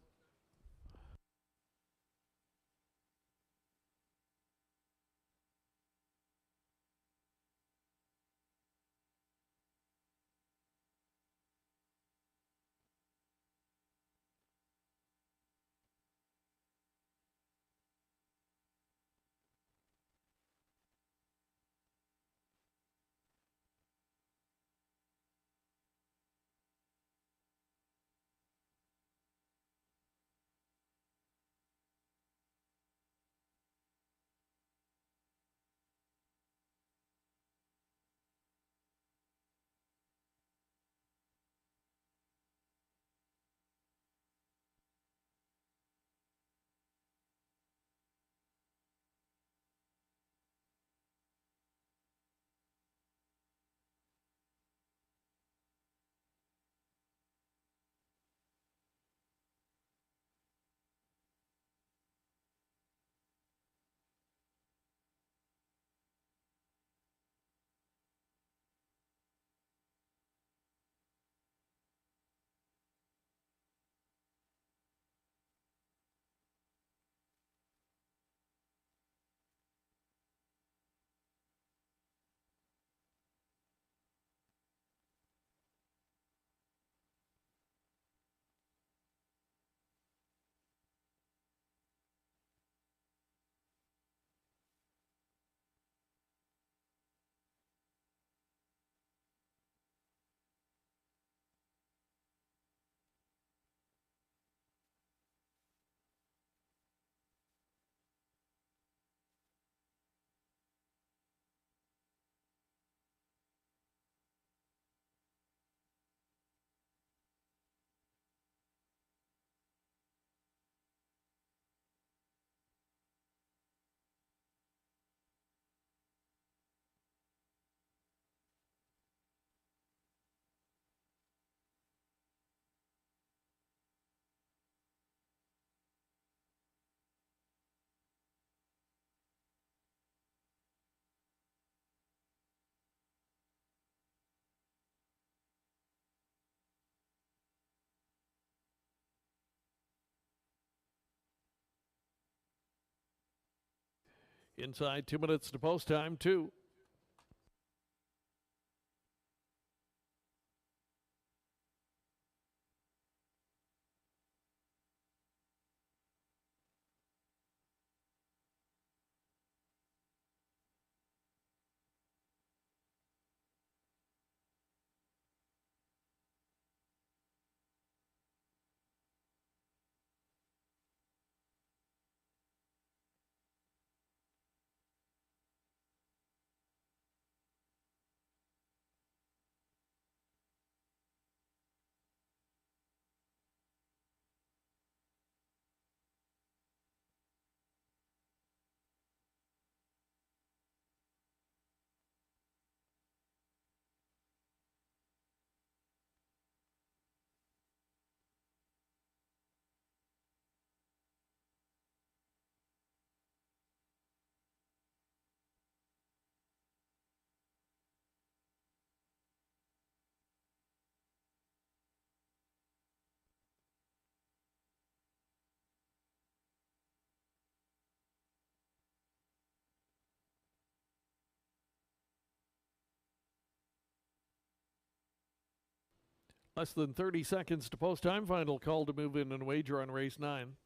Inside 2 minutes to post time, 2. Less than 30 seconds to post time. Final call to move in and wager on race 9.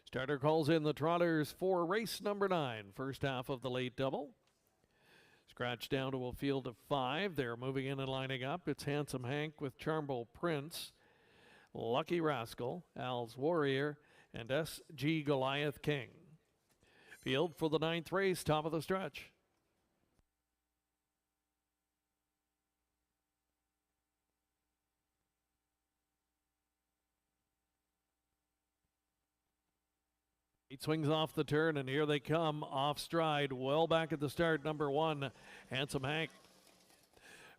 Starter calls in the trotters for race number 9, first half of the late double. Scratch down to a field of 5. They're moving in and lining up. It's Handsome Hank with Charmbo Prince, Lucky Rascal, Al's Warrior, and S.G. Goliath King. Field for the 9th race, top of the stretch. He swings off the turn, and here they come off stride. Well back at the start, number 1, Handsome Hank.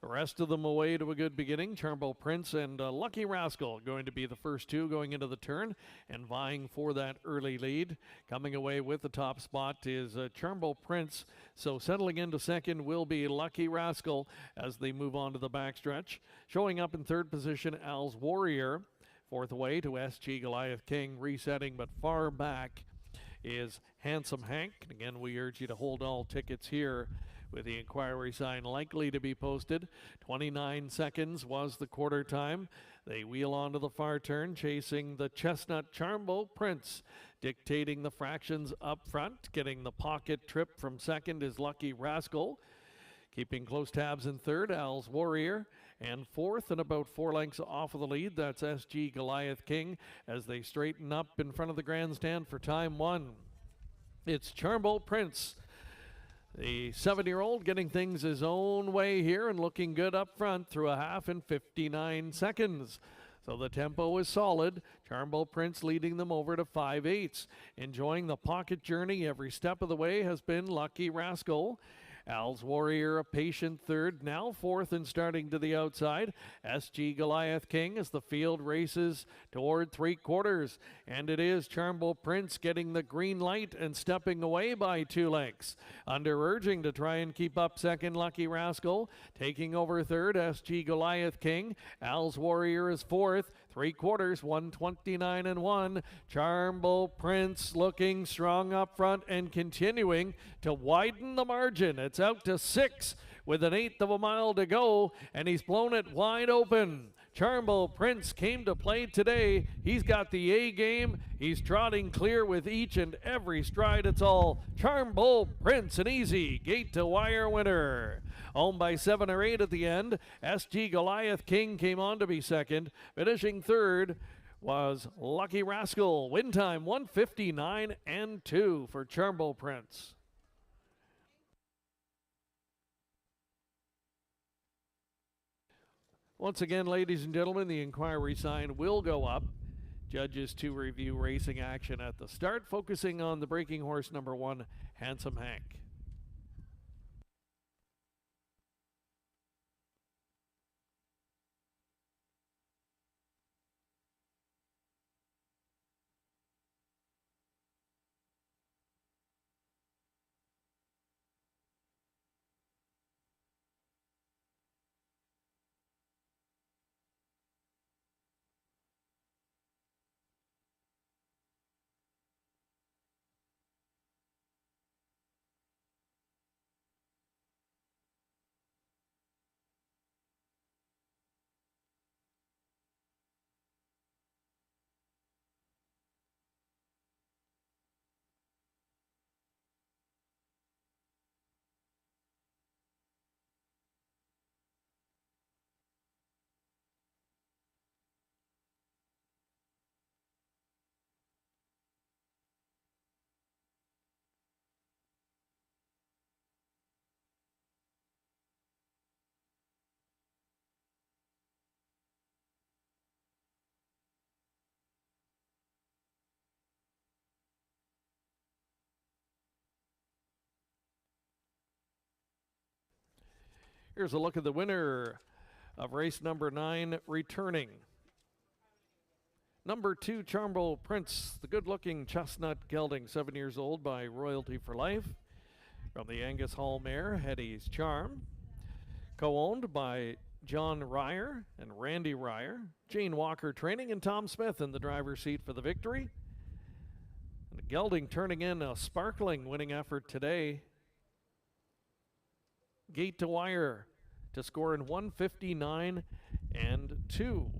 The rest of them away to a good beginning. Charmbo Prince and Lucky Rascal going to be the first 2 going into the turn and vying for that early lead. Coming away with the top spot is Charmbo Prince. So settling into second will be Lucky Rascal as they move on to the backstretch. Showing up in third position, Al's Warrior. Fourth away to S.G. Goliath King, resetting but far back is Handsome Hank. Again, we urge you to hold all tickets here with the inquiry sign likely to be posted. 29 seconds was the quarter time. They wheel onto the far turn, chasing the chestnut Charmbo Prince, dictating the fractions up front. Getting the pocket trip from second is Lucky Rascal. Keeping close tabs in third, Al's Warrior. And fourth, and about 4 lengths off of the lead, that's S.G. Goliath King as they straighten up in front of the grandstand for time 1. It's Charmbo Prince, the 7-year-old, getting things his own way here and looking good up front through a half in 59 seconds. So the tempo is solid. Charmbo Prince leading them over to 5/8. Enjoying the pocket journey every step of the way has been Lucky Rascal. Al's Warrior a patient third, now fourth and starting to the outside. S.G. Goliath King as the field races toward 3/4. And it is Charmbo Prince getting the green light and stepping away by 2 lengths. Under urging to try and keep up second, Lucky Rascal. Taking over third, S.G. Goliath King. Al's Warrior is fourth. 3/4, 129 and 1. Charmbo Prince looking strong up front and continuing to widen the margin. It's out to 6 with 1/8 of a mile to go, and he's blown it wide open. Charmbo Prince came to play today. He's got the A game. He's trotting clear with each and every stride. It's all Charmbo Prince, an easy gate to wire winner. Owned by 7 or 8 at the end. S.G. Goliath King came on to be second. Finishing third was Lucky Rascal. Win time 1:59 and 2 for Charmbo Prince. Once again, ladies and gentlemen, the inquiry sign will go up. Judges to review racing action at the start, focusing on the breaking horse number 1, Handsome Hank. Here's a look at the winner of race number 9, returning. Number 2, Charmbo Prince, the good-looking chestnut gelding, 7 years old, by Royalty for Life. From the Angus Hall mare, Hetty's Charm. Co-owned by John Ryer and Randy Ryer. Gene Walker Training and Tom Smith in the driver's seat for the victory. And the gelding turning in a sparkling winning effort today. Gate to wire to score in 1:59 and 2.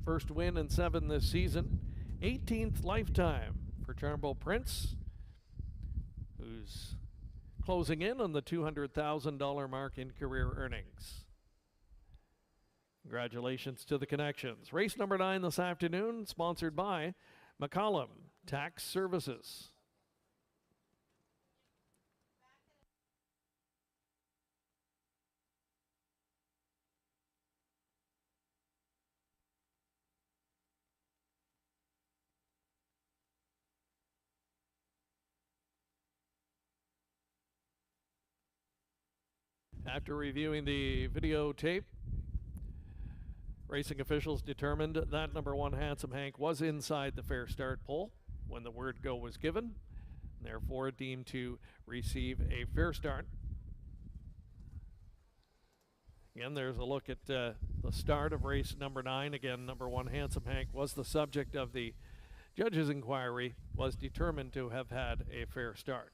First win in 7 this season. 18th lifetime for Charmbo Prince, who's closing in on the $200,000 mark in career earnings. Congratulations to the connections. Race number 9 this afternoon, sponsored by McCollum Tax Services. After reviewing the videotape, racing officials determined that number 1 Handsome Hank was inside the fair start pole when the word go was given, and therefore deemed to receive a fair start. Again, there's a look at the start of race number 9. Again, number 1 Handsome Hank was the subject of the judge's inquiry, was determined to have had a fair start.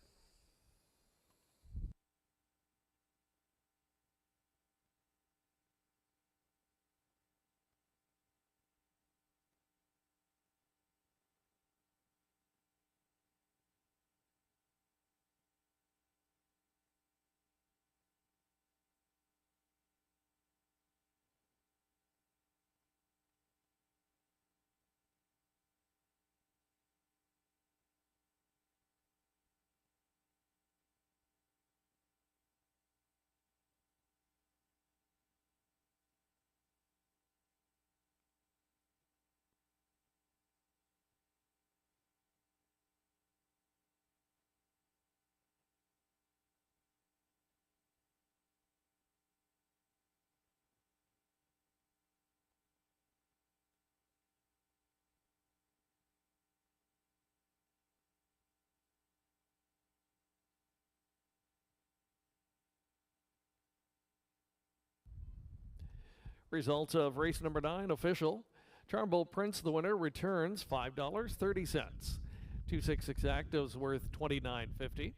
Results of race number 9 official. Charmbo Prince, the winner, returns $5.30. 2/6 exactos worth $29.50.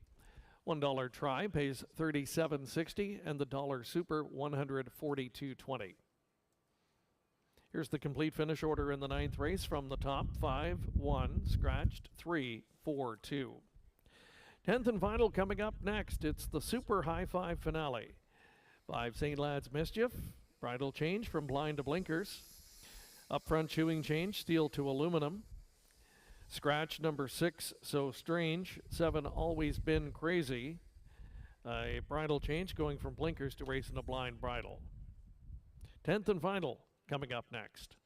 $1 try pays $37.60, and the dollar super $142.20. Here's the complete finish order in the 9th race from the top: 5, 1, scratched, 3, 4, 2. 10th and final coming up next. It's the Super High Five finale. 5 St. Lad's Mischief. Bridle change from blind to blinkers. Up front chewing change, steel to aluminum. Scratch number 6, So Strange. 7, Always Been Crazy. A bridle change going from blinkers to racing a blind bridle. 10th and final coming up next.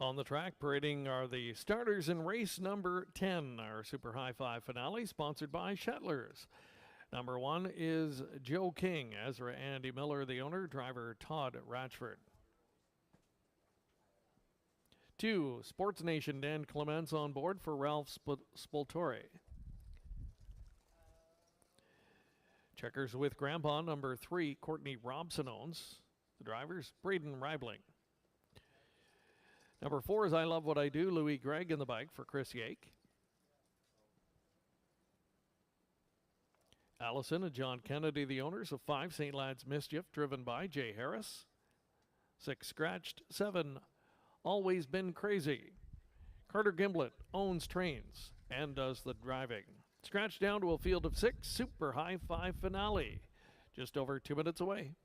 On the track, parading are the starters in race number 10, our Super High Five finale, sponsored by Shettlers. Number 1 is Joe King, Ezra Andy Miller, the owner, driver Todd Ratchford. 2, Sports Nation, Dan Clements on board for Ralph Spoltore. Checkers with Grandpa, number 3, Courtney Robson owns. The drivers, Braden Reibling. Number 4 is I Love What I Do, Louis Gregg in the bike for Chris Yake. Allison and John Kennedy, the owners of 5, St. Lad's Mischief, driven by Jay Harris. 6, Scratched. 7, Always Been Crazy. Carter Gimblett owns Trains and does the driving. Scratched down to a field of 6, Super High Five finale, just over 2 minutes away.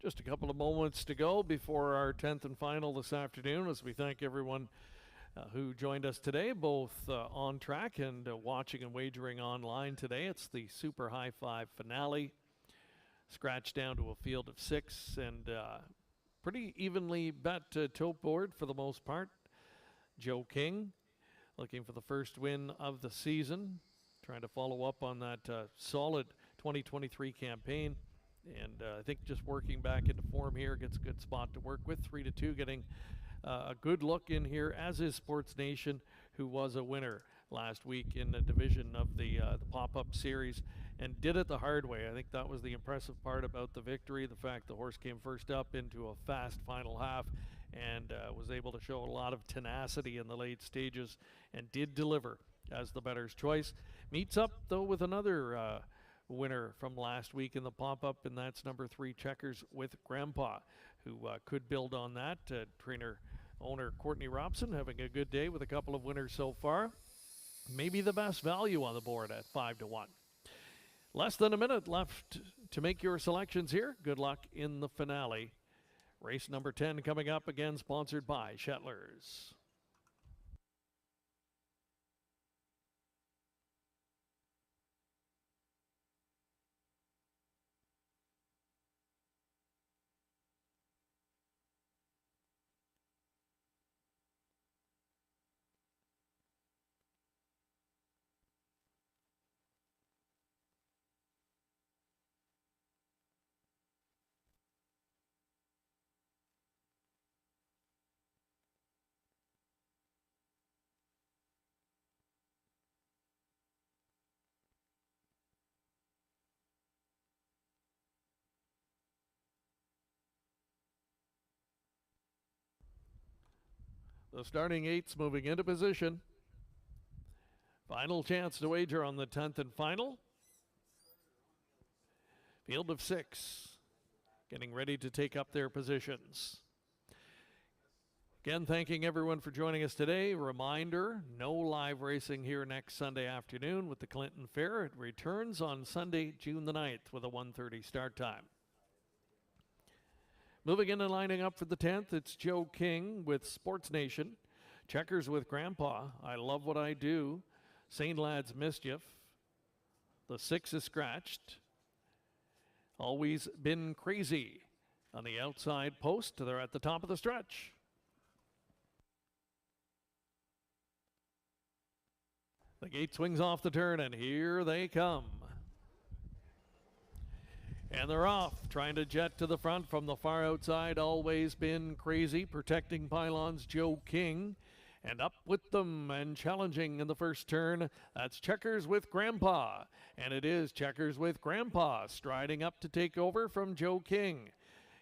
Just a couple of moments to go before our 10th and final this afternoon, as we thank everyone who joined us today, both on track and watching and wagering online today. It's the Super High Five finale, scratched down to a field of 6, and pretty evenly bet tote board for the most part. Joe King looking for the first win of the season, trying to follow up on that solid 2023 campaign. And I think just working back into form here gets a good spot to work with. 3-2, getting a good look in here, as is Sports Nation, who was a winner last week in the division of the pop-up series and did it the hard way. I think that was the impressive part about the victory, the fact the horse came first up into a fast final half and was able to show a lot of tenacity in the late stages and did deliver as the bettor's choice. Meets up, though, with another winner from last week in the pop-up, and that's number 3, Checkers with Grandpa, who could build on that. Trainer owner Courtney Robson having a good day with a couple of winners so far. Maybe the best value on the board at 5-1. Less than a minute left to make your selections here. Good luck in the finale. Race number 10 coming up, again sponsored by Shettlers. The starting 8's moving into position. Final chance to wager on the 10th and final. Field of 6 getting ready to take up their positions. Again, thanking everyone for joining us today. Reminder, no live racing here next Sunday afternoon with the Clinton Fair. It returns on Sunday, June the 9th with a 1:30 start time. Moving in and lining up for the 10th, it's Joe King with Sports Nation. Checkers with Grandpa, I Love What I Do. St. Lad's Mischief. The 6 is scratched. Always Been Crazy. On the outside post, they're at the top of the stretch. The gate swings off the turn, and here they come. And they're off, trying to jet to the front from the far outside. Always Been Crazy, protecting pylons, Joe King. And up with them and challenging in the first turn, that's Checkers with Grandpa. And it is Checkers with Grandpa, striding up to take over from Joe King.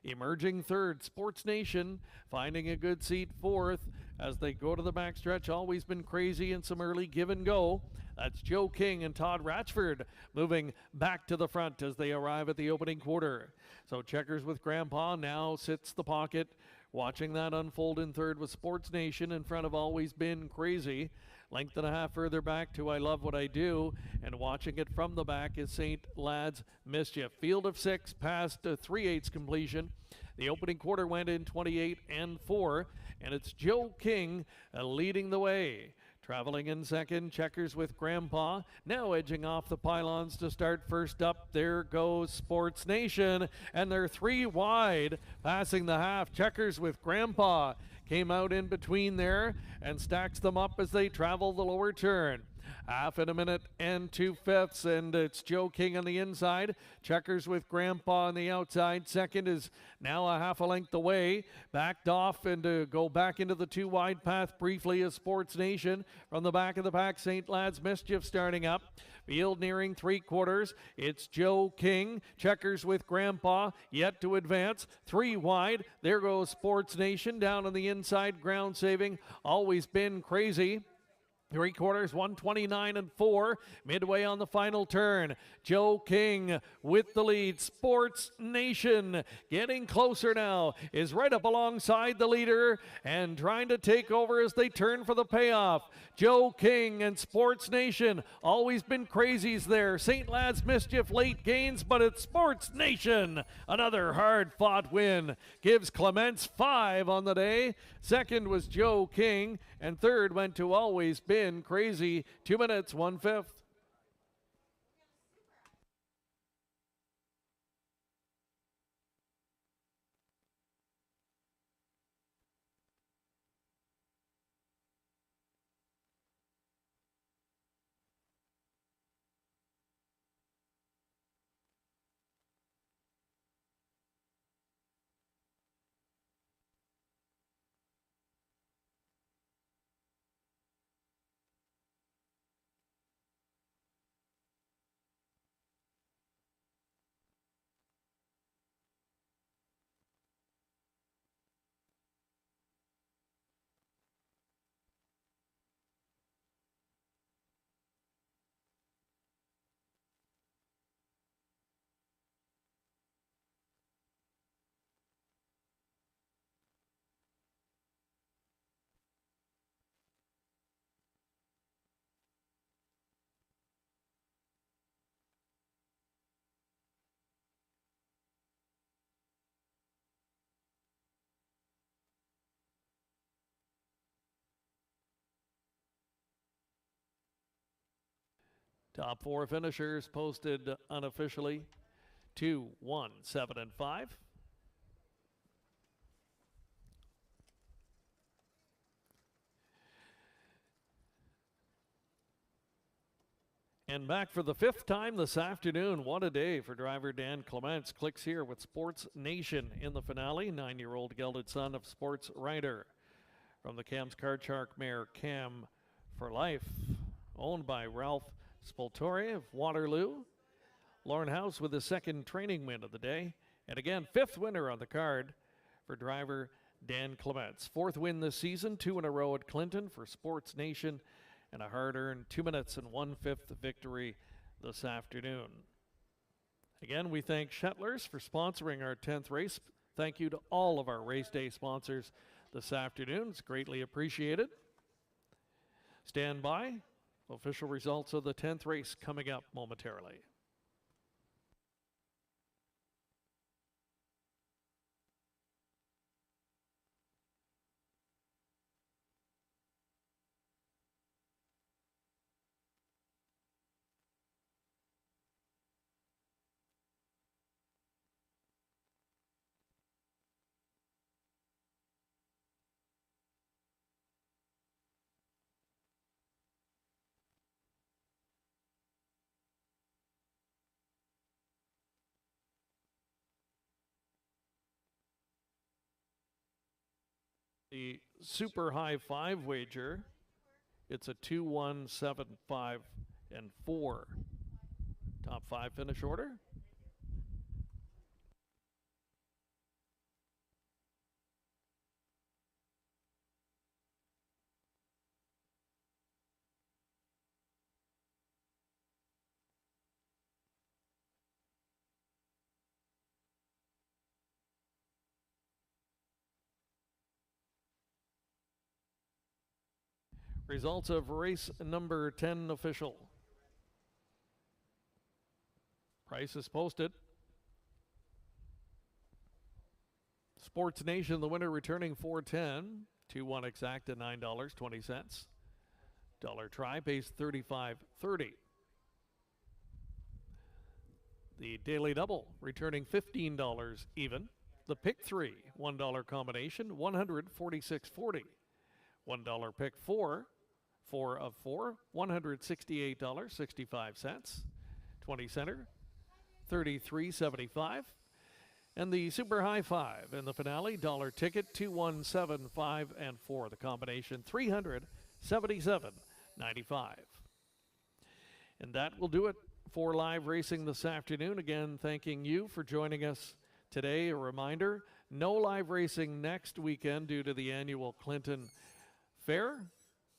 Emerging third, Sports Nation, finding a good seat fourth as they go to the backstretch. Always Been Crazy and some early give and go. That's Joe King and Todd Ratchford moving back to the front as they arrive at the opening quarter. So Checkers with Grandpa now sits the pocket, watching that unfold in third with Sports Nation in front of Always Been Crazy. Length and a half further back to I Love What I Do, and watching it from the back is St. Lad's Mischief. Field of 6 past 3/8 completion. The opening quarter went in 28 and 4, and it's Joe King leading the way. Traveling in second, Checkers with Grandpa. Now edging off the pylons to start first up. There goes Sports Nation, and they're 3 wide, passing the half. Checkers with Grandpa came out in between there and stacks them up as they travel the lower turn. Half in a minute and 2/5, and it's Joe King on the inside. Checkers with Grandpa on the outside. Second is now a half a length away. Backed off and to go back into the 2 wide path briefly is Sports Nation. From the back of the pack, St. Lad's Mischief starting up. Field nearing 3/4. It's Joe King. Checkers with Grandpa yet to advance. 3 wide. There goes Sports Nation down on the inside. Ground saving. Always Been Crazy. 3/4, 129 and 4. Midway on the final turn. Joe King with the lead. Sports Nation getting closer now. Is right up alongside the leader and trying to take over as they turn for the payoff. Joe King and Sports Nation. Always Been Crazy's there. St. Lad's Mischief late gains, but it's Sports Nation. Another hard-fought win. Gives Clements 5 on the day. Second was Joe King, and third went to Always Been Crazy. 2 minutes, 1/5. Top 4 finishers posted unofficially. 2, 1, 7, and 5. And back for the 5th time this afternoon. What a day for driver Dan Clements. Clicks here with Sports Nation in the finale. 9-year-old gelded son of Sports Rider. From the Cam's Card Shark mare Cam for Life. Owned by Ralph Spoltori of Waterloo. Lauren House with the 2nd training win of the day. And again, 5th winner on the card for driver Dan Clements. Fourth win this season, 2 in a row at Clinton for Sports Nation, and a hard-earned 2 minutes and 1/5 victory this afternoon. Again, we thank Shettlers for sponsoring our 10th race. Thank you to all of our race day sponsors this afternoon. It's greatly appreciated. Stand by. Official results of the 10th race coming up momentarily. The super high 5 wager, it's a 2, 1, 7, 5, and 4. Top 5 finish order. Results of race number 10 official. Price is posted. Sports Nation, the winner, returning 410. 2-1 exact at $9.20. Dollar try pays $35.30. The Daily Double returning $15 even. The Pick 3 $1 combination $146.40. $1 Pick 4 4 of 4 $168.65. 20 center $33.75. And the Super High 5 in the finale, dollar ticket 2, 1, 7, 5, and 4. The combination $377.95. And that will do it for live racing this afternoon. Again, thanking you for joining us today. A reminder, no live racing next weekend due to the annual Clinton Fair,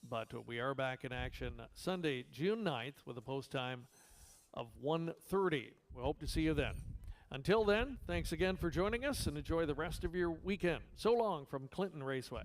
but we are back in action Sunday, June 9th with a post time of 1:30. We hope to see you then. Until then, thanks again for joining us and enjoy the rest of your weekend. So long from Clinton Raceway.